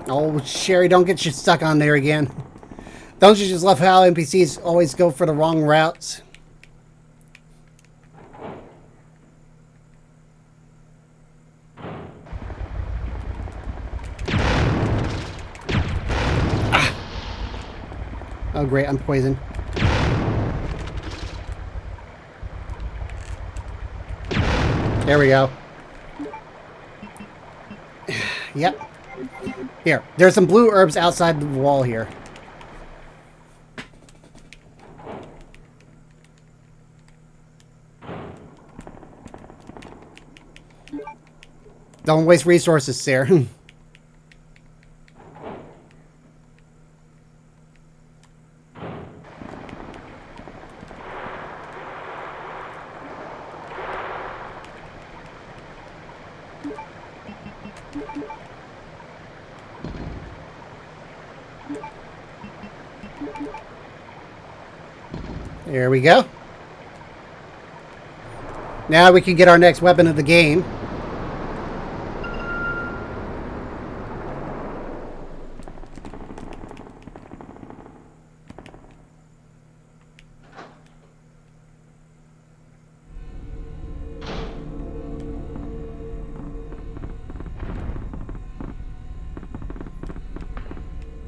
Oh, Sherry, don't get you stuck on there again. Don't you just love how NPCs always go for the wrong routes? Ah. Oh, great, I'm poisoned. There we go. Yep. Here, there's some blue herbs outside the wall here. Don't waste resources, Sarah. There we go. Now we can get our next weapon of the game.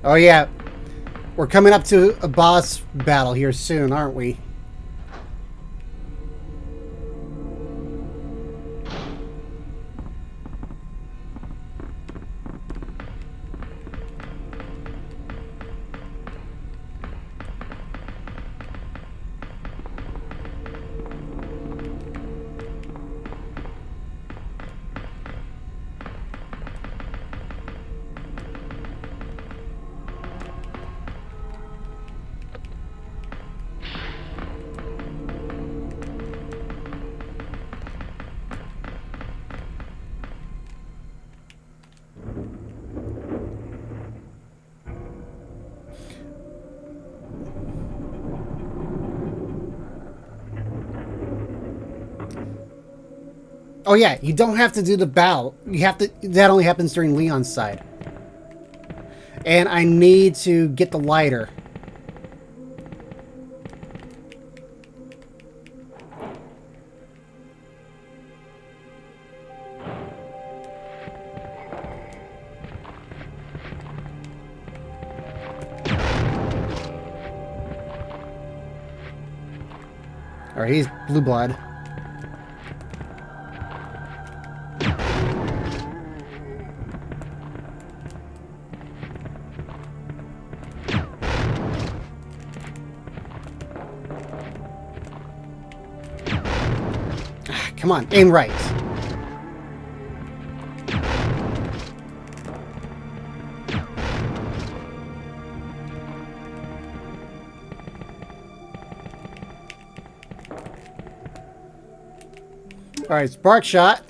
Oh yeah, we're coming up to a boss battle here soon, aren't we? Oh yeah, you don't have to do the battle. You have to. That only happens during Leon's side. And I need to get the lighter. Alright, he's blue blood. Come on, aim right. Alright, spark shot.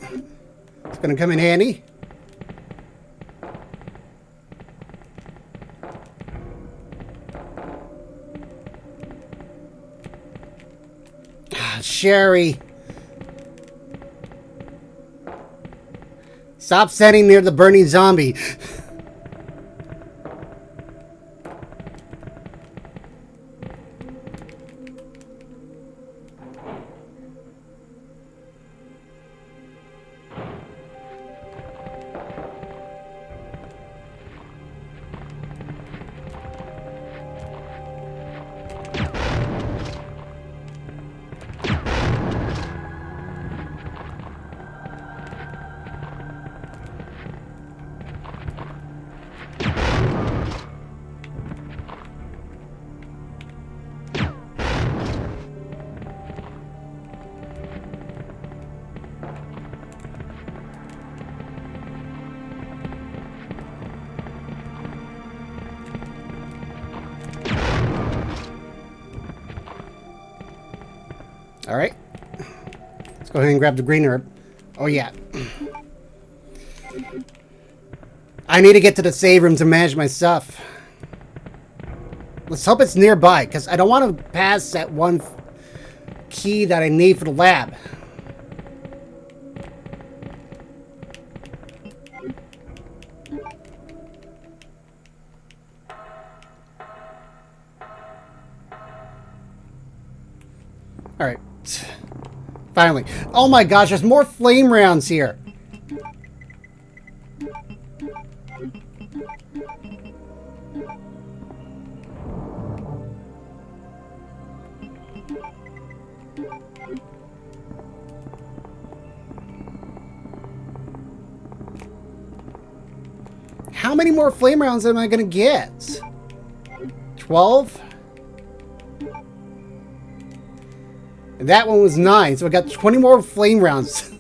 It's gonna come in handy. Sherry. Stop standing near the burning zombie. Alright. Let's go ahead and grab the green herb. Oh, yeah. I need to get to the save room to manage my stuff. Let's hope it's nearby, because I don't want to pass that one key that I need for the lab. Alright. Finally. Oh my gosh, there's more flame rounds here. How many more flame rounds am I gonna get? 12? And that one was 9, so I got 20 more flame rounds.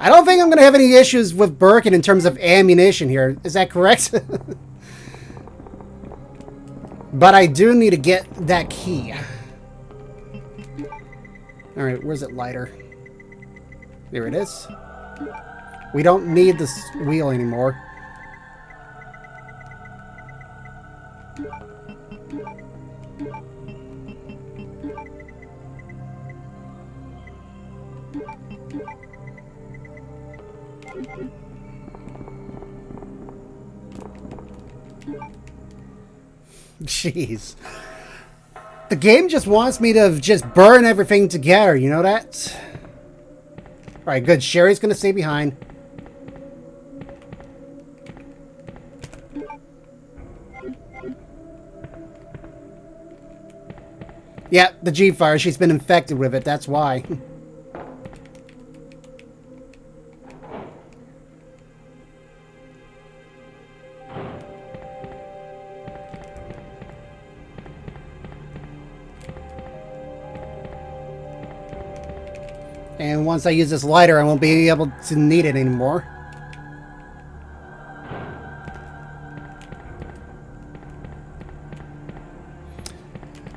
I don't think I'm going to have any issues with Birkin in terms of ammunition here. Is that correct? But I do need to get that key. Alright, where's it lighter? There it is. We don't need this wheel anymore. Jeez. The game just wants me to just burn everything together, you know that? Alright, good. Sherry's gonna stay behind. Yeah, the G-Fire. She's been infected with it, that's why. And once I use this lighter, I won't be able to need it anymore.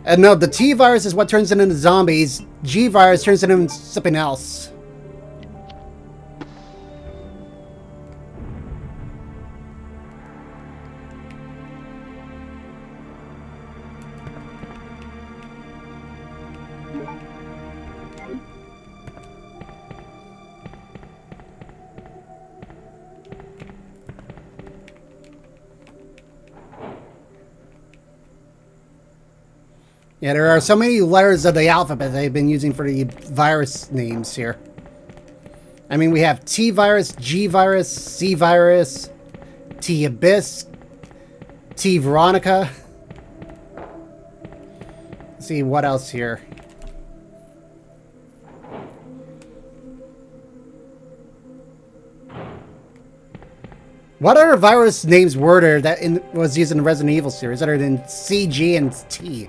And no, the T-virus is what turns them into zombies. G-virus turns them into something else. Yeah, there are so many letters of the alphabet they've been using for the virus names here. I mean, we have T virus, G virus, C virus, T abyss, T Veronica. Let's see what else here. What other virus names were there that was used in the Resident Evil series other than C, G, and T?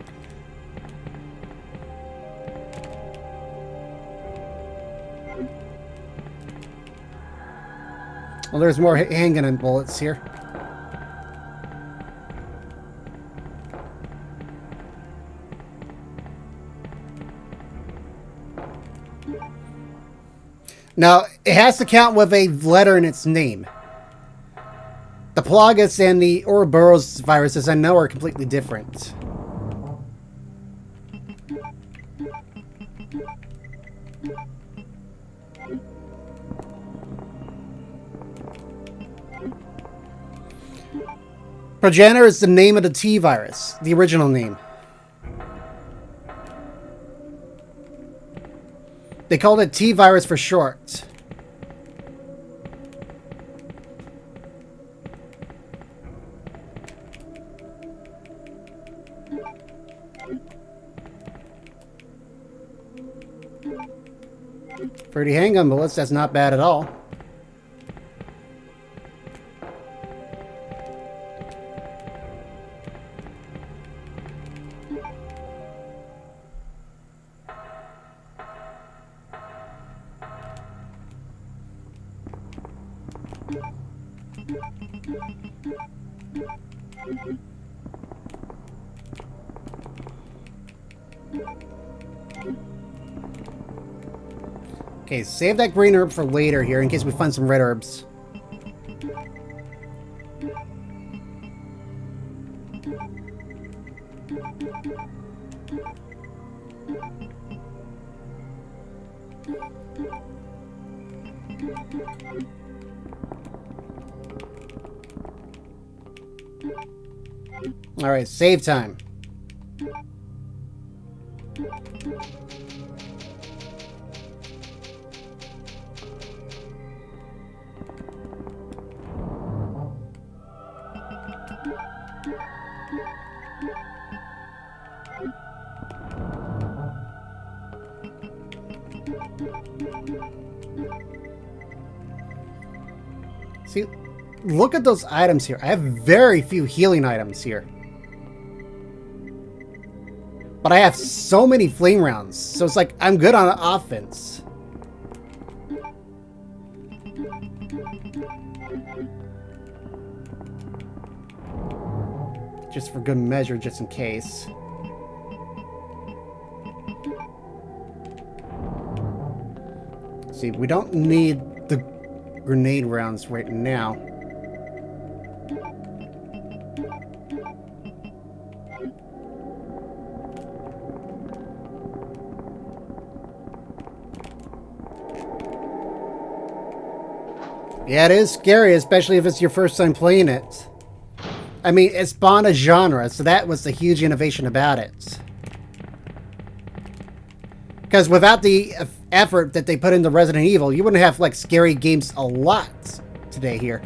Well, there's more handgun bullets here. Now, it has to count with a letter in its name. The Plagas and the Ouroboros viruses, I know, are completely different. Progenitor is the name of the T virus, the original name. They called it T virus for short. Pretty handgun bullets, that's not bad at all. Okay, save that green herb for later here in case we find some red herbs. Alright, save time. See, look at those items here. I have very few healing items here. But I have so many flame rounds, so it's like I'm good on offense. Just for good measure, just in case. See, we don't need the grenade rounds right now. Yeah, it is scary, especially if it's your first time playing it. I mean, it spawned a genre, so that was the huge innovation about it. Because without the effort that they put into Resident Evil, you wouldn't have, like, scary games a lot today here.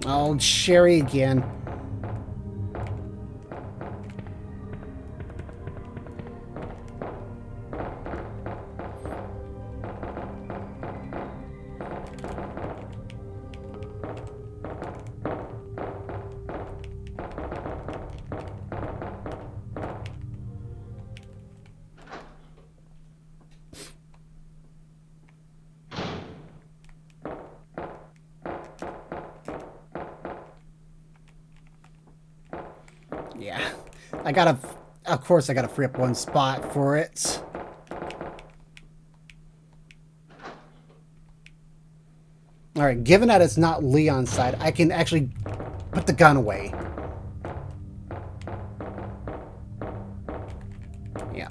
Oh, Sherry again. Yeah, I gotta, of course I gotta free up one spot for it. Alright, given that it's not Leon's side, I can actually put the gun away. Yeah.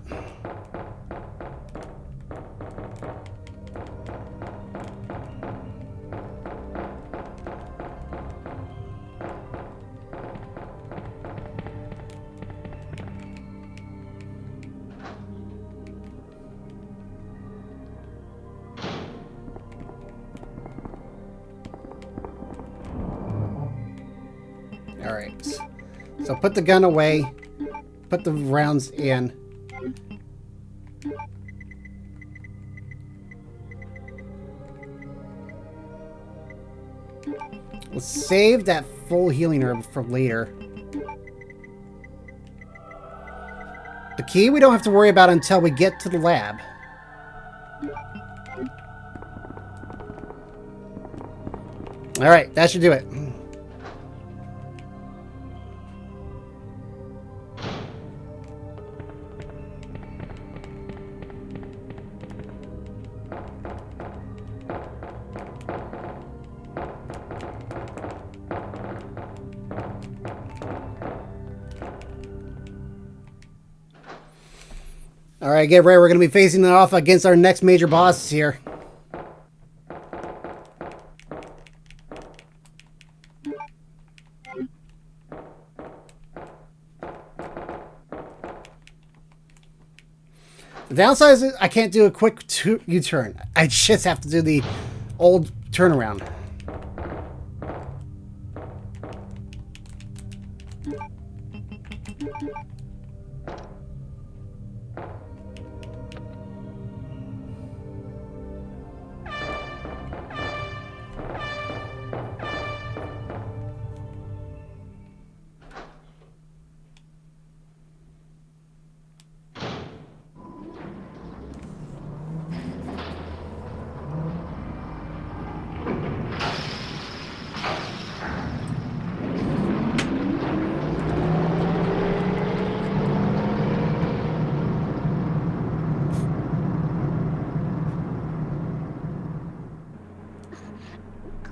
Alright. So put the gun away. Put the rounds in. Let's save that full healing herb for later. The key we don't have to worry about until we get to the lab. Alright, that should do it. Alright, get ready. We're going to be facing it off against our next major boss here. The downside is I can't do a quick U-turn. I just have to do the old turnaround.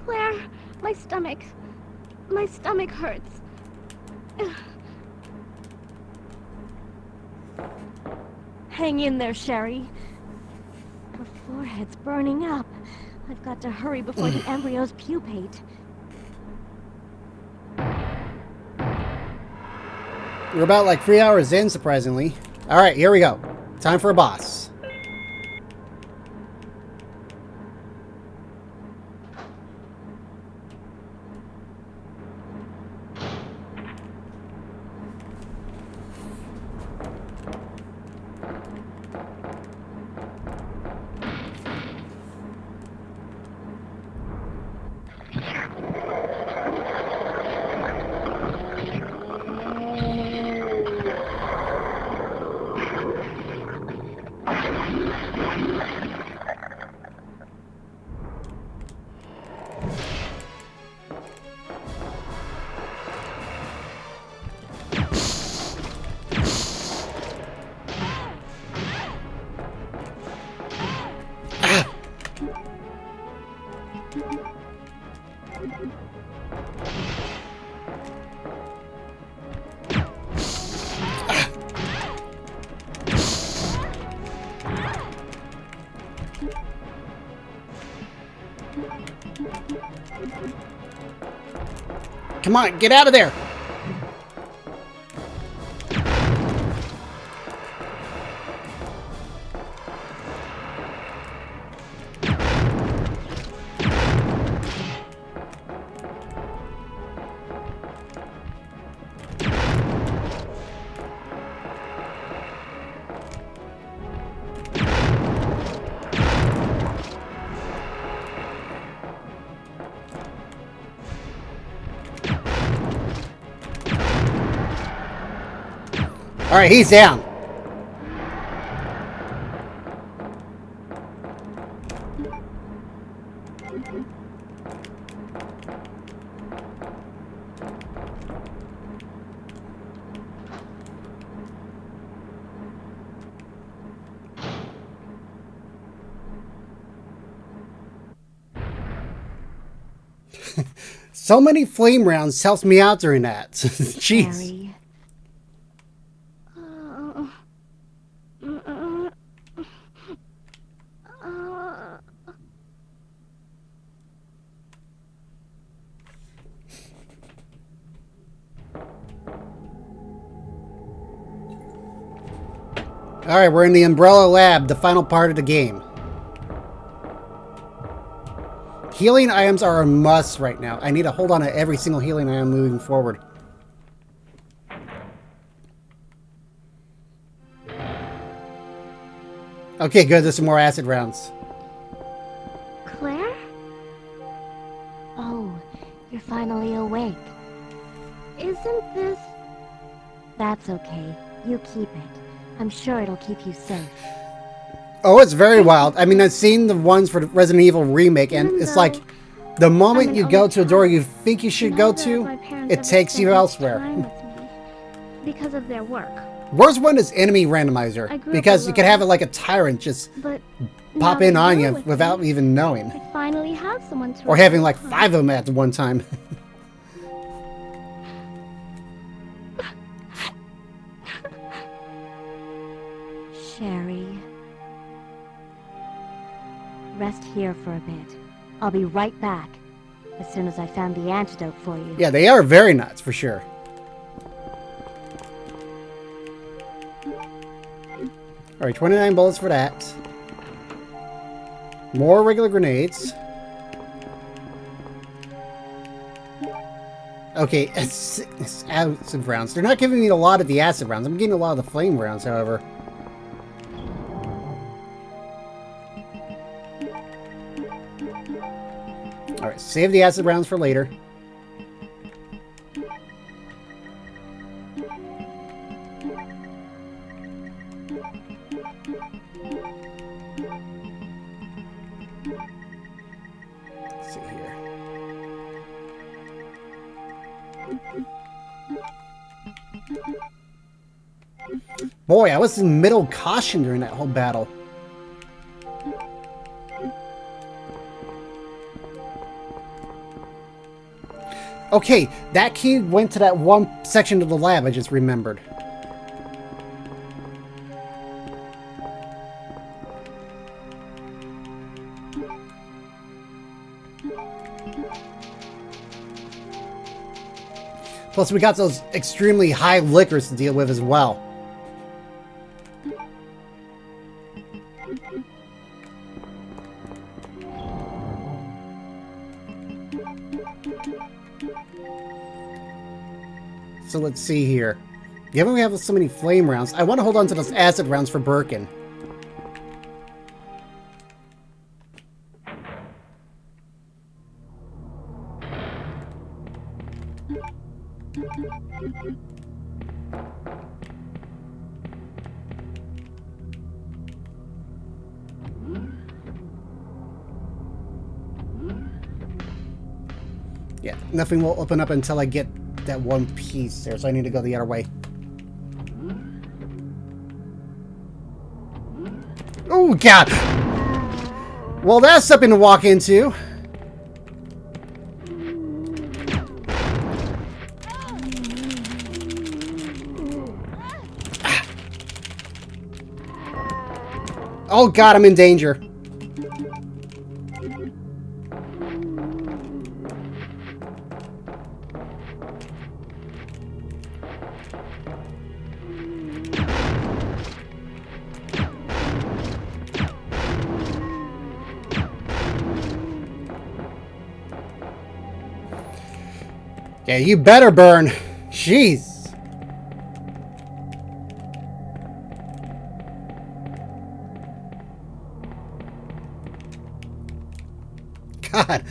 Claire, my stomach hurts. Hang in there, Sherry. Her forehead's burning up. I've got to hurry before the embryos pupate. We're about like 3 hours in, surprisingly. Alright, here we go. Time for a boss. Come on, get out of there! Alright, he's down. So many flame rounds helps me out during that. Jeez. Harry. Alright, we're in the Umbrella Lab, the final part of the game. Healing items are a must right now. I need to hold on to every single healing item moving forward. Okay, good. There's some more acid rounds. Claire? Oh, you're finally awake. Isn't this... That's okay. You keep it. I'm sure it'll keep you safe. Oh, it's very wild. I mean, I've seen the ones for the Resident Evil remake, and it's like the moment you go to a door you think you should go to, it takes you elsewhere. Because of their work. Worst one is enemy randomizer, because you can have it like a tyrant just pop in on you without even knowing. I finally have someone to Or having like 5 of them at one time. Sherry. Rest here for a bit. I'll be right back. As soon as I found the antidote for you. Yeah, they are very nuts, for sure. Alright, 29 bullets for that. More regular grenades. Okay, it's acid rounds. They're not giving me a lot of the acid rounds. I'm getting a lot of the flame rounds, however. Alright, save the acid rounds for later. Let's see here. Boy, I was in middle caution during that whole battle. Okay, that key went to that one section of the lab I just remembered. Plus, we got those extremely high liquors to deal with as well. So let's see here. Given we have so many flame rounds, I want to hold on to those acid rounds for Birkin. Yeah, nothing will open up until I get that one piece there, so I need to go the other way. Oh, God! Well, that's something to walk into. Oh, God, I'm in danger. Yeah, you better burn. Jeez. God.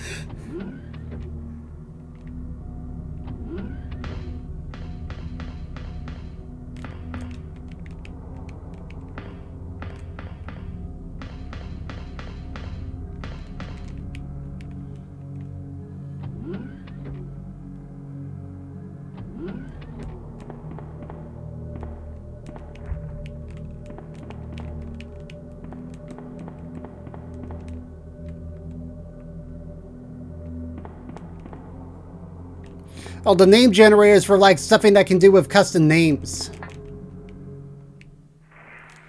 Oh, the name generator is for like something that can do with custom names.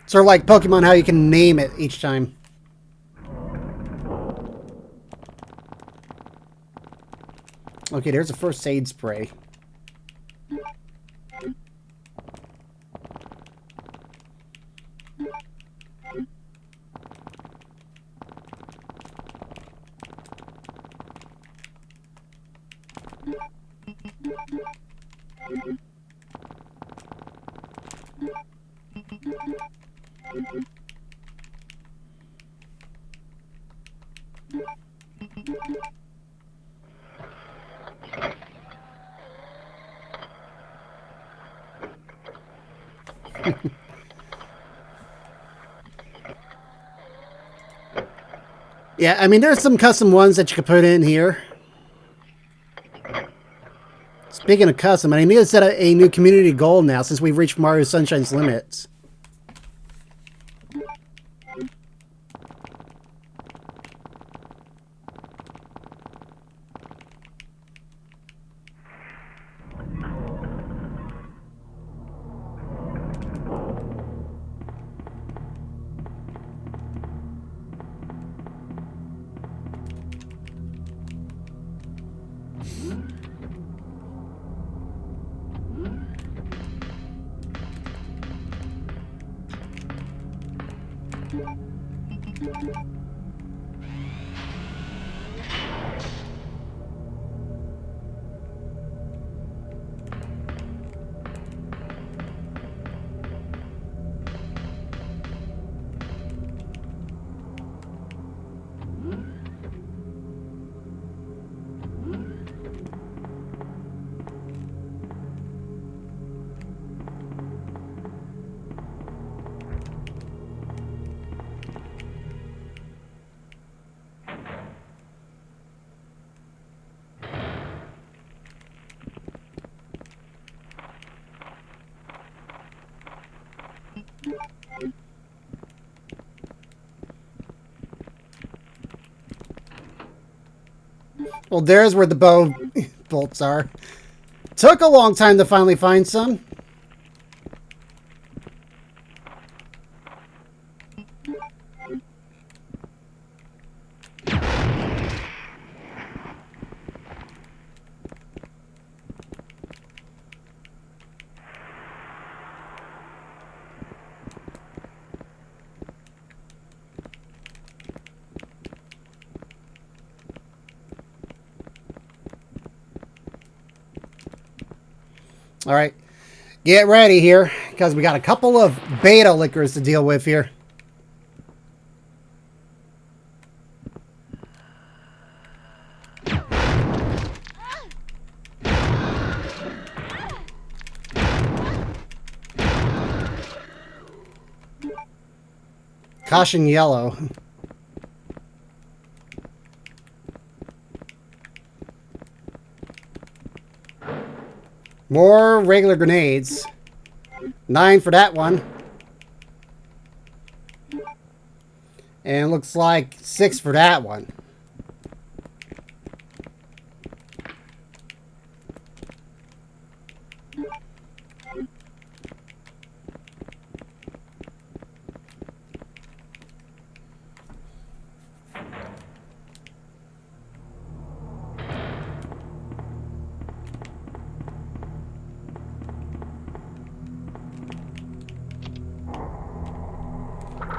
Sort of like Pokemon, how you can name it each time. Okay, there's a first aid spray. Yeah, I mean, there's some custom ones that you could put in here. Speaking of custom, I need to set a new community goal now since we've reached Mario Sunshine's limits. Well, there's where the bow bolts are. Took a long time to finally find some. All right, get ready here because we got a couple of beta lickers to deal with here. Caution yellow. More regular grenades. 9 for that one. And looks like 6 for that one.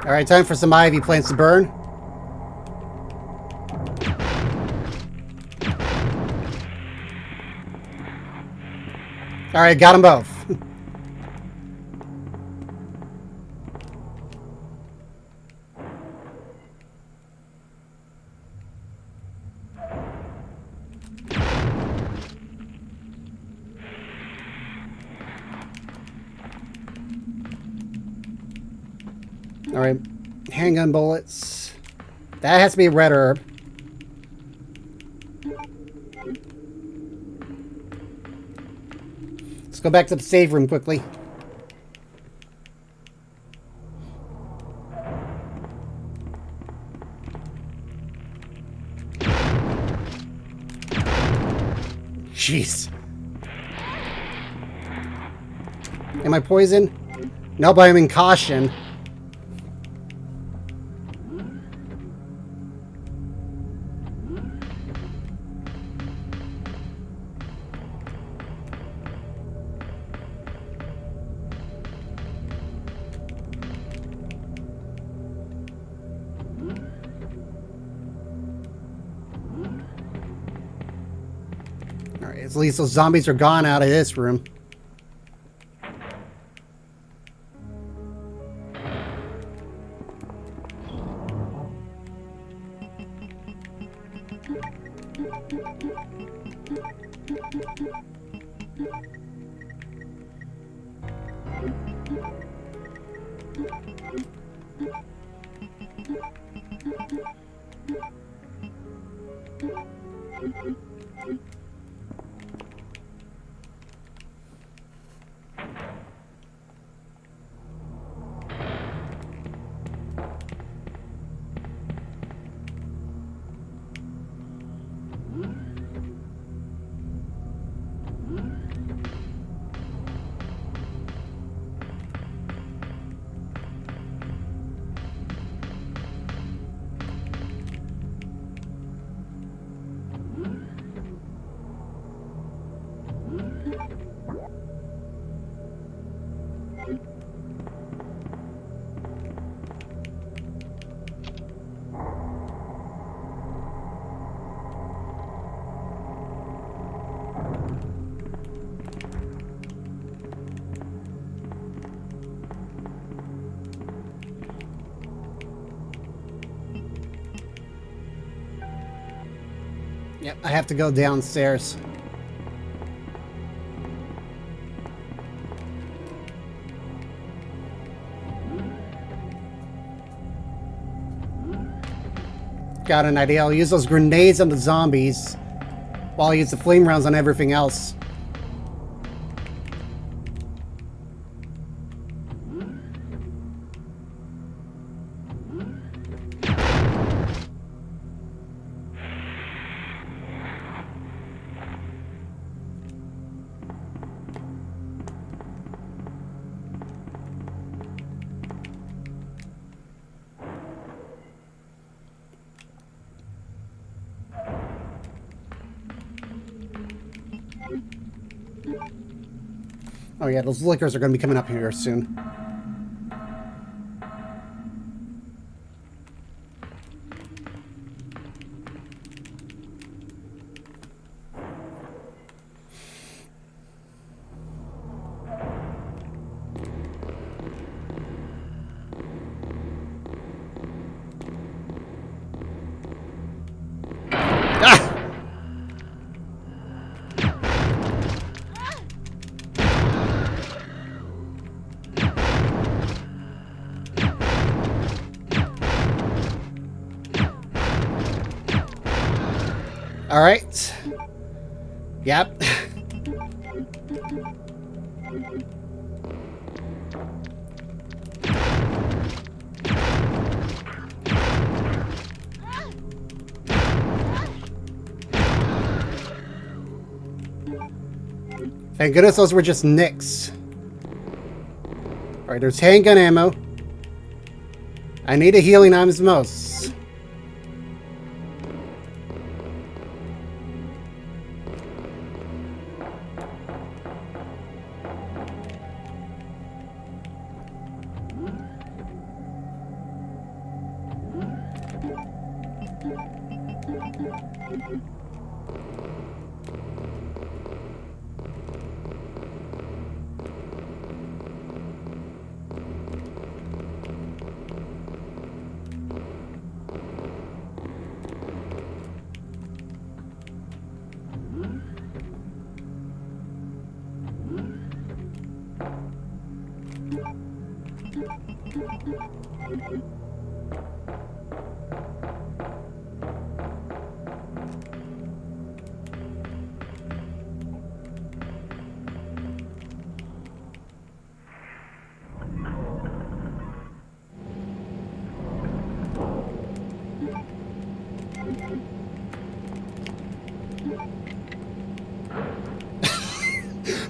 All right, time for some ivy plants to burn. All right, got them both. All right, handgun bullets. That has to be a red herb. Let's go back to the save room quickly. Jeez. Am I poisoned? Nope, I'm in caution. Alright, at least those zombies are gone out of this room. Yep, I have to go downstairs. Got an idea. I'll use those grenades on the zombies while I use the flame rounds on everything else. Oh yeah, those liquors are going to be coming up here soon. All right. Yep. Thank goodness those were just nicks. All right, there's handgun ammo. I need a healing osmosis.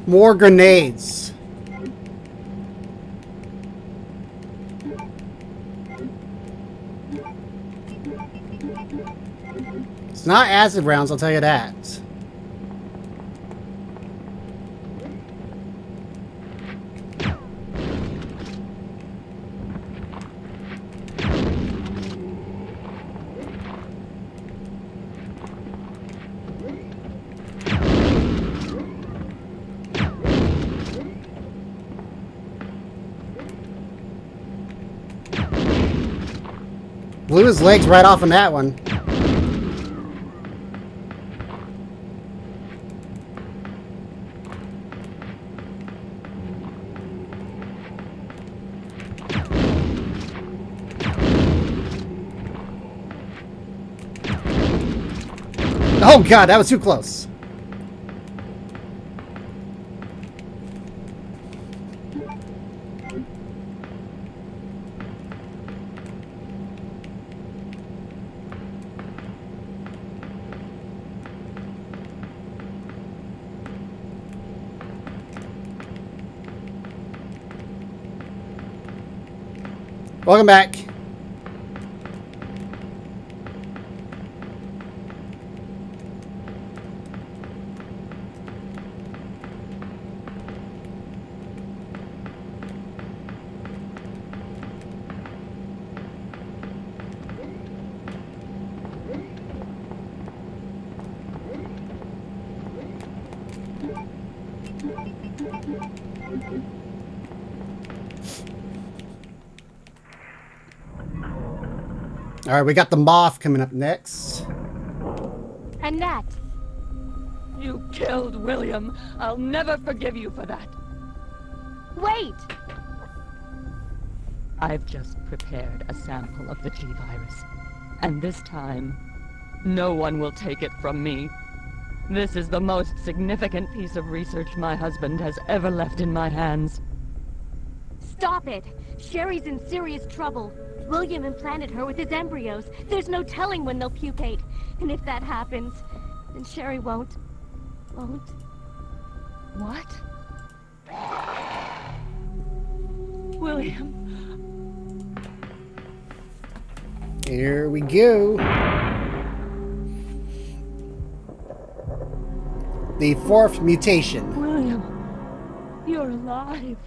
More grenades. It's not acid rounds, I'll tell you that. Blew his legs right off on that one. Oh god, that was too close. Welcome back. All right, we got the moth coming up next. Annette! You killed William. I'll never forgive you for that. Wait! I've just prepared a sample of the G-Virus. And this time, no one will take it from me. This is the most significant piece of research my husband has ever left in my hands. Stop it! Sherry's in serious trouble. William implanted her with his embryos. There's no telling when they'll pupate. And if that happens, then Sherry won't. What? William. Here we go. The fourth mutation. William, you're alive.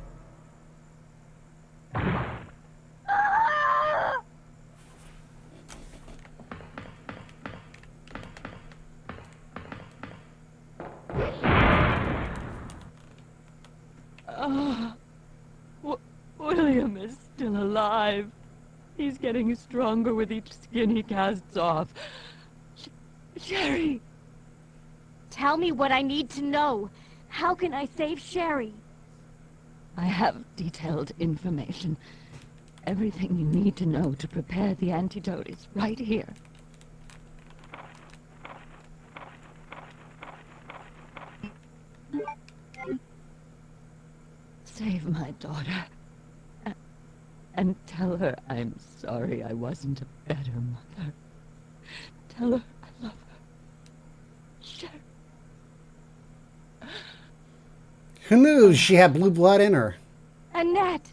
William is still alive. He's getting stronger with each skin he casts off. Sherry! Tell me what I need to know. How can I save Sherry? I have detailed information. Everything you need to know to prepare the antidote is right here. Save my daughter. And tell her I'm sorry I wasn't a better mother. Tell her I love her. Sherry. Who knew she had blue blood in her? Annette!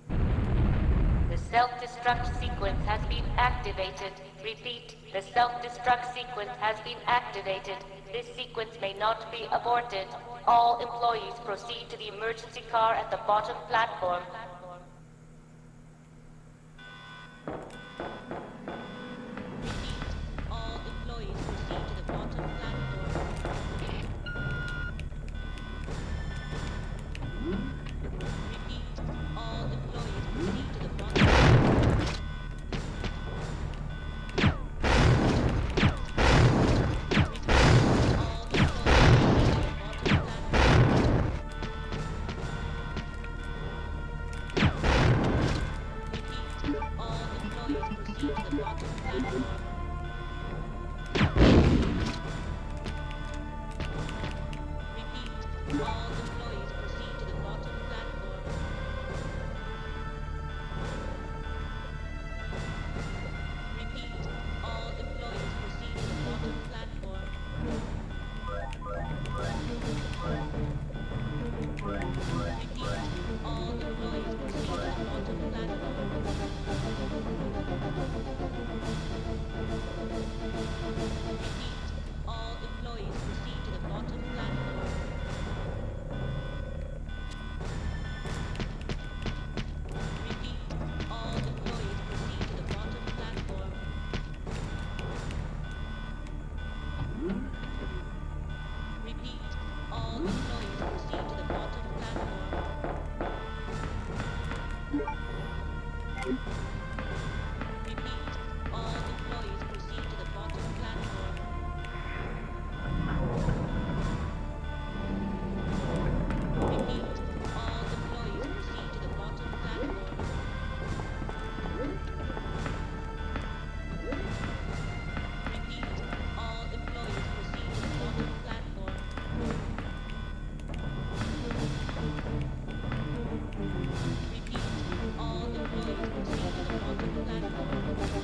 The self-destruct sequence has been activated. Repeat, the self-destruct sequence has been activated. This sequence may not be aborted. All employees proceed to the emergency car at the bottom platform. All employees proceed to the bottom platform. Repeat, all employees proceed to the bottom platform.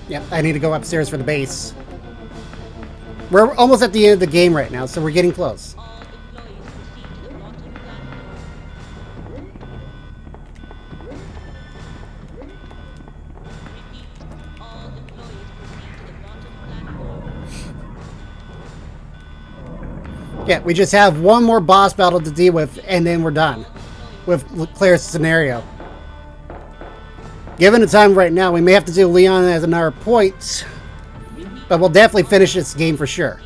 Yep, I need to go upstairs for the base. We're almost at the end of the game right now, so we're getting close. Yeah, we just have one more boss battle to deal with, and then we're done with Claire's scenario. Given the time right now, we may have to do Leon as another point, but we'll definitely finish this game for sure.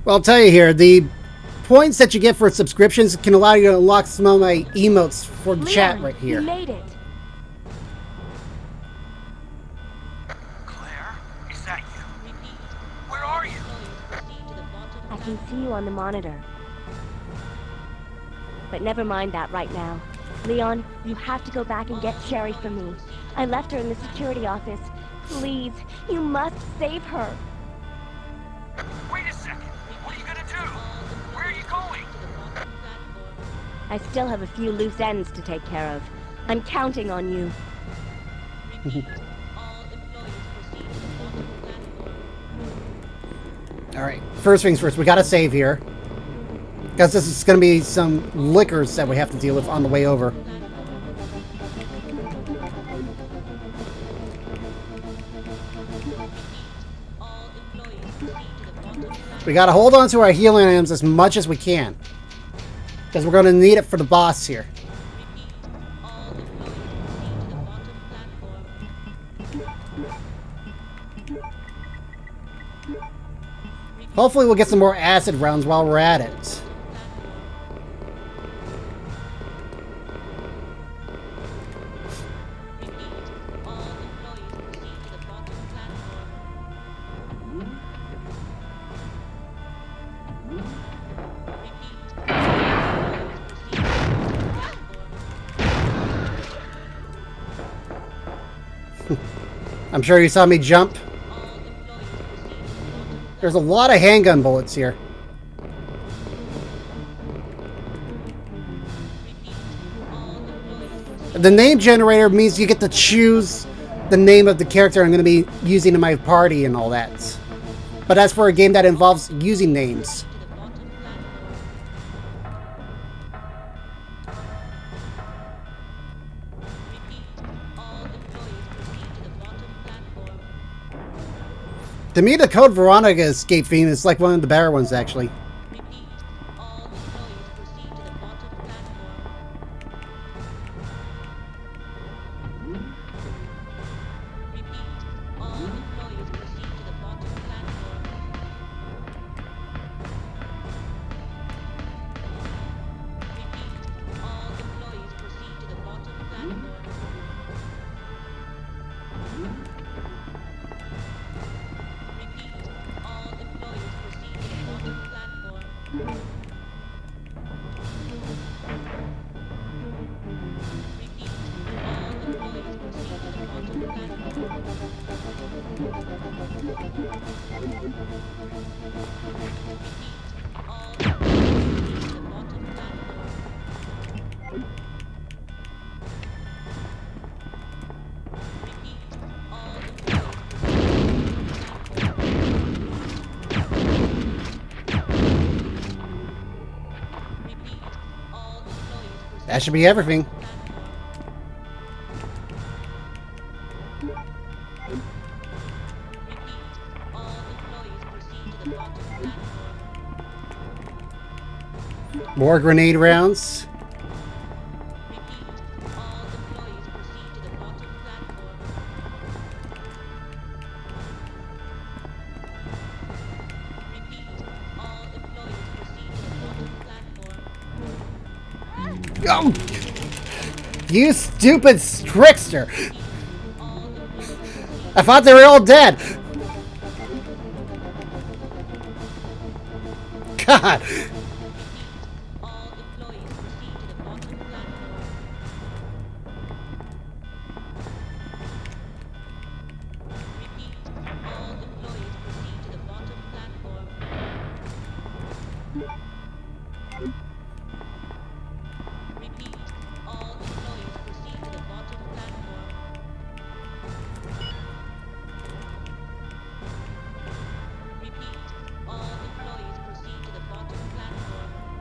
Well, I'll tell you here, the points that you get for subscriptions can allow you to unlock some of my emotes for the chat right here. You made it. Claire, is that you? Where are you? I can see you on the monitor. But never mind that right now. Leon, you have to go back and get Sherry for me. I left her in the security office. Please, you must save her. Wait a second. What are you gonna do? Where are you going? I still have a few loose ends to take care of. I'm counting on you. Alright, first things first, we gotta save here. Because this is gonna be some liquors that we have to deal with on the way over. We gotta hold on to our healing items as much as we can. Because we're gonna need it for the boss here. Hopefully we'll get some more acid rounds while we're at it. I'm sure you saw me jump. There's a lot of handgun bullets here. The name generator means you get to choose the name of the character I'm going to be using in my party and all that. But as for a game that involves using names. To me, the Code Veronica escape theme is like one of the better ones, actually. That should be everything. More grenade rounds. Oh! You stupid trickster! I thought they were all dead! God!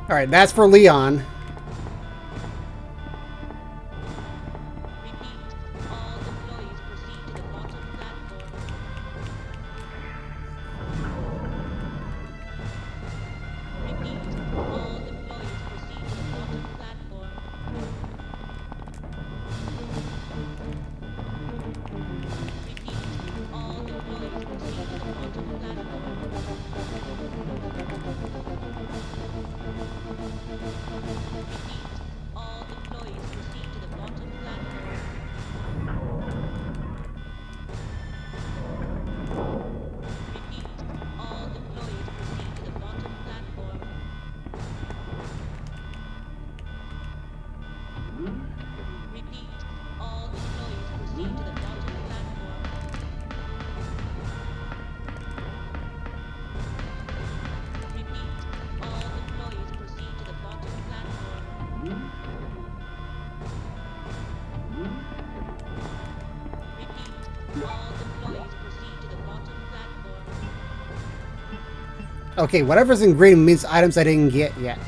Alright, that's for Leon. Okay, whatever's in green means items I didn't get yet.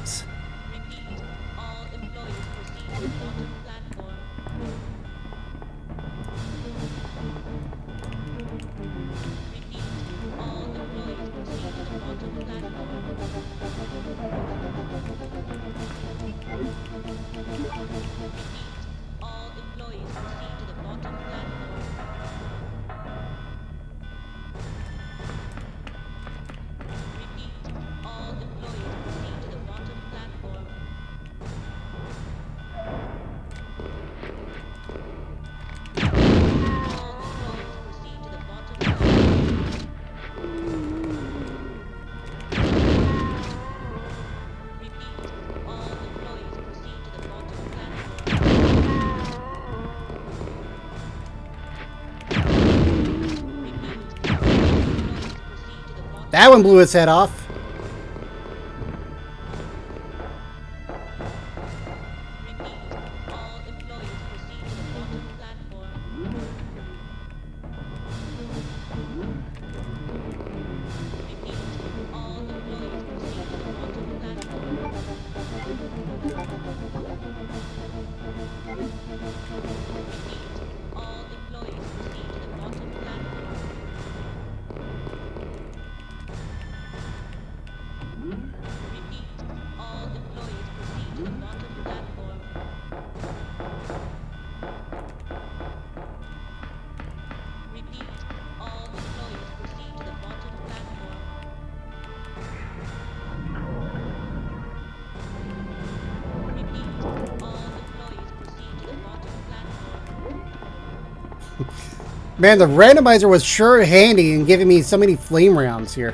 That one blew its head off. Man, the randomizer was sure handy in giving me so many flame rounds here.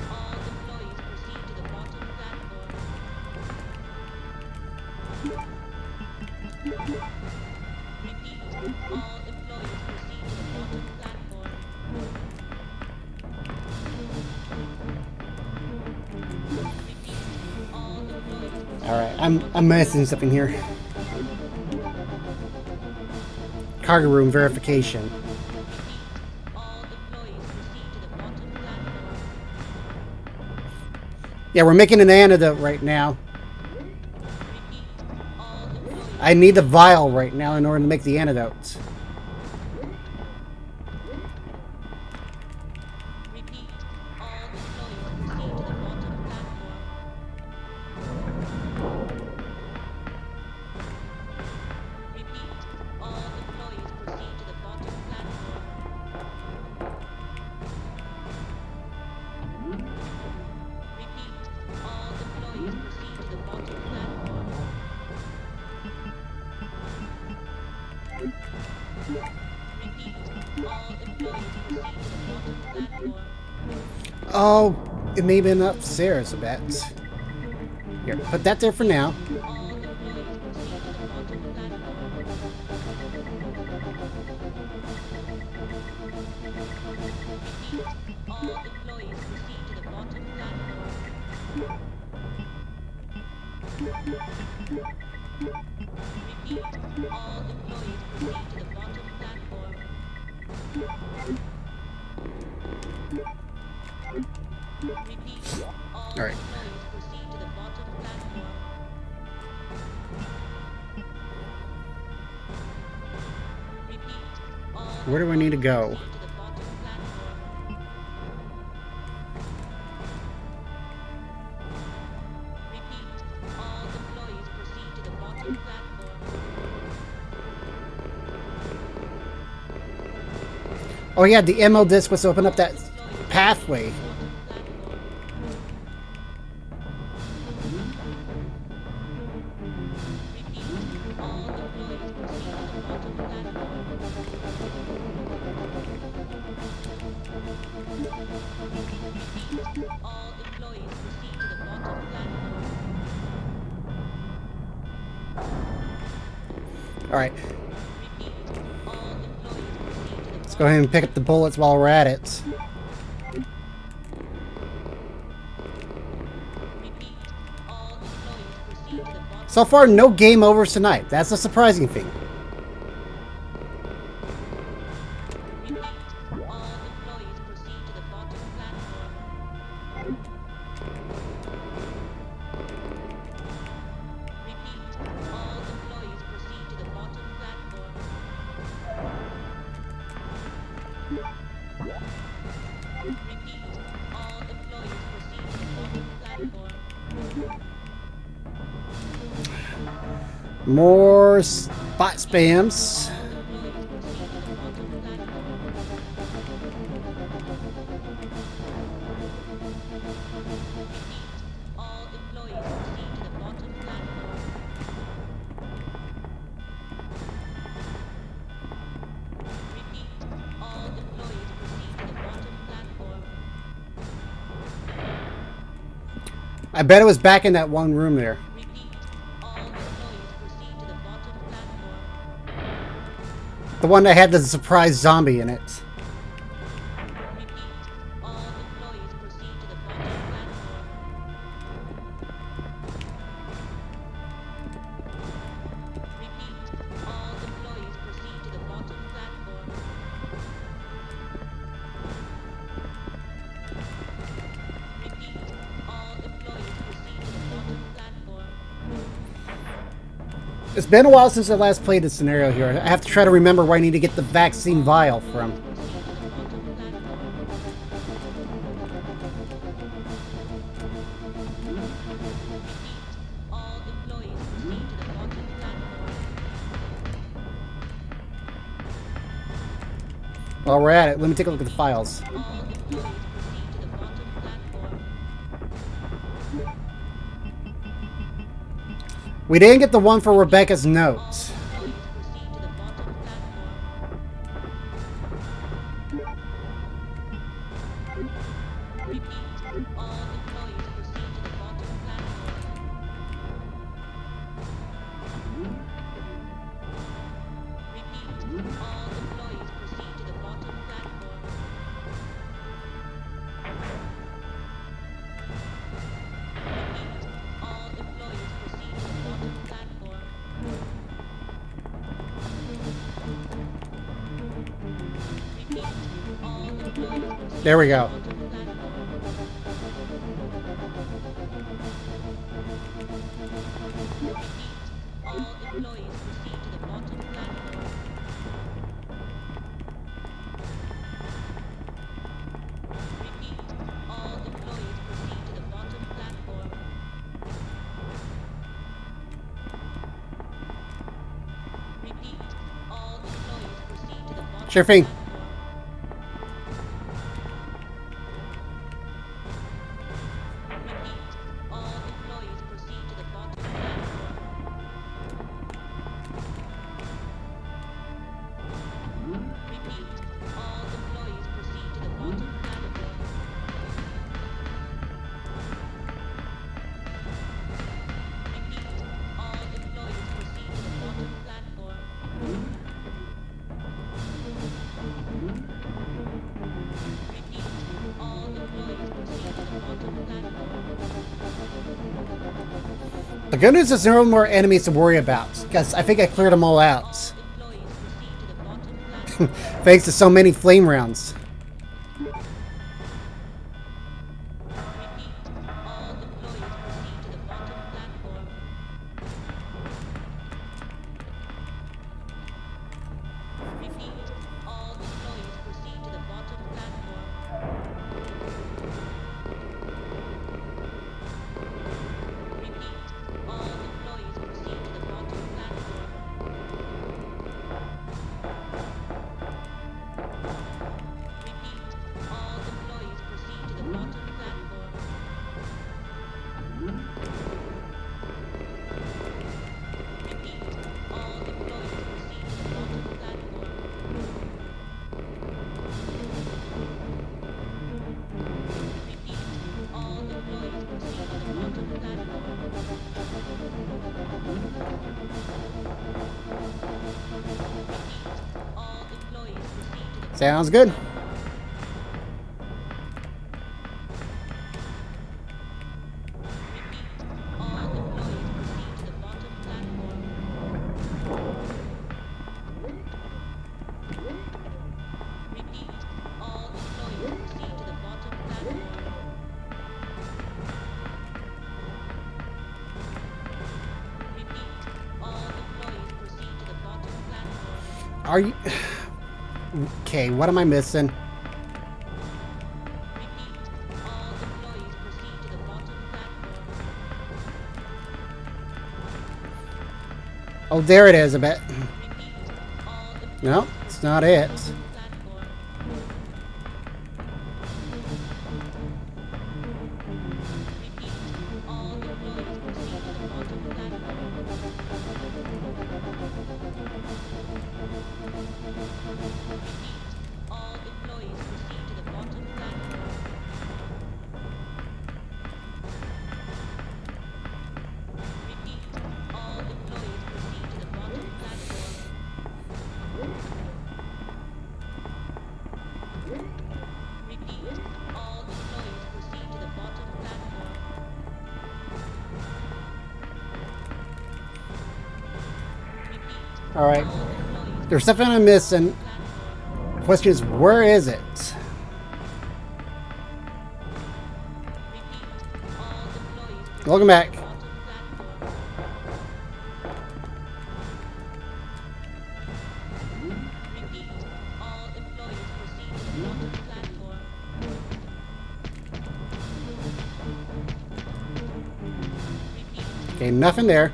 Alright, I'm missing something here. Cargo room verification. Yeah, we're making an antidote right now. I need the vial right now in order to make the antidote. Oh, it may have been upstairs a bit. Here, put that there for now. All right. Where do I need to go? Oh yeah, the ammo disc was to open up that pathway. Alright. Let's go ahead and pick up the bullets while we're at it. So far, no game overs tonight. That's a surprising thing. More spot spams. I bet it was back in that one room there. The one that had the surprise zombie in it. It's been a while since I last played this scenario here. I have to try to remember where I need to get the vaccine vial from. While we're at it, let me take a look at the files. We didn't get the one for Rebecca's notes. There we go. Sure thing. The good news is there are no more enemies to worry about, because I think I cleared them all out. Thanks to so many flame rounds. Sounds good. Are you... Okay, what am I missing? Oh, there it is, I bet. No, it's not it. Alright. There's something I'm missing. The question is, where is it? Welcome back. Okay, nothing there.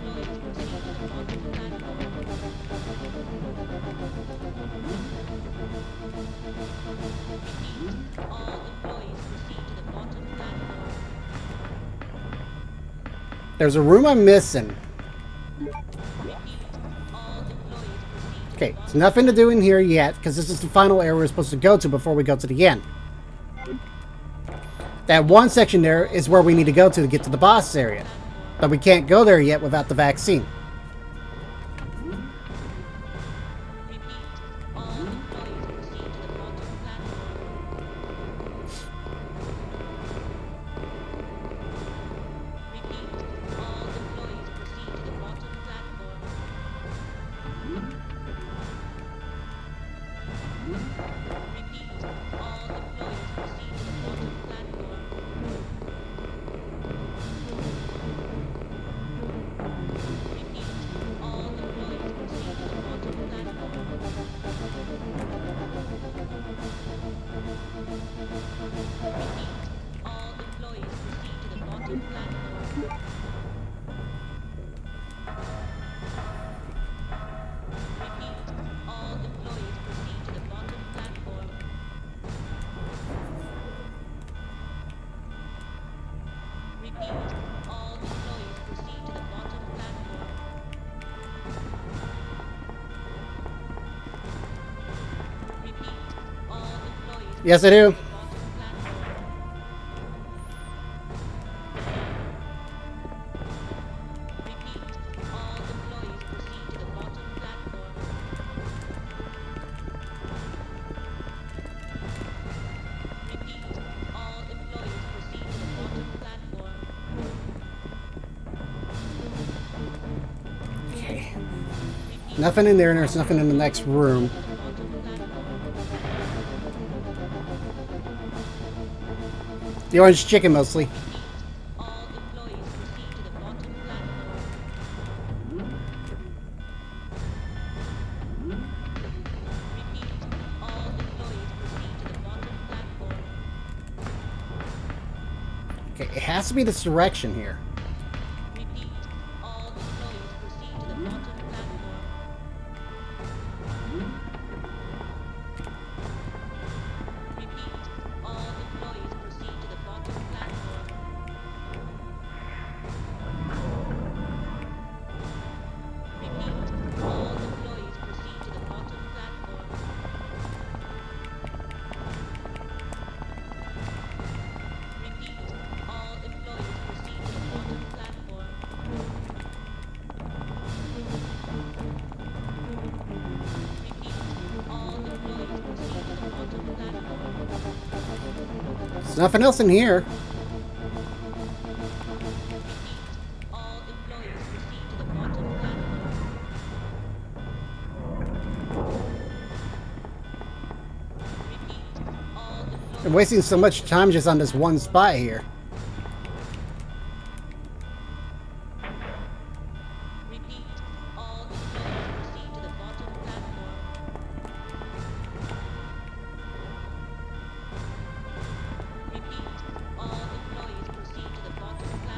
There's a room I'm missing. Okay, it's nothing to do in here yet, because this is the final area we're supposed to go to before we go to the end. That one section there is where we need to go to get to the boss area. But we can't go there yet without the vaccine. Yes, I do. Nothing in there, and there's nothing in the next room. The orange chicken, mostly. Okay, it has to be this direction here. There's nothing else in here. I'm wasting so much time just on this one spot here.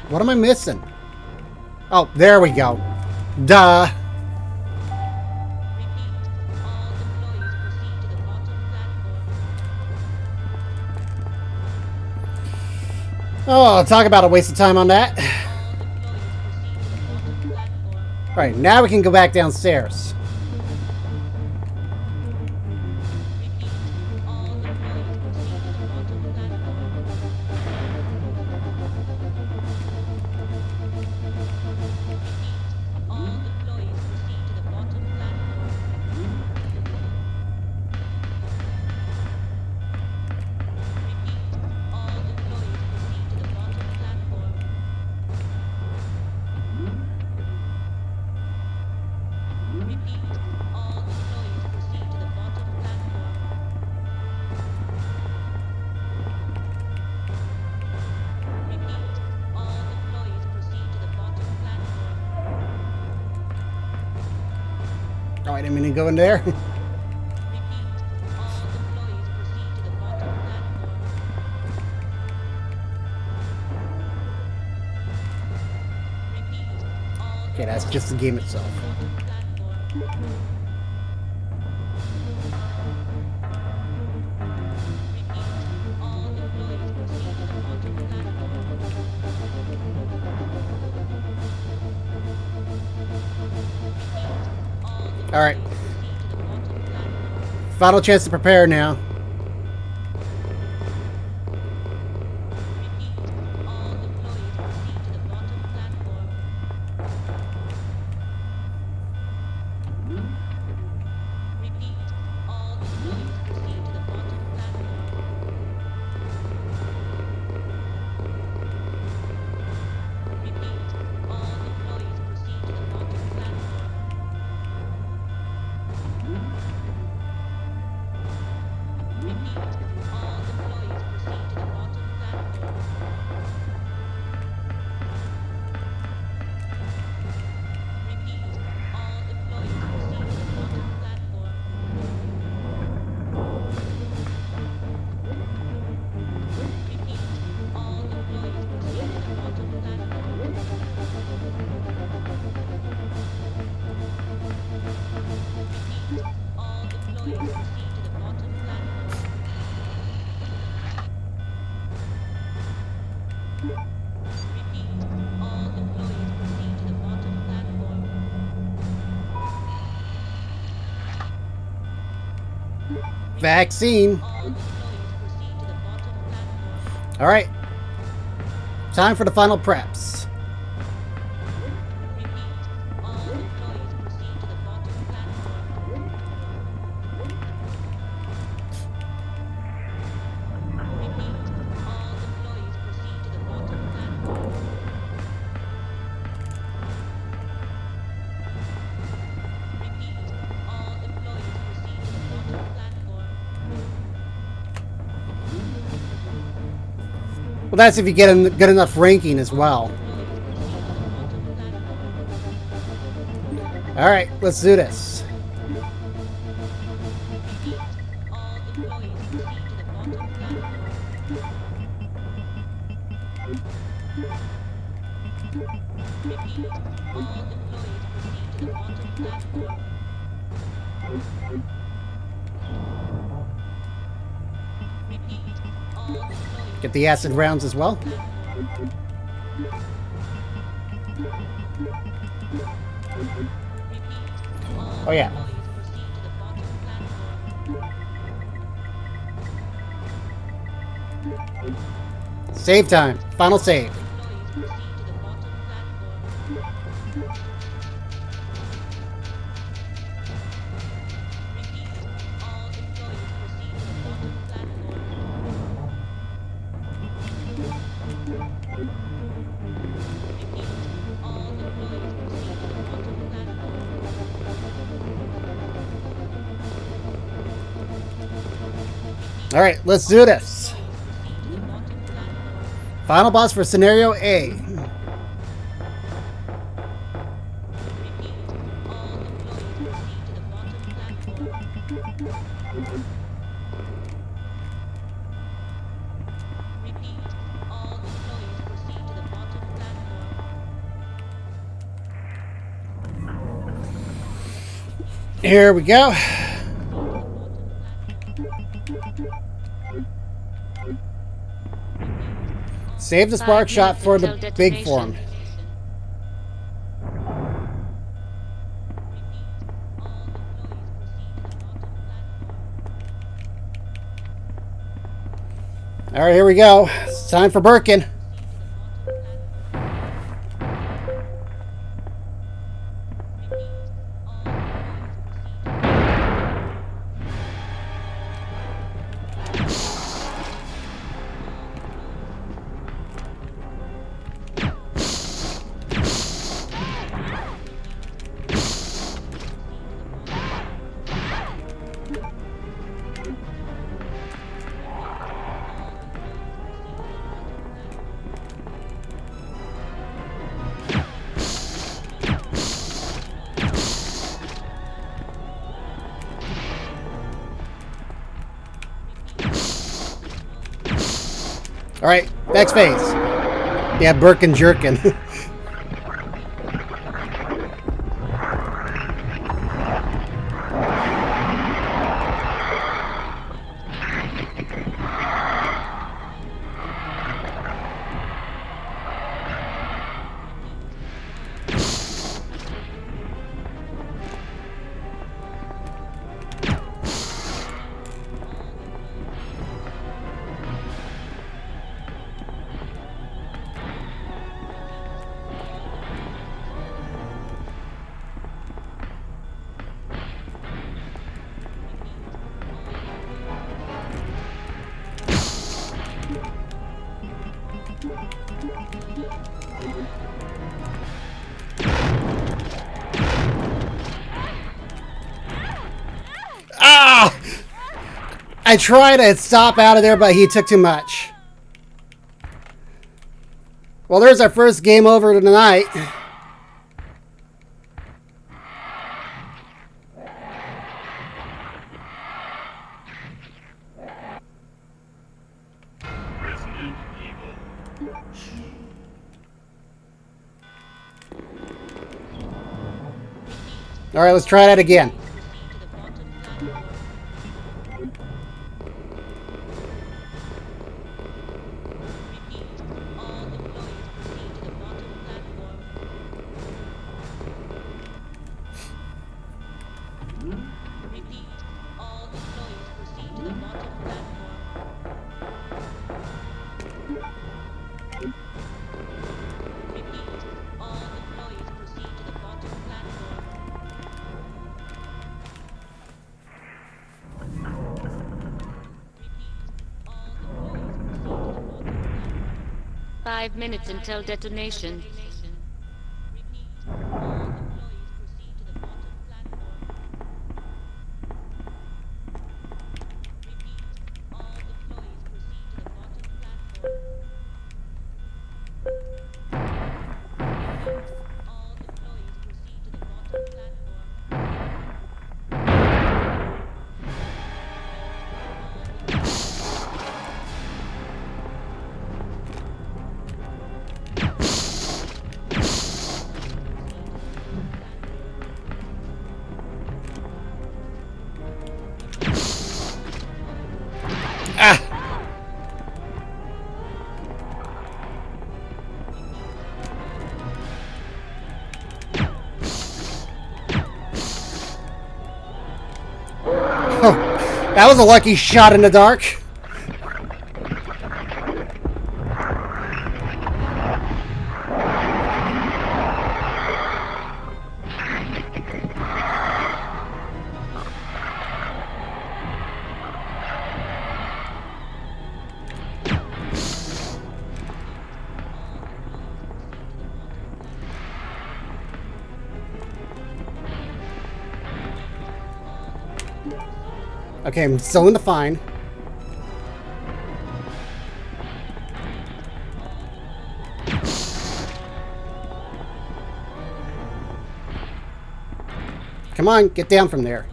What am I missing? Oh, there we go. Duh. Oh, talk about a waste of time on that. Alright, now we can go back downstairs. Oh, I didn't mean to go in there. Okay, that's just the game itself. Alright. Final chance to prepare now. Vaccine. All right. Time for the final preps. Well, that's if you get a good enough ranking as well. All right, let's do this. Get the acid rounds as well. Oh yeah. Save time. Final save. All right, let's do this. Final boss for scenario A. Here we go. Save the spark shot for the big form. All right, here we go. It's time for Birkin. All right, next phase. Yeah, Birkin jerkin. Ah! I tried to stop out of there, but he took too much. Well, there's our first game over tonight. All right, let's try that again. Five minutes until detonation. That was a lucky shot in the dark. Okay, I'm still in the fine. Come on, get down from there.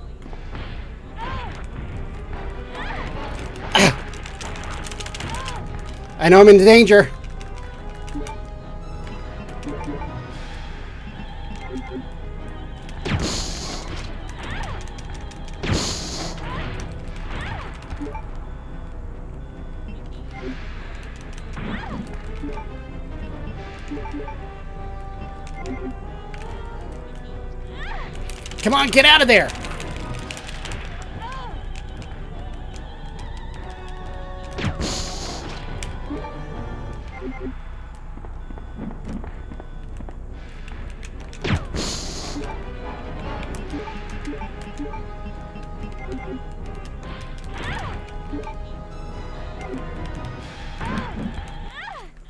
Ah. I know I'm in danger. Come on, get out of there!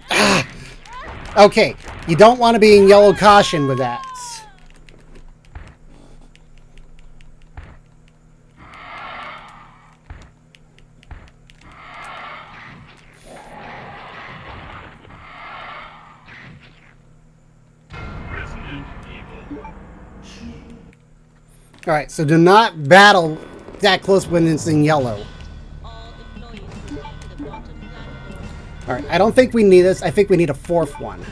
Ah. Okay, you don't want to be in yellow caution with that. Alright, so do not battle that close when it's in yellow. Alright, I don't think we need this. I think we need a fourth one.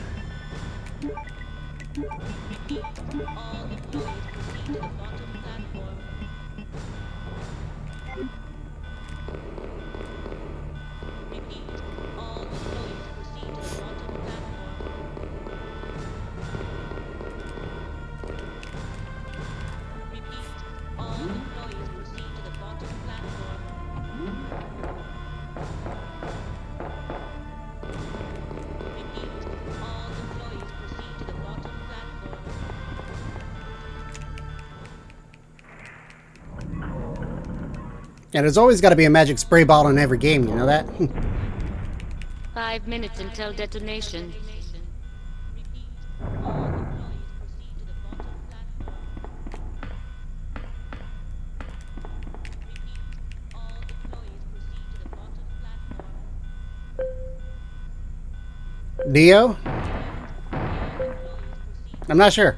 And there's always got to be a magic spray bottle in every game, you know that? 5 minutes until detonation. Neo? I'm not sure.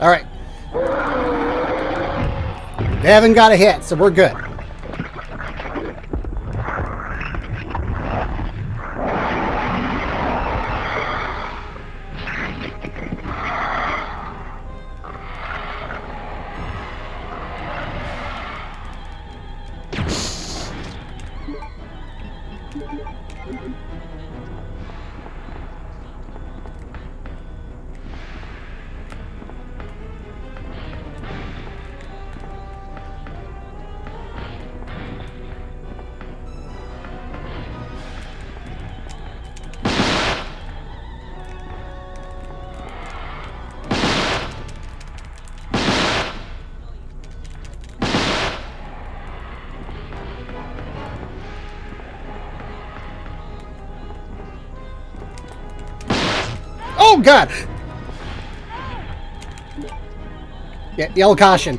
All right. They haven't got a hit, so we're good. Oh, God! Yeah, yellow caution.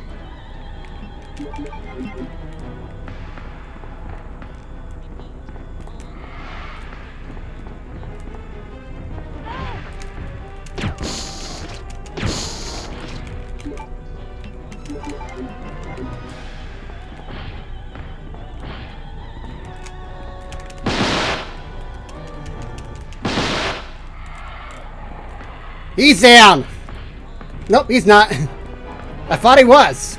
He's down! Nope, he's not. I thought he was.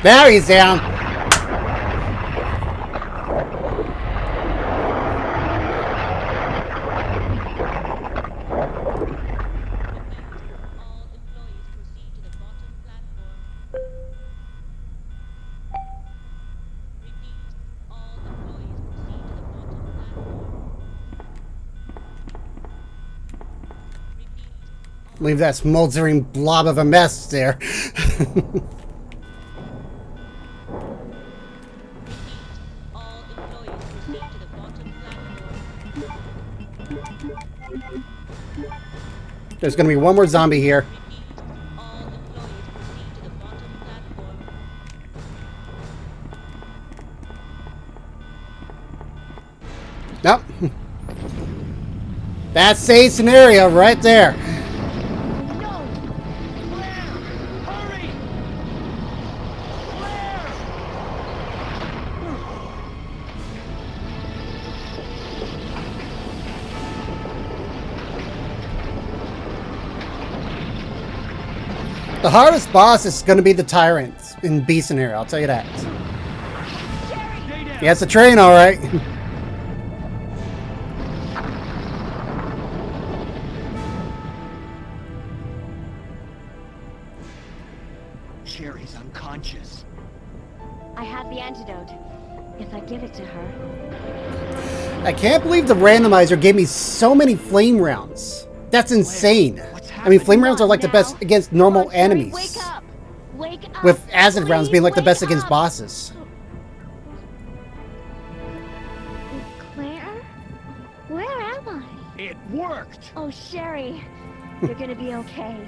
Now he's down. Leave that smoldering blob of a mess there. There's gonna be one more zombie here. Nope. That's a scenario right there. The hardest boss is going to be the tyrant in B scenario, I'll tell you that. Yeah, it's a train, alright. Sherry's unconscious. I have the antidote. If I give it to her. I can't believe the randomizer gave me so many flame rounds. That's insane. I mean, flame rounds are like the best against normal enemies. Wake up! Wake up! With acid rounds being like the best against bosses. Claire? Where am I? It worked! Oh, Sherry. You're gonna be okay.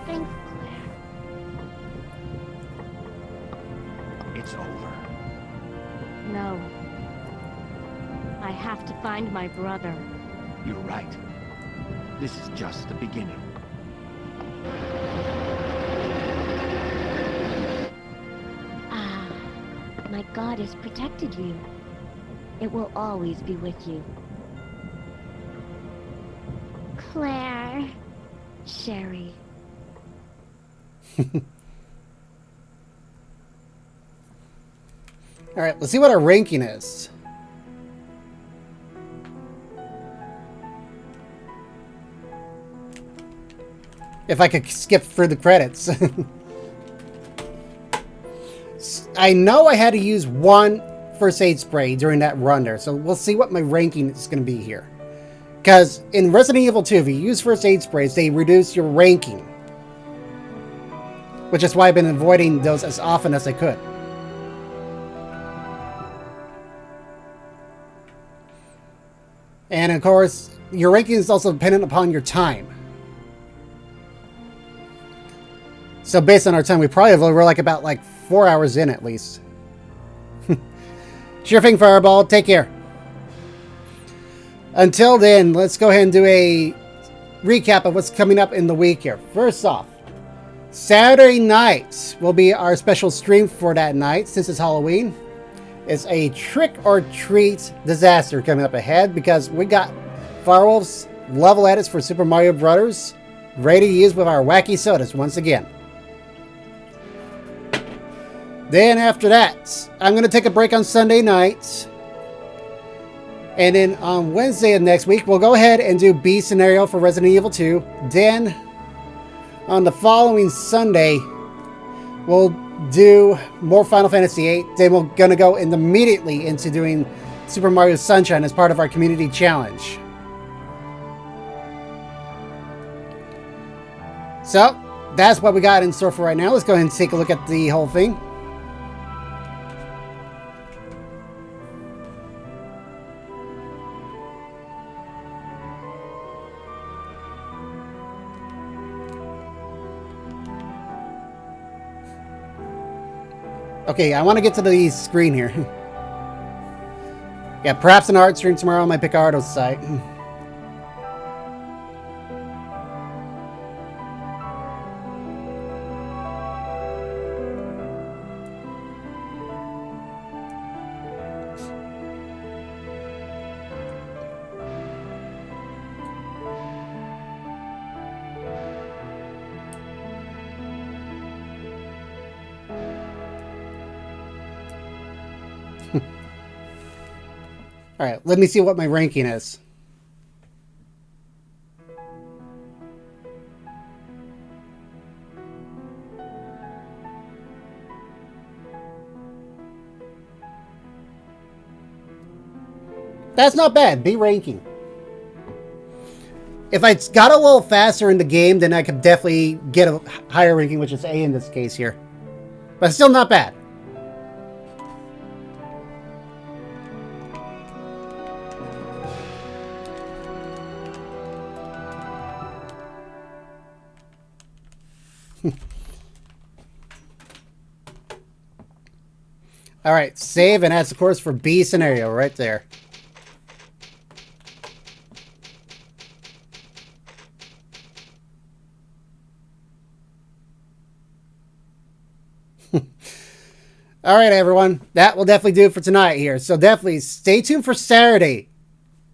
Thanks, Claire. It's over. No. I have to find my brother. You're right. This is just the beginning. Ah, my God has protected you. It will always be with you. Claire. Sherry. Alright, let's see what our ranking is. If I could skip through the credits. I know I had to use one first aid spray during that run there, so we'll see what my ranking is going to be here. Because in Resident Evil 2, if you use first aid sprays, they reduce your ranking. Which is why I've been avoiding those as often as I could. And of course, your ranking is also dependent upon your time. So based on our time, we're like about 4 hours in at least. Sure thing, Fireball. Take care. Until then, let's go ahead and do a recap of what's coming up in the week here. First off, Saturday night will be our special stream for that night since it's Halloween. It's a trick or treat disaster coming up ahead because we got Firewolf's level edits for Super Mario Brothers ready to use with our wacky sodas once again. Then after that, I'm going to take a break on Sunday night. And then on Wednesday of next week, we'll go ahead and do B scenario for Resident Evil 2. Then on the following Sunday, we'll do more Final Fantasy VIII. Then we're going to go immediately into doing Super Mario Sunshine as part of our community challenge. So, that's what we got in store for right now. Let's go ahead and take a look at the whole thing. Okay, I want to get to the screen here. Yeah, perhaps an art stream tomorrow on my Picardo site. Alright, let me see what my ranking is. That's not bad. B ranking. If I got a little faster in the game, then I could definitely get a higher ranking, which is A in this case here. But still not bad. Alright, save, and that's of course for B scenario right there. All right, everyone. That will definitely do it for tonight here. So definitely stay tuned for Saturday,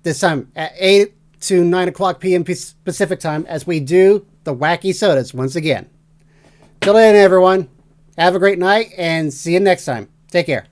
this time at 8 to 9 o'clock p.m. Pacific time, as we do the Wacky Sodas once again. Till then, everyone, have a great night and see you next time. Take care.